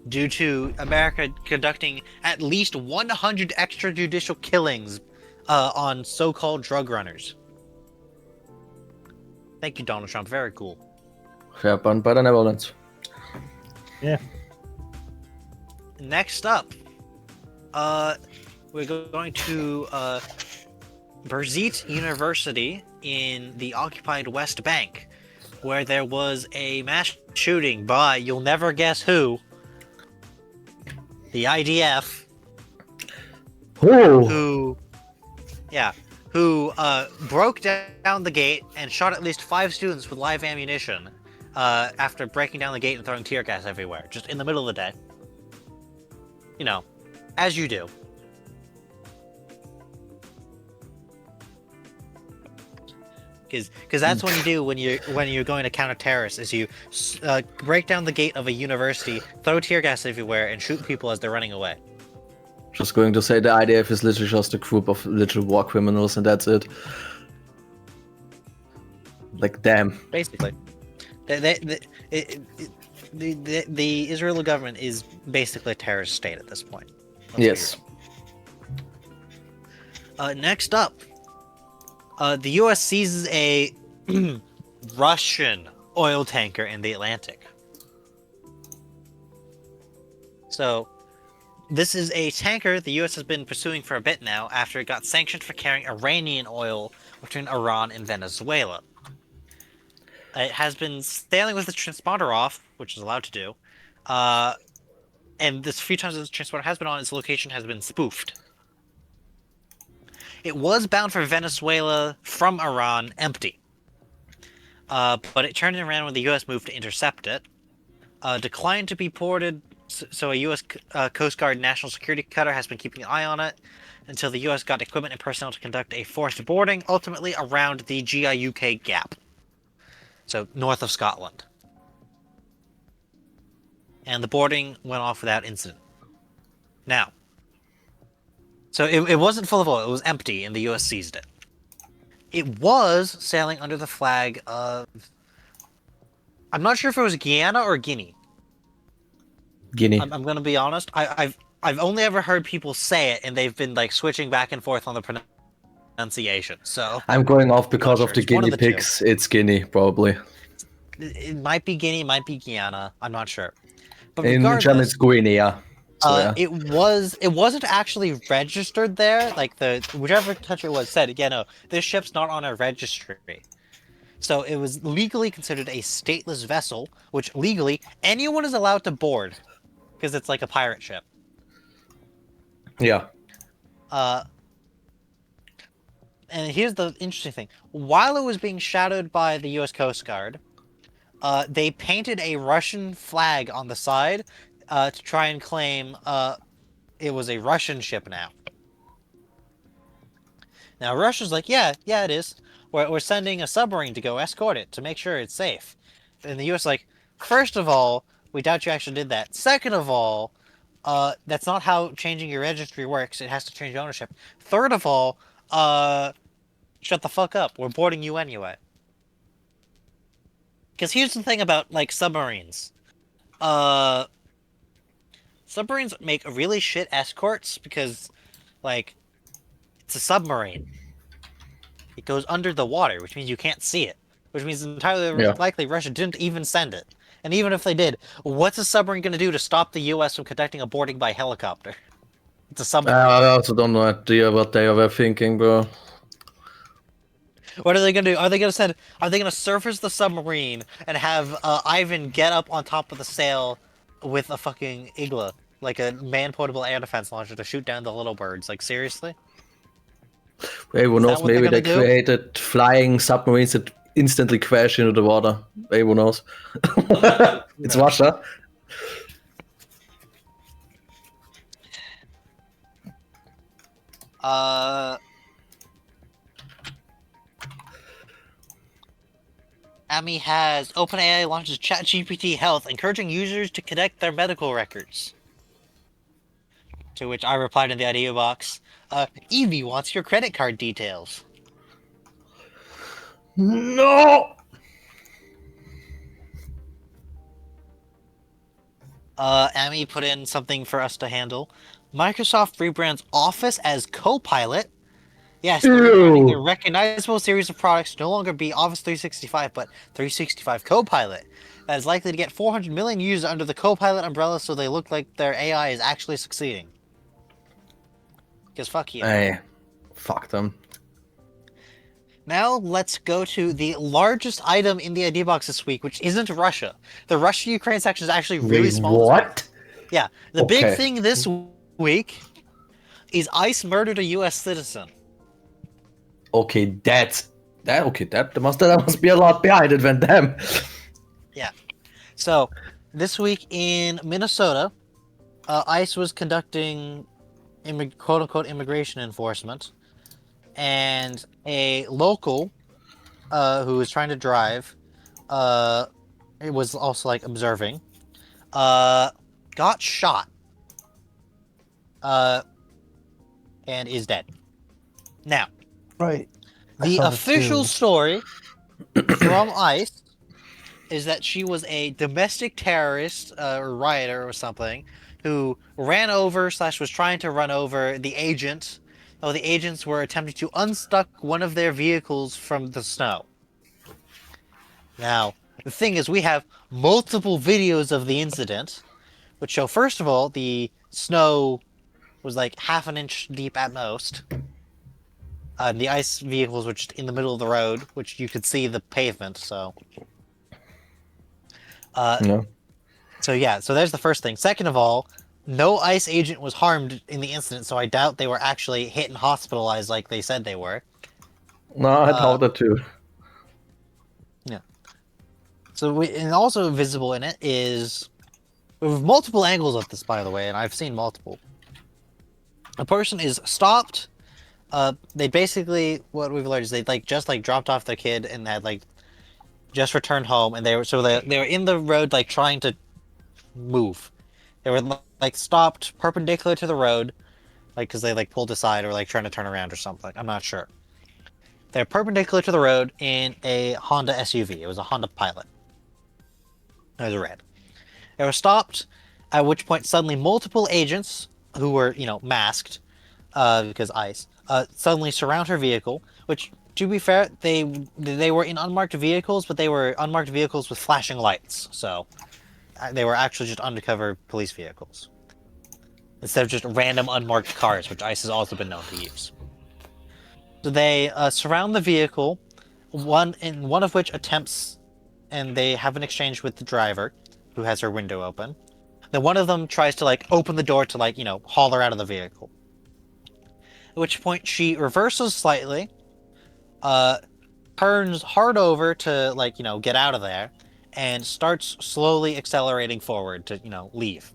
due to America conducting at least 100 extrajudicial killings on so-called drug runners. Thank you, Donald Trump. Very cool. Fair banned by the Netherlands. Yeah. Next up, we're going to Berzit University in the occupied West Bank, where there was a mass shooting by, you'll never guess who, the IDF, who broke down the gate and shot at least 5 students with live ammunition after breaking down the gate and throwing tear gas everywhere, just in the middle of the day. You know, as you do. Because that's what you do when you're going to counter terrorists, is you break down the gate of a university, throw tear gas everywhere, and shoot people as they're running away. Just going to say the IDF is literally just a group of little war criminals and that's it. Like, damn. Basically, the Israeli government is basically a terrorist state at this point. Let's be Yes. real. Next up, the U.S. seizes a Russian oil tanker in the Atlantic. So, this is a tanker the U.S. has been pursuing for a bit now after it got sanctioned for carrying Iranian oil between Iran and Venezuela. It has been sailing with the transponder off, which is allowed to do, and this few times this transponder has been on, its location has been spoofed. It was bound for Venezuela from Iran, empty. But it turned around when the U.S. moved to intercept it. Declined to be ported, so a U.S. Coast Guard national security cutter has been keeping an eye on it until the U.S. got equipment and personnel to conduct a forced boarding, ultimately around the GIUK Gap. So, north of Scotland. And the boarding went off without incident. Now, so it wasn't full of oil, it was empty, and the US seized it. It was sailing under the flag of... I'm not sure if it was Guyana or Guinea. Guinea. I'm gonna be honest, I've only ever heard people say it, and they've been like switching back and forth on the pronunciation, so... I'm going off because sure. of the It's one of guinea the two. pigs. It's Guinea, probably. It might be Guinea, it might be Guyana, I'm not sure. But In German, regardless... it's Guinea. So, yeah. It wasn't actually registered there. Like whichever country it was said, yeah, no, this ship's not on a registry. So it was legally considered a stateless vessel, which legally anyone is allowed to board, because it's like a pirate ship. Yeah. And here's the interesting thing: while it was being shadowed by the U.S. Coast Guard, they painted a Russian flag on the side to try and claim it was a Russian ship now. Now, Russia's like, yeah, it is. We're sending a submarine to go escort it to make sure it's safe. And the U.S. like, first of all, we doubt you actually did that. Second of all, that's not how changing your registry works. It has to change ownership. Third of all, shut the fuck up. We're boarding you anyway. Because here's the thing about, like, submarines. submarines make really shit escorts because, like, it's a submarine. It goes under the water, which means you can't see it. Which means entirely Yeah. likely Russia didn't even send it. And even if they did, what's a submarine going to do to stop the U.S. from conducting a boarding by helicopter? It's a submarine. I also don't know idea what they were thinking, bro. What are they going to do? Are they going to send? Are they going to surface the submarine and have Ivan get up on top of the sail with a fucking igla, like a man-portable air defense launcher, to shoot down the little birds? Like, seriously? Who Is that knows? what they're Maybe they gonna do? created flying submarines that instantly crash into the water. Who knows? It's Russia. Ami has OpenAI launches ChatGPT Health, encouraging users to connect their medical records. To which I replied in the idea box, Evie wants your credit card details. No. Ami put in something for us to handle. Microsoft rebrands Office as Copilot. Yes, they're rebranding their recognizable series of products to no longer be Office 365, but 365 Copilot. That is likely to get 400 million users under the Copilot umbrella, so they look like their AI is actually succeeding. Because fuck you. Hey, fuck them. Now let's go to the largest item in the idea box this week, which isn't Russia. The Russia-Ukraine section is actually really small. What? Yeah, the Okay. big thing this week is ICE murdered a U.S. citizen. Okay, that must be a lot behind it than them. Yeah. So, this week in Minnesota, ICE was conducting quote-unquote immigration enforcement, and a local who was trying to drive, it was also like observing, got shot, and is dead. Now, Right. I the saw that official too. story from ICE is that she was a domestic terrorist or rioter or something who ran over / was trying to run over the agent. Oh, the agents were attempting to unstuck one of their vehicles from the snow. Now, the thing is, we have multiple videos of the incident, which show, first of all, the snow was like half an inch deep at most. The ICE vehicles were just in the middle of the road, which you could see the pavement, so... No. So yeah, so there's the first thing. Second of all, no ICE agent was harmed in the incident, so I doubt they were actually hit and hospitalized like they said they were. No, I thought that too. Yeah. So and also visible in it is... We have multiple angles of this, by the way, and I've seen multiple. A person is stopped. They basically, what we've learned is they just dropped off their kid and had just returned home, and they were in the road trying to move. They were stopped perpendicular to the road, because they pulled aside or trying to turn around or something. I'm not sure. They're perpendicular to the road in a Honda SUV. It was a Honda Pilot. It was red. They were stopped, at which point suddenly multiple agents who were masked, because ICE, suddenly surround her vehicle, which, to be fair, they were in unmarked vehicles, but they were unmarked vehicles with flashing lights, so they were actually just undercover police vehicles. Instead of just random unmarked cars, which ICE has also been known to use. So they surround the vehicle, one of which attempts, and they have an exchange with the driver, who has her window open. Then one of them tries to open the door to haul her out of the vehicle. At which point she reverses slightly, turns hard over to get out of there, and starts slowly accelerating forward to leave.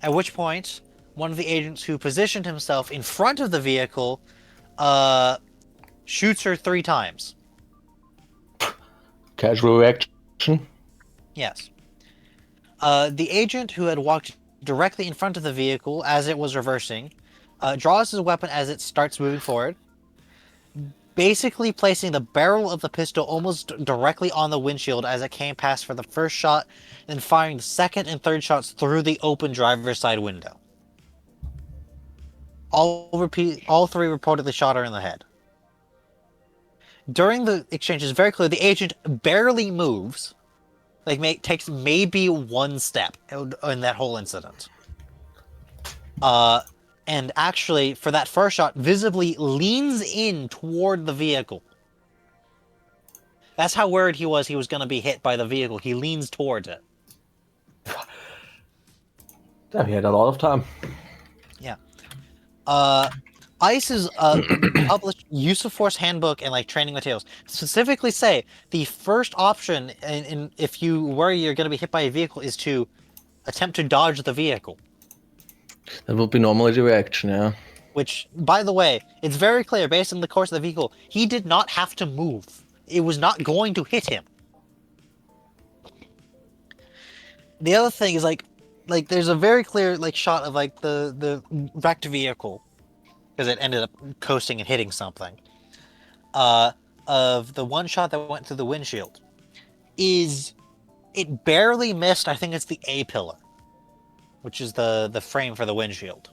At which point one of the agents who positioned himself in front of the vehicle shoots her 3 times. Casual reaction. Yes. The agent who had walked directly in front of the vehicle as it was reversing draws his weapon as it starts moving forward, basically placing the barrel of the pistol almost directly on the windshield as it came past for the first shot, and firing the second and third shots through the open driver's side window. All three reportedly shot her in the head. During the exchange, it's very clear the agent barely moves, takes maybe one step in that whole incident. And actually, for that first shot, visibly leans in toward the vehicle. That's how worried he was going to be hit by the vehicle. He leans towards it. Damn, he had a lot of time. Yeah. ICE's published use of force handbook and training materials specifically say the first option in if you worry you're going to be hit by a vehicle is to attempt to dodge the vehicle. That would be normally the reaction, yeah. Which, by the way, it's very clear based on the course of the vehicle, he did not have to move. It was not going to hit him. The other thing is there's a very clear shot of the wrecked vehicle, because it ended up coasting and hitting something. Of the one shot that went through the windshield, it barely missed. I think it's the A pillar, which is the frame for the windshield.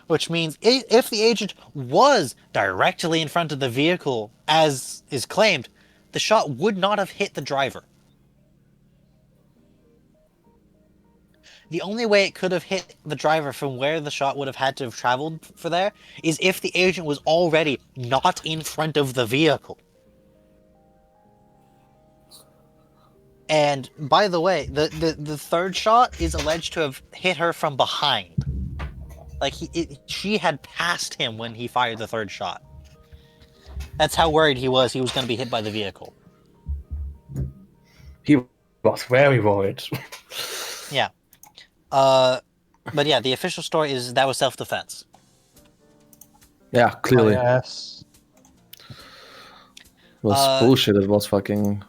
Which means if the agent was directly in front of the vehicle, as is claimed, the shot would not have hit the driver. The only way it could have hit the driver from where the shot would have had to have traveled for there is if the agent was already not in front of the vehicle. And by the way, the third shot is alleged to have hit her from behind. She had passed him when he fired the third shot. That's how worried he was going to be hit by the vehicle. He was very worried. Yeah. But yeah, the official story is that was self-defense. Yeah, clearly. Oh, yes. It was bullshit. It was fucking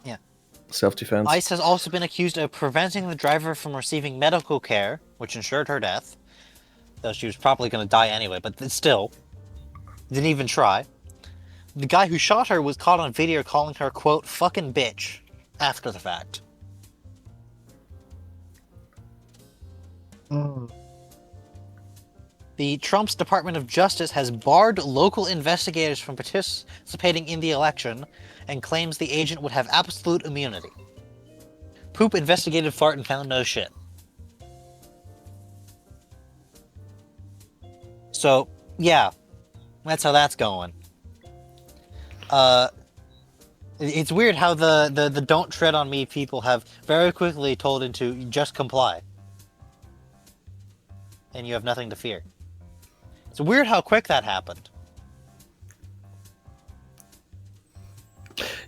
self-defense. ICE has also been accused of preventing the driver from receiving medical care, which ensured her death. Though she was probably going to die anyway, but still. Didn't even try. The guy who shot her was caught on video calling her, quote, fucking bitch, after the fact. The Trump's Department of Justice has barred local investigators from participating in the election and claims the agent would have absolute immunity. Poop investigated fart and found no shit. So, yeah, that's how that's going. It's weird how the don't tread on me people have very quickly told into just comply. And you have nothing to fear. It's weird how quick that happened.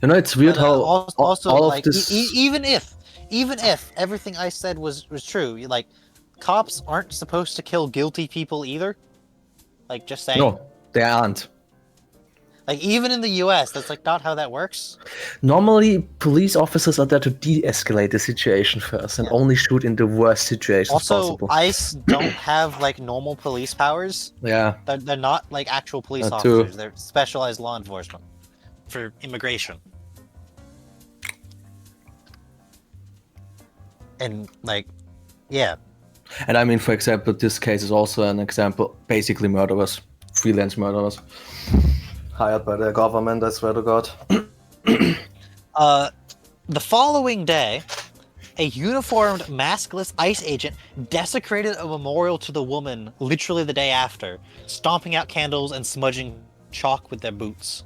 You know, it's weird how also all of this... even if everything I said was true, cops aren't supposed to kill guilty people either. Just saying. No, they aren't. Even in the US, that's not how that works. Normally, police officers are there to de-escalate the situation first and only shoot in the worst situations possible. Also, ICE don't have normal police powers. Yeah. They're not actual police Too. officers. They're specialized law enforcement for immigration. And yeah. And I mean, for example, this case is also an example, basically murderers, freelance murderers. Hired by the government, I swear to God. The following day, a uniformed, maskless ICE agent desecrated a memorial to the woman literally the day after, stomping out candles and smudging chalk with their boots.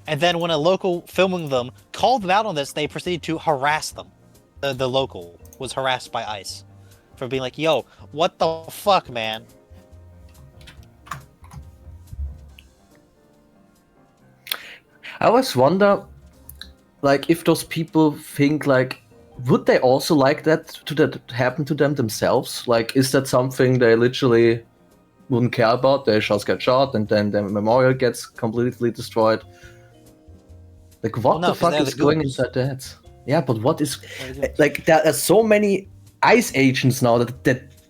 And then when a local filming them called them out on this, they proceeded to harass them. The local was harassed by ICE for being yo, what the fuck, man? I always wonder, if those people think, would they also like that to happen to them themselves? Is that something they literally wouldn't care about? They just get shot and then their memorial gets completely destroyed. What the fuck is going inside their heads? Yeah, but what is... there are so many ICE agents now that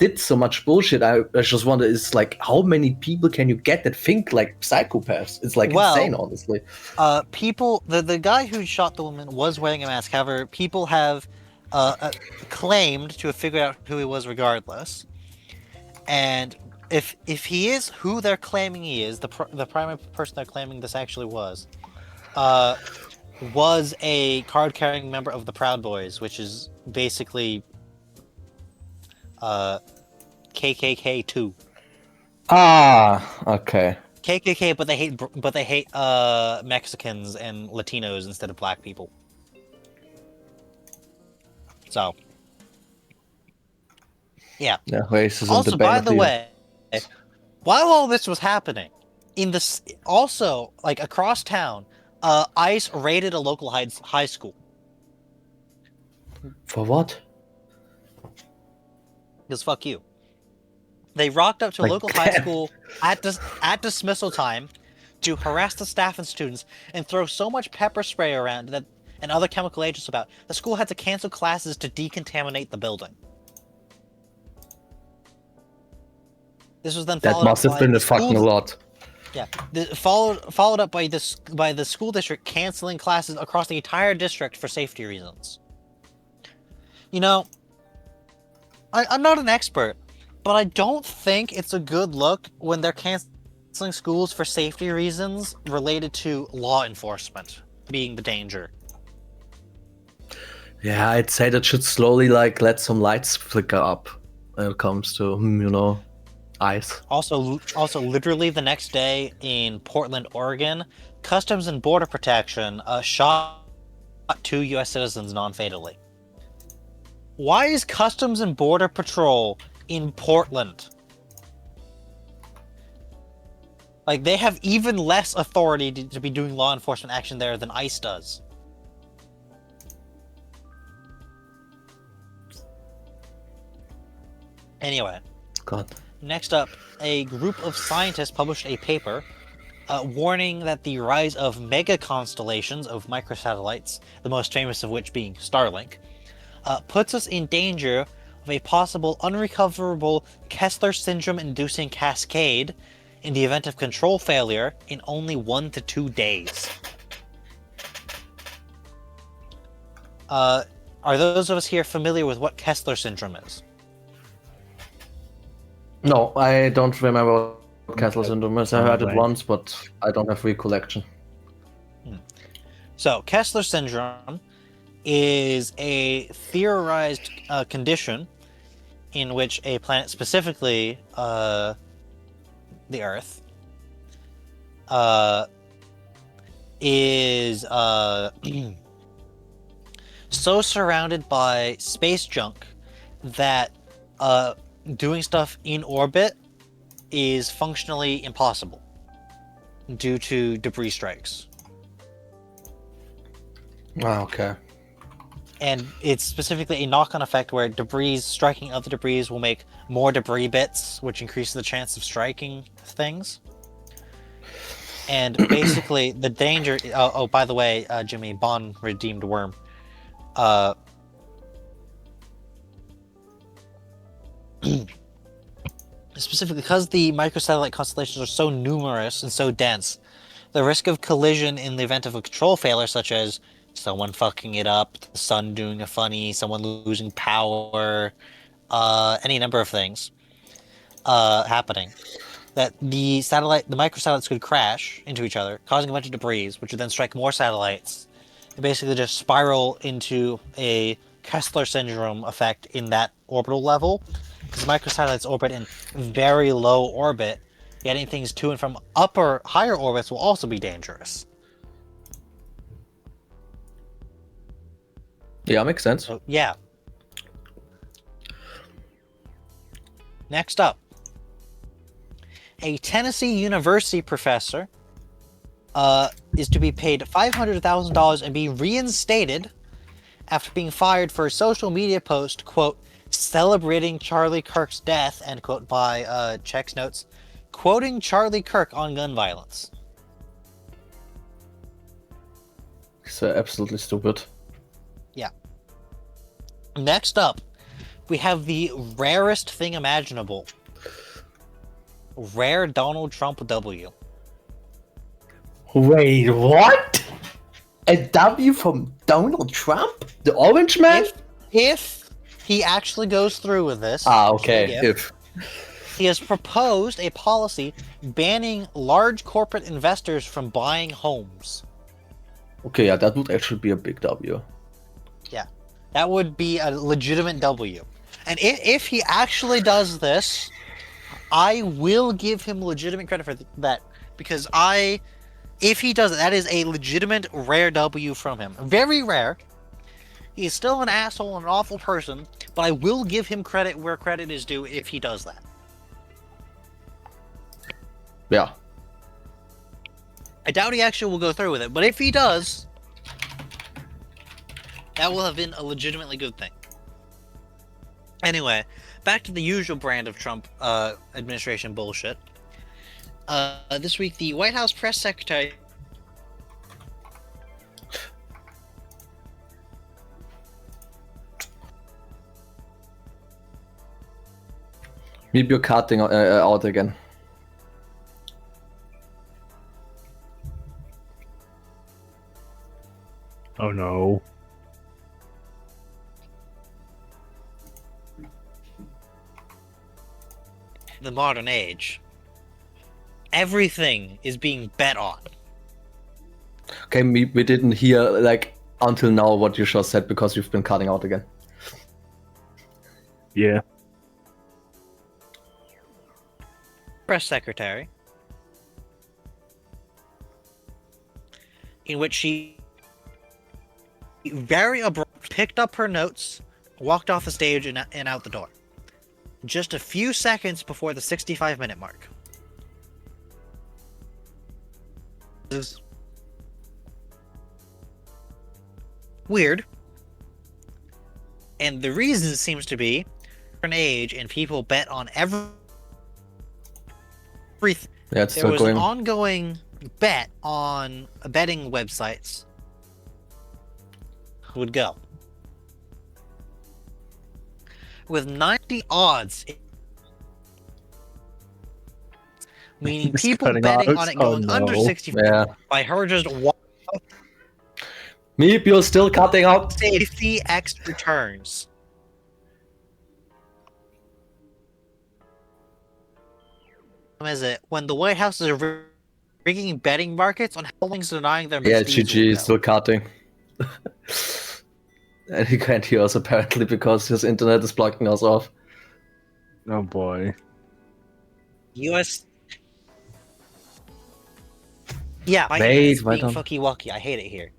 did so much bullshit. I just wonder, is like, how many people can you get that think like psychopaths? It's like Well, insane, honestly. People, the guy who shot the woman was wearing a mask. However, people have claimed to have figured out who he was regardless. And if he is who they're claiming he is, the primary person they're claiming this actually was a card-carrying member of the Proud Boys, which is basically KKK 2. Ah, okay. KKK, but they hate Mexicans and Latinos instead of black people. So, yeah. Yeah, racism. Also, the by bane the of way, while all this was happening, also like across town, ICE raided a local high school. For what? Because fuck you. They rocked up to a Like, local high school at dismissal time to harass the staff and students and throw so much pepper spray around and other chemical agents about. The school had to cancel classes to decontaminate the building. This was then That followed must up have by been the a fucking school. lot. Yeah, followed up by the school district canceling classes across the entire district for safety reasons. You know, I'm not an expert, but I don't think it's a good look when they're canceling schools for safety reasons related to law enforcement being the danger. Yeah, I'd say that should slowly like let some lights flicker up when it comes to ICE. Also, literally the next day in Portland, Oregon, Customs and Border Protection shot 2 U.S. citizens non-fatally. Why is Customs and Border Patrol in Portland? Like, they have even less authority to be doing law enforcement action there than ICE does. Anyway. God. Next up, a group of scientists published a paper warning that the rise of mega constellations of microsatellites, the most famous of which being Starlink, puts us in danger of a possible unrecoverable Kessler syndrome-inducing cascade in the event of control failure in only 1 to 2 days. Are those of us here familiar with what Kessler syndrome is? No, I don't remember what Kessler syndrome is. I heard it Right. once, but I don't have recollection. So, Kessler syndrome is a theorized condition in which a planet, specifically the Earth, is so surrounded by space junk that doing stuff in orbit is functionally impossible due to debris strikes. Ah, okay. And it's specifically a knock-on effect where debris striking other debris will make more debris bits, which increases the chance of striking things. And basically, the danger... Oh, by the way, Jimmy, Bond redeemed worm. Specifically, because the microsatellite constellations are so numerous and so dense, the risk of collision in the event of a control failure, such as someone fucking it up, the sun doing a funny, someone losing power, any number of things happening, that the microsatellites could crash into each other, causing a bunch of debris, which would then strike more satellites, and basically just spiral into a Kessler syndrome effect in that orbital level, because microsatellites orbit in very low orbit, getting things to and from higher orbits will also be dangerous. Yeah, makes sense. So, yeah. Next up, a Tennessee University professor is to be paid $500,000 and be reinstated after being fired for a social media post, quote, celebrating Charlie Kirk's death, end quote, by Check's notes, quoting Charlie Kirk on gun violence. It's absolutely stupid. Yeah. Next up, We have the rarest thing imaginable. Rare Donald Trump W. Wait, what? A W from Donald Trump? The Orange Man? If he actually goes through with this, Okay, if. he has proposed a policy banning large corporate investors from buying homes. Okay, yeah, that would actually be a big W. Yeah, that would be a legitimate W. And if he actually does this, I will give him legitimate credit for that, because if he does it, that is a legitimate rare W from him. Very rare. He's still an asshole and an awful person, but I will give him credit where credit is due if he does that. Yeah. I doubt he actually will go through with it, but if he does, that will have been a legitimately good thing. Anyway, back to the usual brand of Trump administration bullshit. This week, the White House press secretary... Maybe you're cutting out again. Oh no. the modern age. Everything is being bet on. Okay, we didn't hear, like, until now what you just said because you've been cutting out again. Yeah. Press secretary, in which she very abrupt picked up her notes, walked off the stage, and out the door. Just a few seconds before the 65-minute mark. This is weird. And the reason seems to be an age and people bet on everything. Yeah, it's There still was going. an ongoing bet on betting websites would go. With 90 odds, meaning It's people cutting betting out. on it Oh, going under no. 65 Yeah. by her just Meep, you're still cutting out. safety X returns. Is it when the White House is rigging betting markets on how long's denying their Yeah, misdeeds GG will is go? still cutting. And he can't hear us apparently because his internet is blocking us off. Oh boy. US. Yeah, my Wait, internet's why being don't- fucky wucky. I hate it here.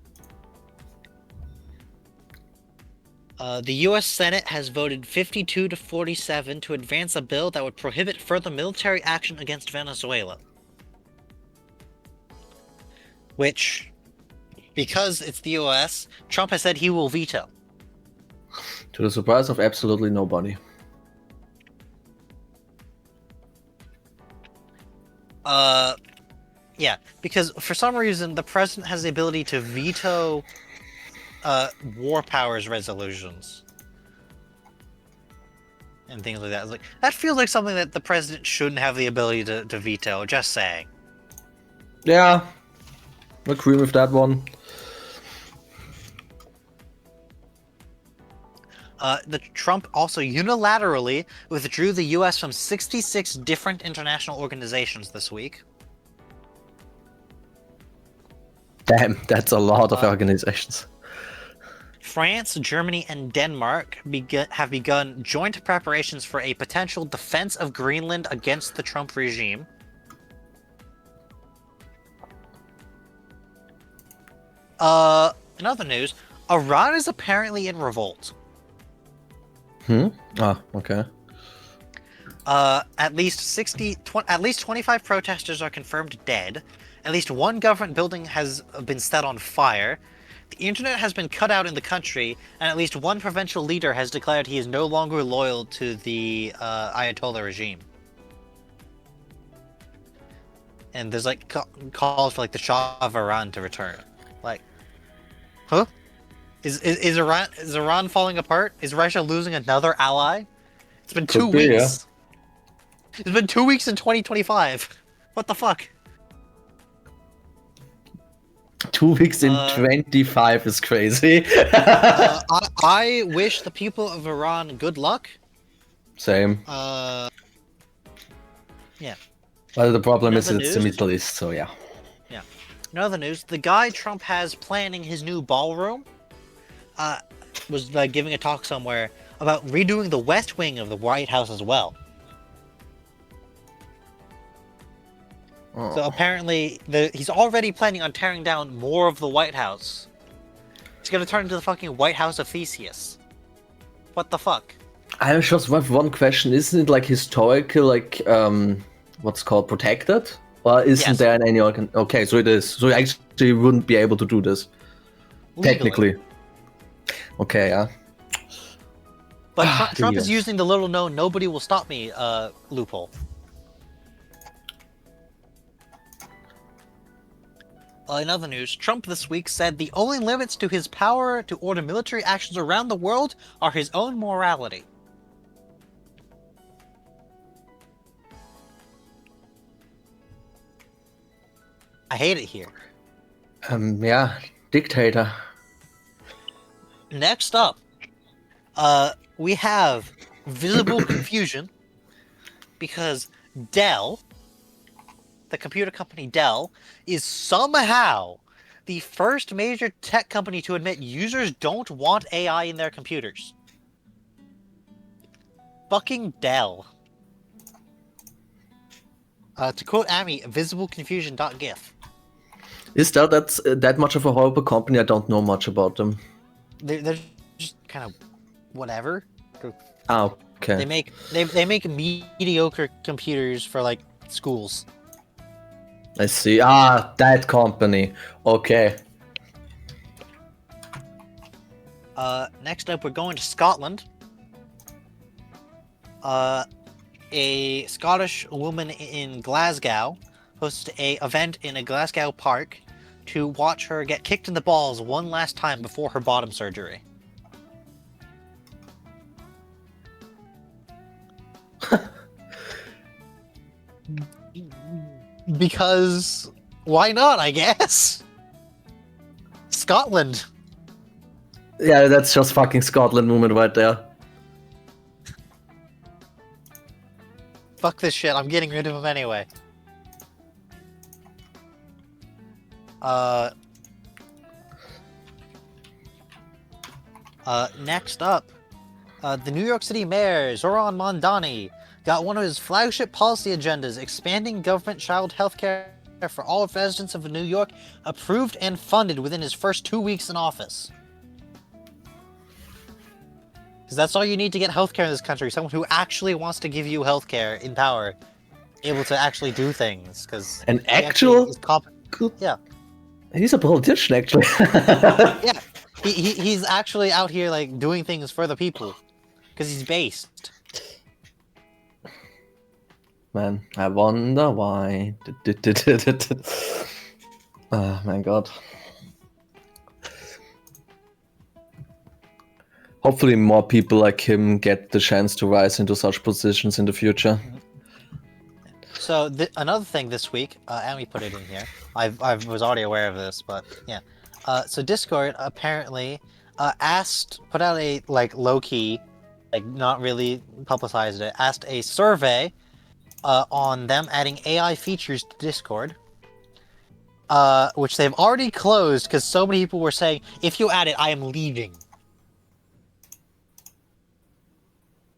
The U.S. Senate has voted 52-47 to advance a bill that would prohibit further military action against Venezuela. Which, because it's the U.S., Trump has said he will veto. To the surprise of absolutely nobody. Yeah, because for some reason the president has the ability to veto war powers resolutions and things like that. It's like, that feels like something that the president shouldn't have the ability to veto, just saying. Yeah, agree with that one. The Trump also unilaterally withdrew the U.S. from 66 different international organizations this week. Damn, that's a lot of organizations. France, Germany, and Denmark have begun joint preparations for a potential defense of Greenland against the Trump regime. In other news, Iran is apparently in revolt. Ah, okay. At least 25 protesters are confirmed dead. At least one government building has been set on fire. The internet has been cut out in the country, and at least one provincial leader has declared he is no longer loyal to the Ayatollah regime. And there's like calls for like the Shah of Iran to return. Like, huh? Iran falling apart? Is Russia losing another ally? It's been Could 2 be, yeah. weeks. It's been 2 weeks in 2025. What the fuck? 2 weeks in 25 is crazy. I wish the people of Iran good luck. Same. Yeah. Well, the problem is Another it's the news? Middle East, so yeah. Yeah. In other news, the guy Trump has planning his new ballroom, was giving a talk somewhere about redoing the West Wing of the White House as well. So apparently, he's already planning on tearing down more of the White House. It's gonna turn into the fucking White House of Theseus. What the fuck? I just have one question. Isn't it like historical, like, what's called protected? Or isn't Yes. there any Okay, so it is. So you actually wouldn't be able to do this. Legally. Technically. Okay, yeah. But Trump is yes. using the little known "nobody will stop me" loophole. In other news, Trump this week said the only limits to his power to order military actions around the world are his own morality. I hate it here. Yeah, dictator. Next up, we have visible confusion because Dell, the computer company Dell, is somehow the first major tech company to admit users don't want AI in their computers. Fucking Dell. To quote Amy, visibleconfusion.gif. Is that much of a horrible company? I don't know much about them. They're just kind of whatever. Ah, okay. They make mediocre computers for like schools. I see. Ah, that company. Okay. Next up, we're going to Scotland. A Scottish woman in Glasgow hosted a event in a Glasgow park to watch her get kicked in the balls one last time before her bottom surgery. Because why not, I guess? Scotland. Yeah, that's just fucking Scotland moment right there. Fuck this shit, I'm getting rid of him anyway. Next up, the New York City Mayor, Zoran Mondani, got one of his flagship policy agendas, expanding government child health care for all residents of New York, approved and funded within his first 2 weeks in office. Because that's all you need to get healthcare in this country, someone who actually wants to give you healthcare in power, able to actually do things, because... An actual... Yeah. He's a politician, actually. Yeah. He's actually out here, like, doing things for the people. Because he's based. Man, I wonder why. Oh my god. Hopefully more people like him get the chance to rise into such positions in the future. So, another thing this week, Amy put it in here. I was already aware of this, but yeah. So Discord apparently put out a, like, low-key, like, not really publicized it, asked a survey on them adding AI features to Discord. Which they've already closed because so many people were saying, if you add it, I am leaving.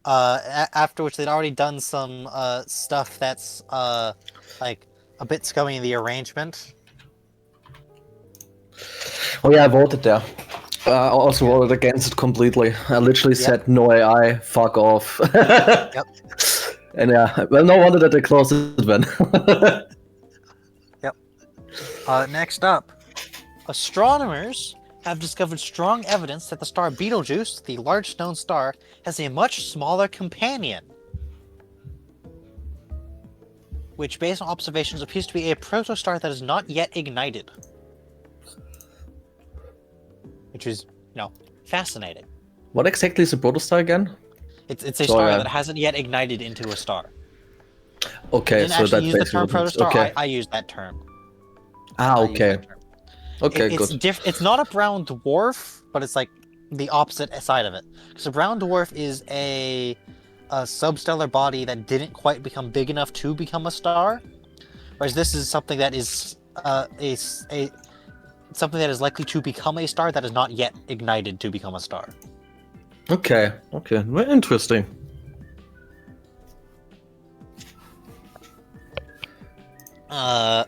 After which they'd already done some stuff that's like a bit scummy in the arrangement. Oh yeah, I voted there. I also voted against it completely. I literally said no AI, fuck off. Yep. And yeah, well, no wonder that they closed it then. Yep. Next up, astronomers have discovered strong evidence that the star Betelgeuse, the large known star, has a much smaller companion, which, based on observations, appears to be a protostar that is not yet ignited. Which is, fascinating. What exactly is a protostar again? It's a So, star yeah. that hasn't yet ignited into a star. Okay, Didn't so actually that's use the basically term what it is. protostar. Okay. I use that term. Ah, I use okay. that term. Okay, It's good. It's not a brown dwarf, but it's like the opposite side of it. Because a brown dwarf is a substellar body that didn't quite become big enough to become a star, whereas this is something that is something that is likely to become a star that is not yet ignited to become a star. Okay, okay. Very interesting. Yeah.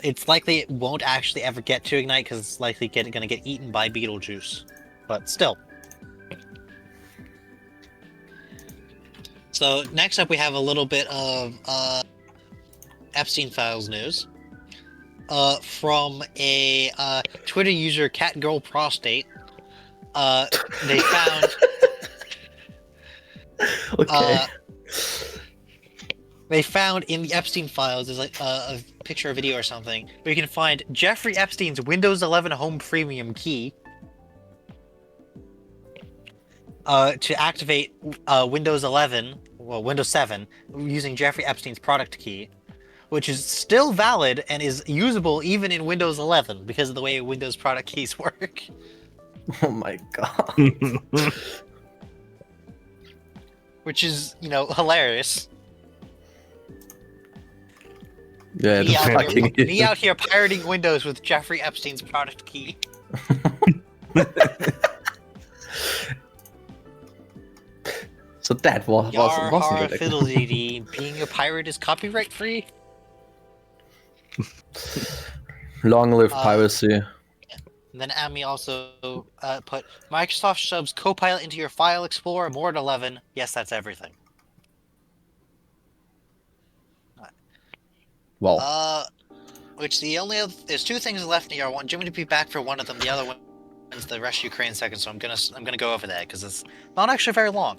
It's likely it won't actually ever get to ignite because it's likely gonna get eaten by Beetlejuice. But still. So next up we have a little bit of Epstein Files news. From a Twitter user Catgirl Prostate. They found Okay. they found in the Epstein files, there's like a picture or video or something, where you can find Jeffrey Epstein's Windows 11 Home Premium key to activate Windows 7 using Jeffrey Epstein's product key, which is still valid and is usable even in Windows 11 because of the way Windows product keys work. Oh my god. Which is, hilarious. Yeah, Me the fucking me out here pirating Windows with Jeffrey Epstein's product key. So that wasn't Har good. fiddle dee dee. Being a pirate is copyright free. Long live piracy. And then Amy also put Microsoft shoves Copilot into your File Explorer more than 11. Yes, that's everything. Wow. Which there's two things left here. I want Jimmy to be back for one of them. The other one is the Russia Ukraine second. So I'm gonna go over that because it's not actually very long.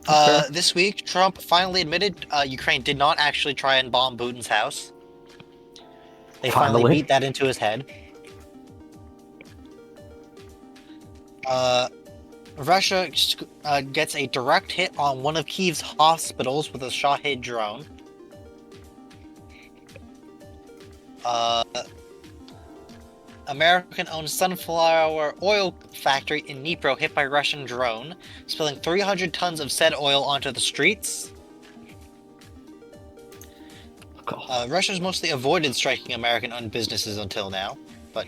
Okay. This week, Trump finally admitted Ukraine did not actually try and bomb Putin's house. They finally beat that into his head. Russia gets a direct hit on one of Kyiv's hospitals with a Shahed drone. American-owned sunflower oil factory in Dnipro hit by Russian drone, spilling 300 tons of said oil onto the streets. Russia's mostly avoided striking American-owned businesses until now, but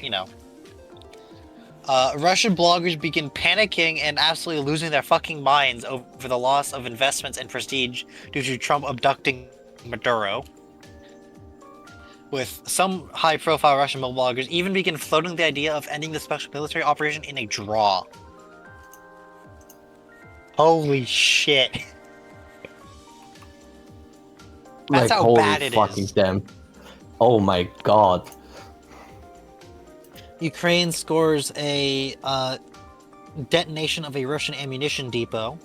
Russian bloggers begin panicking and absolutely losing their fucking minds over the loss of investments and prestige due to Trump abducting Maduro. With some high-profile Russian bloggers even begin floating the idea of ending the special military operation in a draw. Holy shit. That's how holy bad it fucking is. damn. Oh my god. Ukraine scores a detonation of a Russian ammunition depot,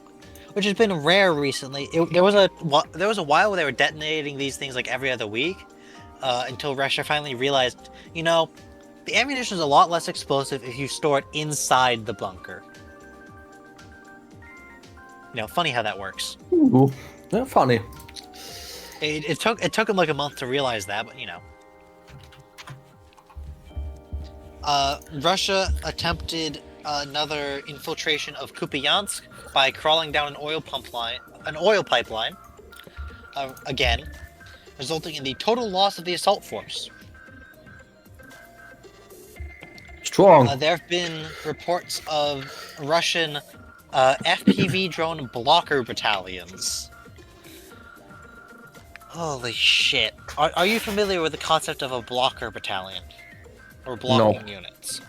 which has been rare recently. There was a while where they were detonating these things like every other week, until Russia finally realized, the ammunition is a lot less explosive if you store it inside the bunker. Funny how that works. Ooh, yeah, funny. It took him like a month to realize that, but Russia attempted another infiltration of Kupiansk by crawling down an oil pipeline, again, resulting in the total loss of the assault force. Strong. There have been reports of Russian FPV drone blocker battalions. Holy shit. Are you familiar with the concept of a blocker battalion? Or blocking units?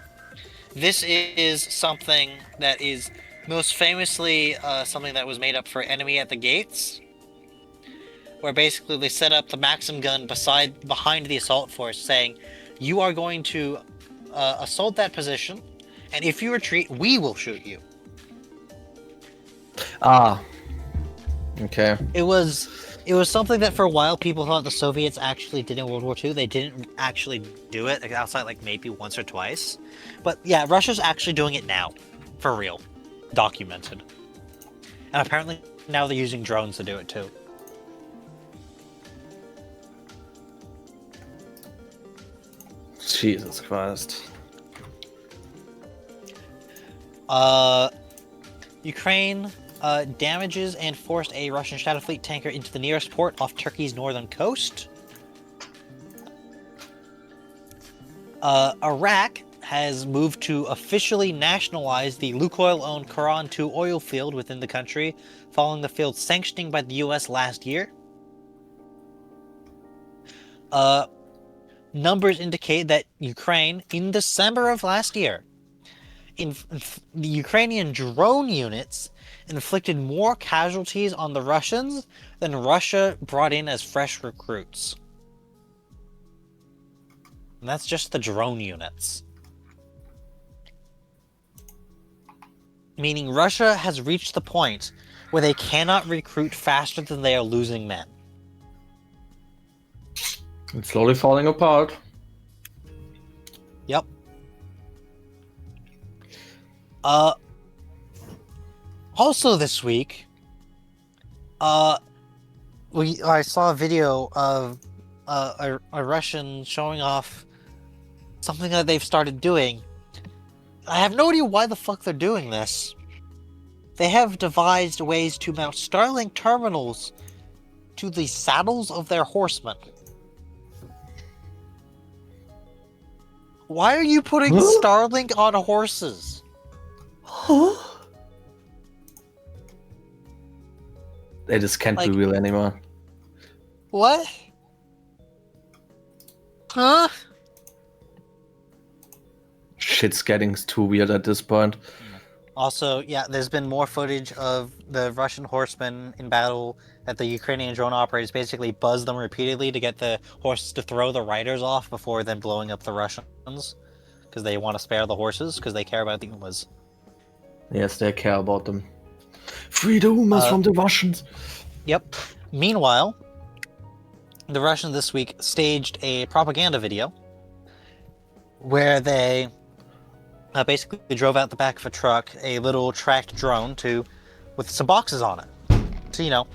This is something that is most famously something that was made up for Enemy at the Gates, where basically they set up the Maxim gun behind the assault force, saying, you are going to assault that position, and if you retreat, we will shoot you. Ah. Okay. It was It was something that for a while people thought the Soviets actually did in World War II. They didn't actually do it, like, outside like maybe once or twice. But yeah, Russia's actually doing it now. For real. Documented. And apparently now they're using drones to do it too. Jesus Christ. Ukraine damages and forced a Russian Shadow Fleet tanker into the nearest port off Turkey's northern coast. Iraq has moved to officially nationalize the Lukoil-owned Quran 2 oil field within the country, following the field's sanctioning by the US last year. Numbers indicate that Ukraine, in December of last year, the Ukrainian drone units inflicted more casualties on the Russians than Russia brought in as fresh recruits. And that's just the drone units. Meaning Russia has reached the point where they cannot recruit faster than they are losing men. It's slowly falling apart. Yep. Also this week, I saw a video of a Russian showing off something that they've started doing. I have no idea why the fuck they're doing this. They have devised ways to mount Starlink terminals to the saddles of their horsemen. Why are you putting Starlink on horses? They just can't be Like- real anymore. What? Huh? Shit's getting too weird at this point. Also, yeah, there's been more footage of the Russian horsemen in battle that the Ukrainian drone operators basically buzz them repeatedly to get the horses to throw the riders off before then blowing up the Russians. Because they want to spare the horses, because they care about the Umas. Yes, they care about them. Free the Umas from the Russians. Yep. Meanwhile, the Russians this week staged a propaganda video where they basically drove out the back of a truck a little tracked drone with some boxes on it to,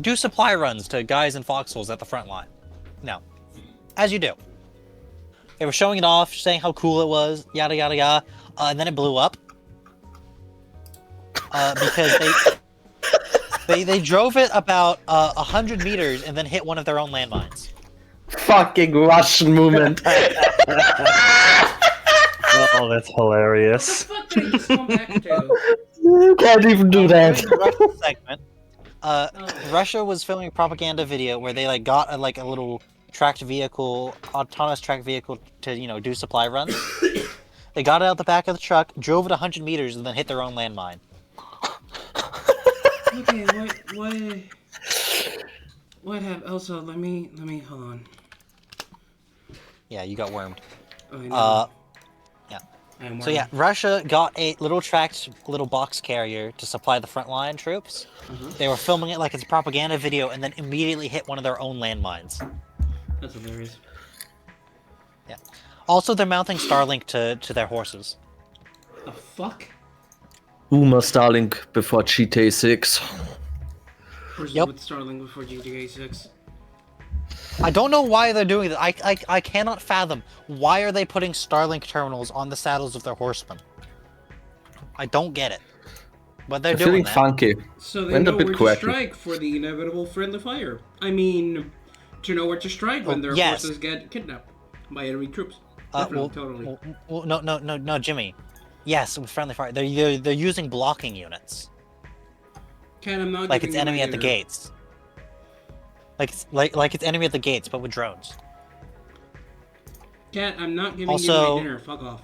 do supply runs to guys in foxholes at the front line. Now, as you do. They were showing it off, saying how cool it was, yada yada yada, and then it blew up. Because they drove it about 100 meters and then hit one of their own landmines. Fucking Russian movement. Oh, that's hilarious. What the fuck did I just come back to? Can't even do that. During the Russia segment, Russia was filming a propaganda video where they got a little autonomous tracked vehicle to do supply runs. They got it out the back of the truck, drove it 100 meters, and then hit their own landmine. Okay, what happened? Also, let me hold on. Yeah, you got wormed. Oh, I know. Yeah. I'm So yeah, Russia got a little box carrier to supply the frontline troops. They were filming it like it's a propaganda video, and then immediately hit one of their own landmines. That's hilarious. Yeah. Also, they're mounting Starlink to their horses. The fuck? Uma Starlink before GTA 6. Where's Yep. with Starlink before GTA 6? I don't know why they're doing that. I cannot fathom why are they putting Starlink terminals on the saddles of their horsemen. I don't get it. But they're I'm doing feeling that. funky. So they Went a know bit where to quirky. strike for the inevitable friendly fire. I mean, to know where to strike when their yes. horses get kidnapped by enemy troops. Well, Definitely, totally. no, Jimmy. Yes, with friendly fire. They're using blocking units. Ken, I'm not Like giving it's you enemy my at the dinner. gates. Like it's enemy at the gates, but with drones. Cat, I'm not giving you Also- my dinner. Fuck off.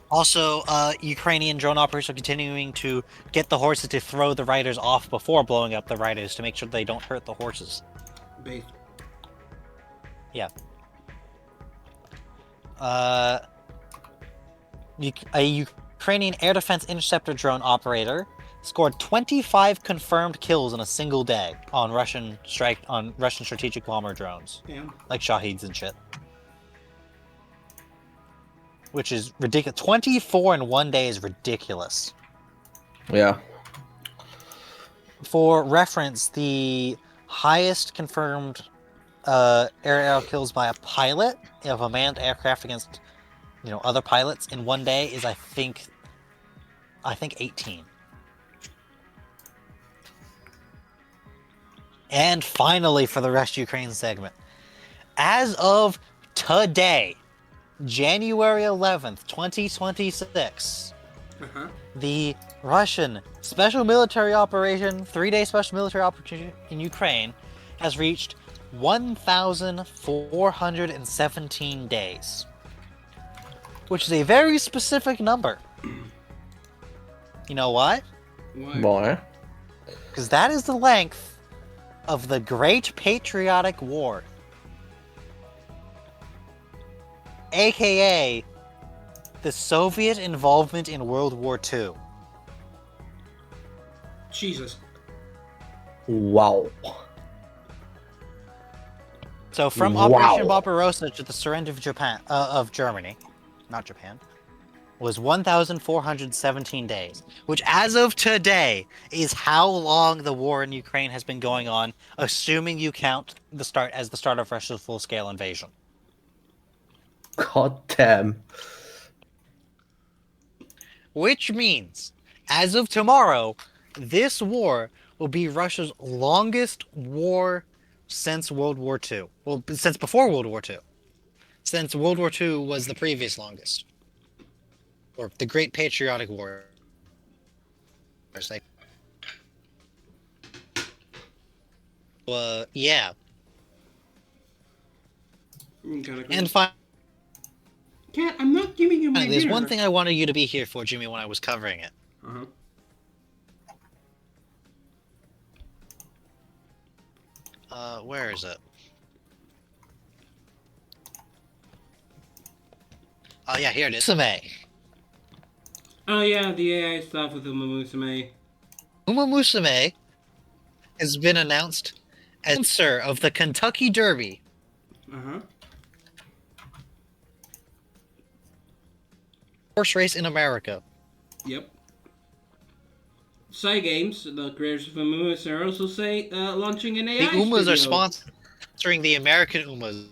Also, Ukrainian drone operators are continuing to get the horses to throw the riders off before blowing up the riders to make sure they don't hurt the horses. Base. Yeah. A Ukrainian air defense interceptor drone operator scored 25 confirmed kills in a single day on Russian strategic bomber drones, Damn. like Shaheeds and shit. Which is ridiculous. 24 in one day is ridiculous. Yeah. For reference, the highest confirmed aerial kills by a pilot of a manned aircraft against, other pilots in one day is I think 18. And finally, for the Rest Ukraine segment, as of today, January 11th, 2026, the Russian special military operation, 3-day special military operation in Ukraine, has reached 1,417 days. Which is a very specific number. You know why? Why? Because that is the length of the Great Patriotic War. AKA the Soviet involvement in World War II. Jesus. Wow. So from Wow. Operation Barbarossa to the surrender of Germany, not Japan, was 1,417 days, which as of today is how long the war in Ukraine has been going on, assuming you count the start of Russia's full-scale invasion. God damn. Which means, as of tomorrow, this war will be Russia's longest war since World War II. Well, since before World War II. Since World War II was the previous longest. Or the Great Patriotic War. Yeah. And finally, Cat, I'm not giving you my there's dinner. one thing I wanted you to be here for, Jimmy, when I was covering it. Where is it? Oh yeah, here it is. Musume. Oh yeah, the AI stuff with the Musume. Uma Musume has been announced as sponsor of the Kentucky Derby. Horse race in America. Yep. Games, the creators of Umas are also launching an AI The Umas are studio. sponsoring the American Umas.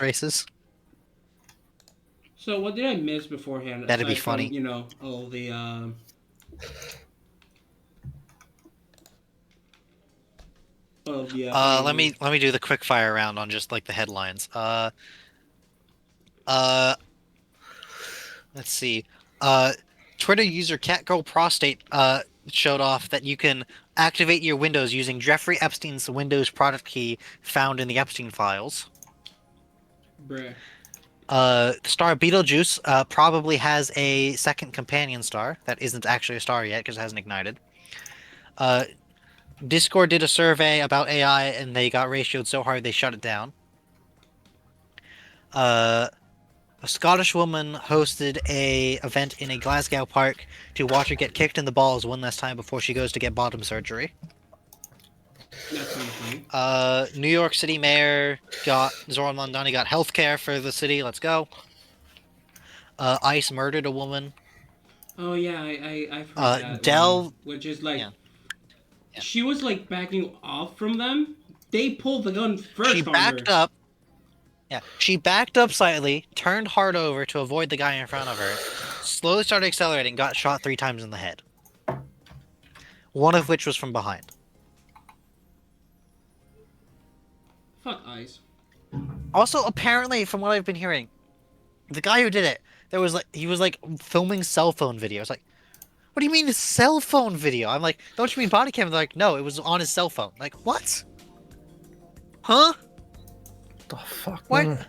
Races. So what did I miss beforehand? That'd be aside funny. From, all the let me do the quick fire round on just like the headlines. Let's see. Twitter user CatGirlProstate showed off that you can activate your Windows using Jeffrey Epstein's Windows product key found in the Epstein files. Bruh. Star Beetlejuice probably has a second companion star that isn't actually a star yet because it hasn't ignited. Discord did a survey about AI and they got ratioed so hard they shut it down. A Scottish woman hosted a event in a Glasgow park to watch her get kicked in the balls one last time before she goes to get bottom surgery. That sounds funny. New York City Mayor Zoran Mondani got healthcare for the city. Let's go. ICE murdered a woman. Oh yeah, I've heard that. Dell, which is like, yeah. she was like backing off from them. They pulled the gun first. She backed up. Yeah, she backed up slightly, turned hard over to avoid the guy in front of her, slowly started accelerating, got shot 3 times in the head. One of which was from behind. Fuck ICE. Also, apparently, from what I've been hearing, the guy who did it, he was filming cell phone videos. Like, what do you mean a cell phone video? I'm like, don't you mean body cam? They're like, no, it was on his cell phone. Like, what? Huh? The fuck? What? Man?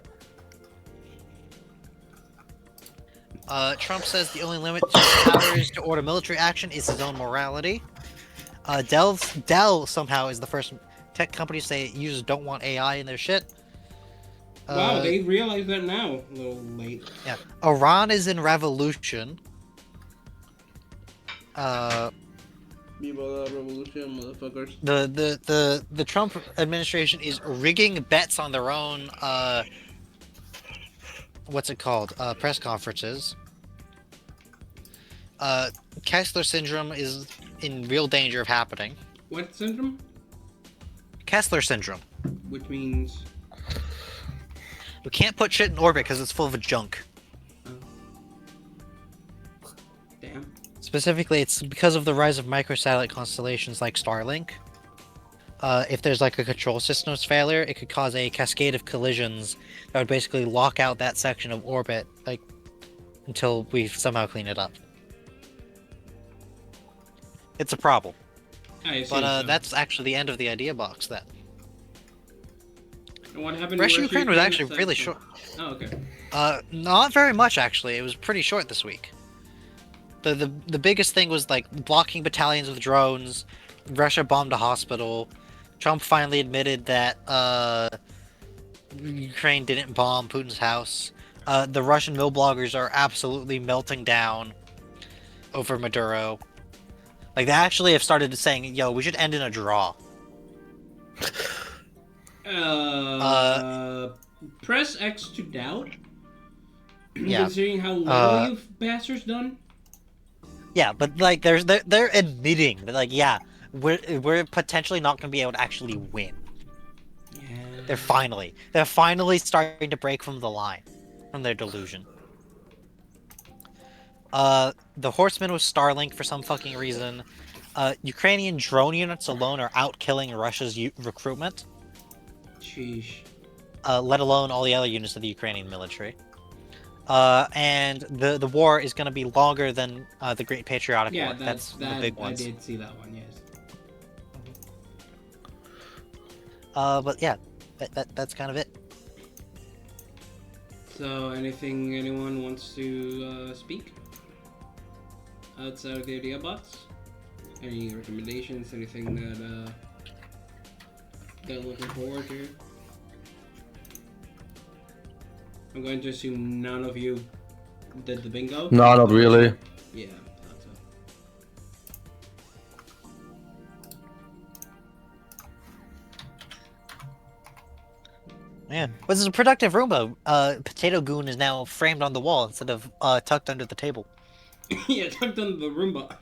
Trump says the only limit to his powers to order military action is his own morality. Dell somehow is the first tech company to say users don't want AI in their shit. Wow, they realize that now. A little late. Yeah. Iran is in revolution. Viva la revolution, motherfuckers. The Trump administration is rigging bets on their own what's it called? Press conferences. Kessler syndrome is in real danger of happening. What syndrome? Kessler syndrome. Which means... We can't put shit in orbit because it's full of junk. Damn. Specifically, it's because of the rise of microsatellite constellations like Starlink. If there's like a control systems failure, it could cause a cascade of collisions that would basically lock out that section of orbit, like, until we somehow clean it up. It's a problem. I assume But so. that's actually the end of the idea box then. And what happened Russia Ukraine was actually really short. Oh, okay. Not very much actually. It was pretty short this week. The biggest thing was like blocking battalions with drones. Russia bombed a hospital. Trump finally admitted that Ukraine didn't bomb Putin's house. The Russian mill bloggers are absolutely melting down over Maduro. Like they actually have started saying, "Yo, we should end in a draw." Press X to doubt. Yeah. Considering how little you bastards done. Yeah, but like they're admitting that like yeah, we're potentially not going to be able to actually win. Yeah. They're finally starting to break from the line, from their delusion. The Horseman was Starlink for some fucking reason. Ukrainian drone units alone are out killing Russia's recruitment. Sheesh. Let alone all the other units of the Ukrainian military. And the war is going to be longer than the Great Patriotic War. That's the big ones. I did see that one, yes. But yeah, that's kind of it. So, anyone wants to speak? Outside of the idea box? Any recommendations? Anything that they're looking forward to? I'm going to assume none of you did the bingo. No, not really. Yeah, thought so. Yeah, this is a productive Roomba. Potato Goon is now framed on the wall instead of tucked under the table. Yeah, tucked under the Roomba.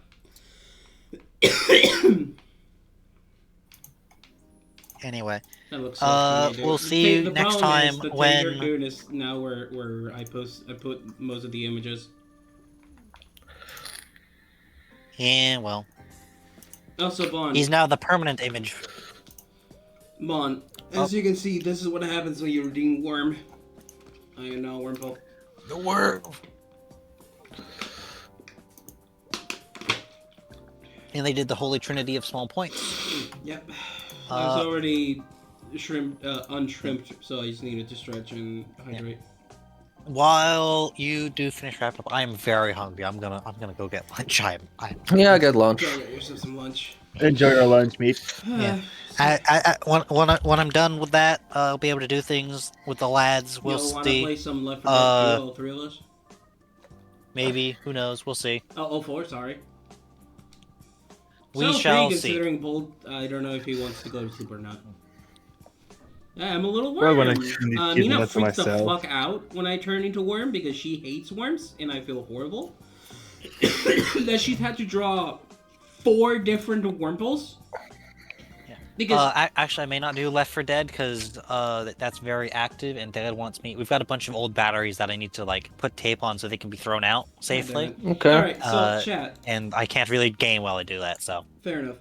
Anyway, That looks so funny, dude. we'll see you The next problem time is the when. Tater Goon is now where I put most of the images. Yeah, well, Also, Vaughn. he's now the permanent image. Vaughn, as you can see, this is what happens when you redeem Worm. I am now Wormhole. The worm. And they did the Holy Trinity of small points. Yep. I was already unshrimped, so I just needed to stretch and hydrate. While you do finish wrap up, I am very hungry. I'm gonna go get lunch. I'm Yeah, I get lunch. Go get yourself some lunch. Enjoy your lunch, meat. Yeah. When I'm done with that, I'll be able to do things with the lads. We'll Yo, wanna see. play some Left 4 Dead 2, all three of us? Maybe. Who knows? We'll see. Oh, 04, sorry. We Sounds shall free, see. considering Bolt, I don't know if he wants to go to sleep or not. Yeah, I'm a little Well, worried. when I turn these Nina kids into freaks the myself. fuck out when I turn into Worm because she hates worms, and I feel horrible. That she's had to draw 4 different wormholes. Yeah. Because Actually, I may not do Left 4 Dead because that's very active, and Dad wants me. We've got a bunch of old batteries that I need to like put tape on so they can be thrown out safely. Okay. Alright, so chat. And I can't really game while I do that. So Fair enough.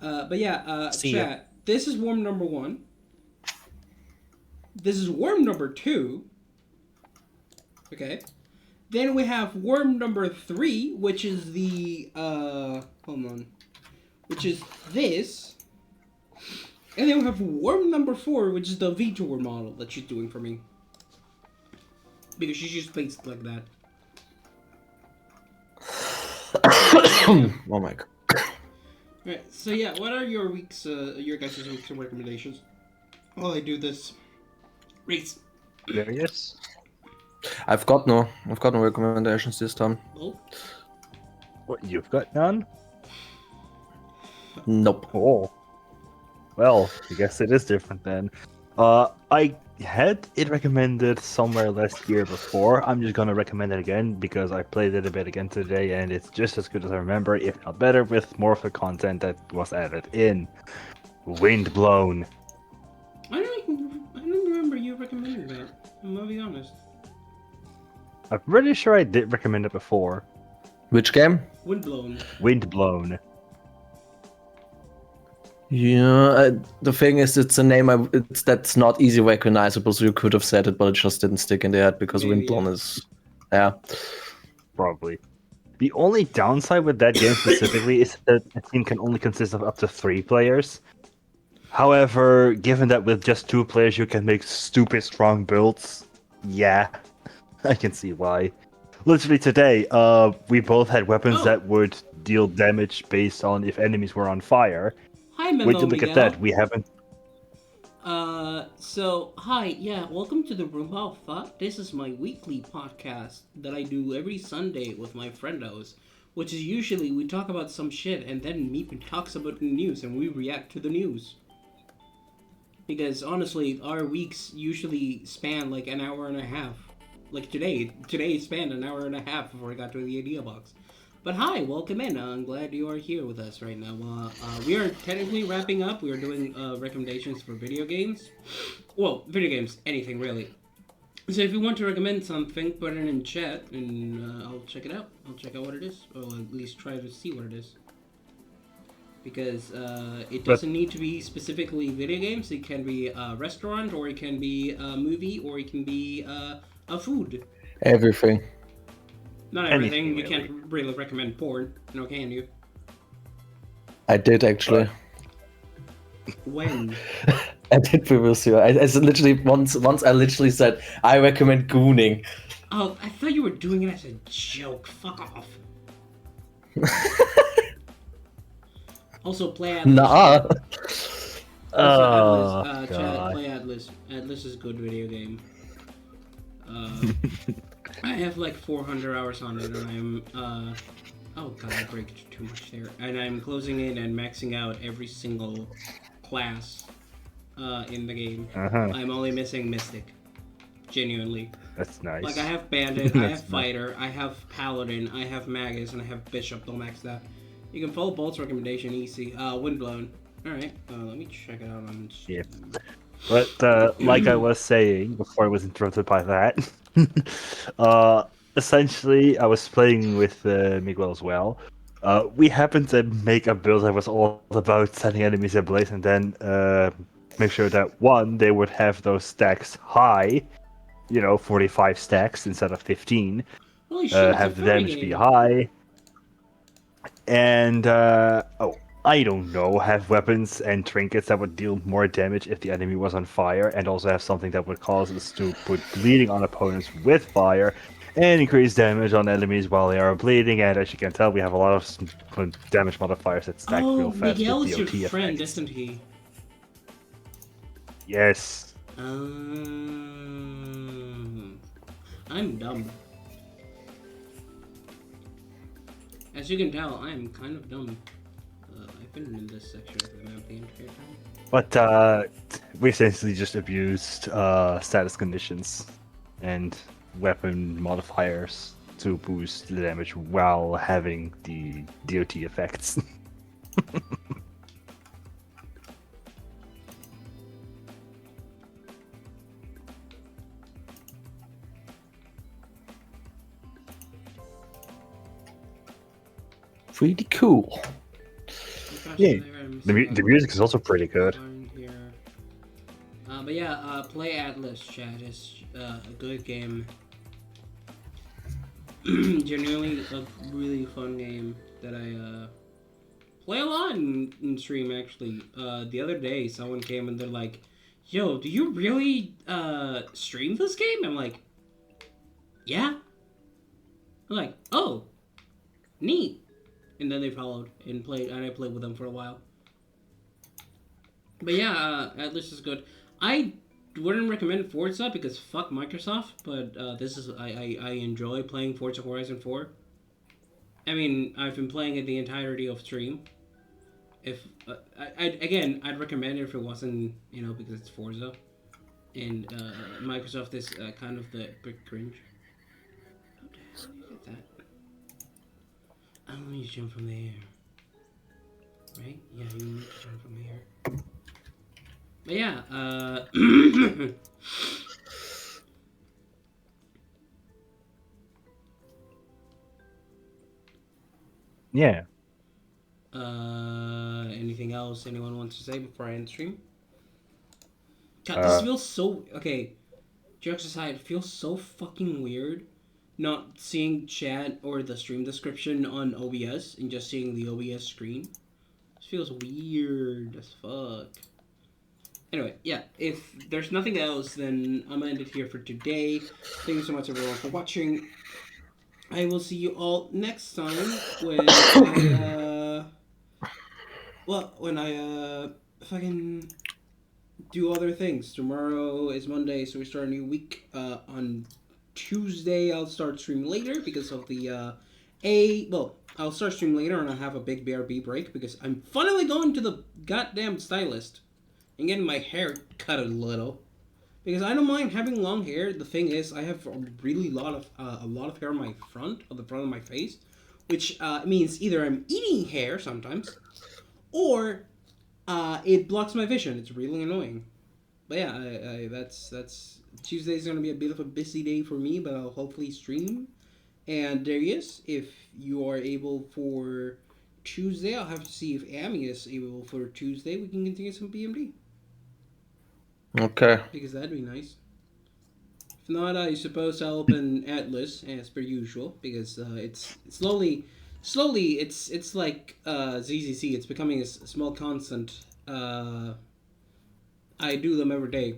But yeah, See ya. chat. This is worm number 1. This is worm number 2. Okay. Then we have worm number 3, which is the hold on. Which is this. And then we have worm number 4, which is the VTuber model that she's doing for me. Because she just plays like that. Oh my god. Right. So yeah, what are your your guys' week's recommendations? While I do this race. Various. I've got no recommendations this time. Oh, What, you've got none? Nope. Oh. Well, I guess it is different then. I had it recommended somewhere last year before. I'm just gonna recommend it again because I played it a bit again today and it's just as good as I remember, if not better, with more of the content that was added in. Windblown. I don't remember you recommending that. I'm gonna be honest. I'm pretty sure I did recommend it before. Which game? Windblown. Windblown. Yeah, the thing is, it's a name that's not easy recognizable, so you could have said it, but it just didn't stick in the head because Maybe, Windblown yeah. is. Yeah. Probably. The only downside with that game specifically is that a team can only consist of up to 3 players. However, given that with just 2 players you can make stupid strong builds, yeah, I can see why. Literally today, we both had weapons Oh. that would deal damage based on if enemies were on fire. Hi, When Memo you look Miguel. at that, we haven't. So, hi, yeah, welcome to the Roomba of Thought. This is my weekly podcast that I do every Sunday with my friendos, which is usually we talk about some shit and then Meep talks about the news and we react to the news. Because honestly, our weeks usually span like an hour and a half. Like today spanned an hour and a half before I got to the idea box. But hi, welcome in. I'm glad you are here with us right now. We are technically wrapping up. We are doing recommendations for video games. Well, video games, anything really. So if you want to recommend something, put it in chat and I'll check it out. I'll check out what it is, or at least try to see what it is. Because it doesn't need to be specifically video games. It can be a restaurant, or it can be a movie, or it can be a food. Everything. Not everything. Anything, You really. can't really recommend porn, no, can you? I did actually. When? I did previously. I said literally once I literally said I recommend gooning. Oh, I thought you were doing it as a joke. Fuck off. Also, play Atlas. Nah. Also, Oh, Atlas. Chat, God. play Atlas. Atlas is a good video game. I have like 400 hours on it, and I'm oh god, I break too much there. And I'm closing in and maxing out every single class in the game. Uh-huh. I'm only missing Mystic. Genuinely. That's nice. Like, I have Bandit, I That's have Fighter, I have Paladin, I have Magus, and I have Bishop. Don't max that. You can follow Bolt's recommendation easy. Windblown. Alright, let me check it out on Steam. Yeah. But like I was saying before I was interrupted by that, essentially I was playing with Miguel as well. We happened to make a build that was all about setting enemies ablaze and then make sure that one, they would have those stacks high, 45 stacks instead of 15. Holy shit, it's Have a the furry damage be game. high. And I don't know, have weapons and trinkets that would deal more damage if the enemy was on fire, and also have something that would cause us to put bleeding on opponents with fire, and increase damage on enemies while they are bleeding. And as you can tell, we have a lot of damage modifiers that stack real Oh, fast Miguel with is DOT your friend, effects. isn't he? Yes. I'm dumb. As you can tell, I'm kind of dumb. I've been in this section of the map the entire time. But we essentially just abused status conditions and weapon modifiers to boost the damage while having the DOT effects. Pretty cool. Yeah, the music is also pretty good. But yeah, play Atlas, chat. It's a good game. Genuinely a really fun game that I play a lot in stream, actually. The other day, someone came and they're like, yo, do you really stream this game? I'm like, yeah. I'm like, oh, neat. and then they followed and played, and I played with them for a while. But yeah, Atlas is good. I wouldn't recommend Forza because fuck Microsoft, but this is I enjoy playing Forza Horizon 4. I mean, I've been playing it the entirety of stream. If I'd recommend it if it wasn't, because it's Forza, and Microsoft is kind of the big cringe. How the hell do you get that? Oh, you jump from the air, right? Yeah, you need to jump from the air. But yeah, Yeah. anything else anyone wants to say before I end stream? God, this feels so okay. Jokes aside, it feels so fucking weird not seeing chat or the stream description on OBS and just seeing the OBS screen. This feels weird as fuck. Anyway, yeah, if there's nothing else, then I'm gonna end it here for today. Thank you so much, everyone, for watching. I will see you all next time when I fucking do other things. Tomorrow is Monday, so we start a new week. On Tuesday, I'll start stream later because of the I'll start stream later and I'll have a big BRB break because I'm finally going to the goddamn stylist and getting my hair cut a little. Because I don't mind having long hair. The thing is, I have a lot of hair on the front of my face, which means either I'm eating hair sometimes, or it blocks my vision. It's really annoying. But yeah, that's Tuesday's gonna be a bit of a busy day for me, but I'll hopefully stream. And Darius, if you are able for Tuesday, I'll have to see if Amy is able for Tuesday. We can continue some BMD Okay. because that'd be nice. If not, I suppose I'll open Atlas as per usual because it's slowly it's like ZZC. It's becoming a small constant. I do them every day.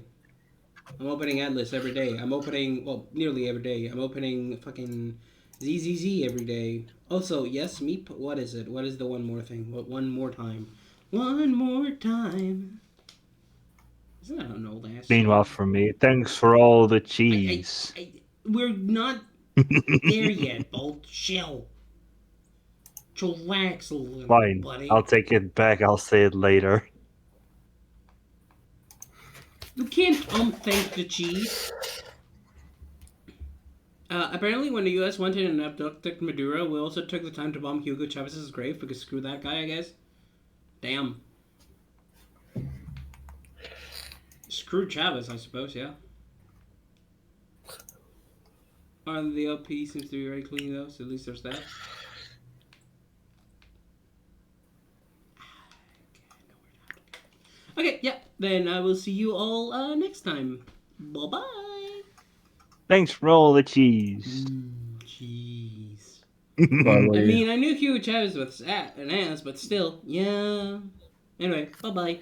I'm opening Atlas every day. I'm opening, well, nearly every day. I'm opening fucking ZZZ every day. Also, yes, Meep, what is it? What is the one more thing? What, one more time? One more time. Isn't that an old ass Meanwhile, song? for me, thanks for all the I, cheese. we're not there yet, Bolt. Chill. Chillax a little, Fine. buddy. I'll take it back. I'll say it later. You can't thank the cheese. Apparently, when the U.S. went in and abducted Maduro, we also took the time to bomb Hugo Chavez's grave because screw that guy, I guess. Damn. Screw Chavez, I suppose, yeah. The LP seems to be very clean, though, so at least there's that. Okay, yeah, then I will see you all next time. Bye-bye. Thanks for all the cheese. Jeez. Bye. I mean, I knew Hugo Chavez was an ass, but still, yeah. Anyway, bye-bye.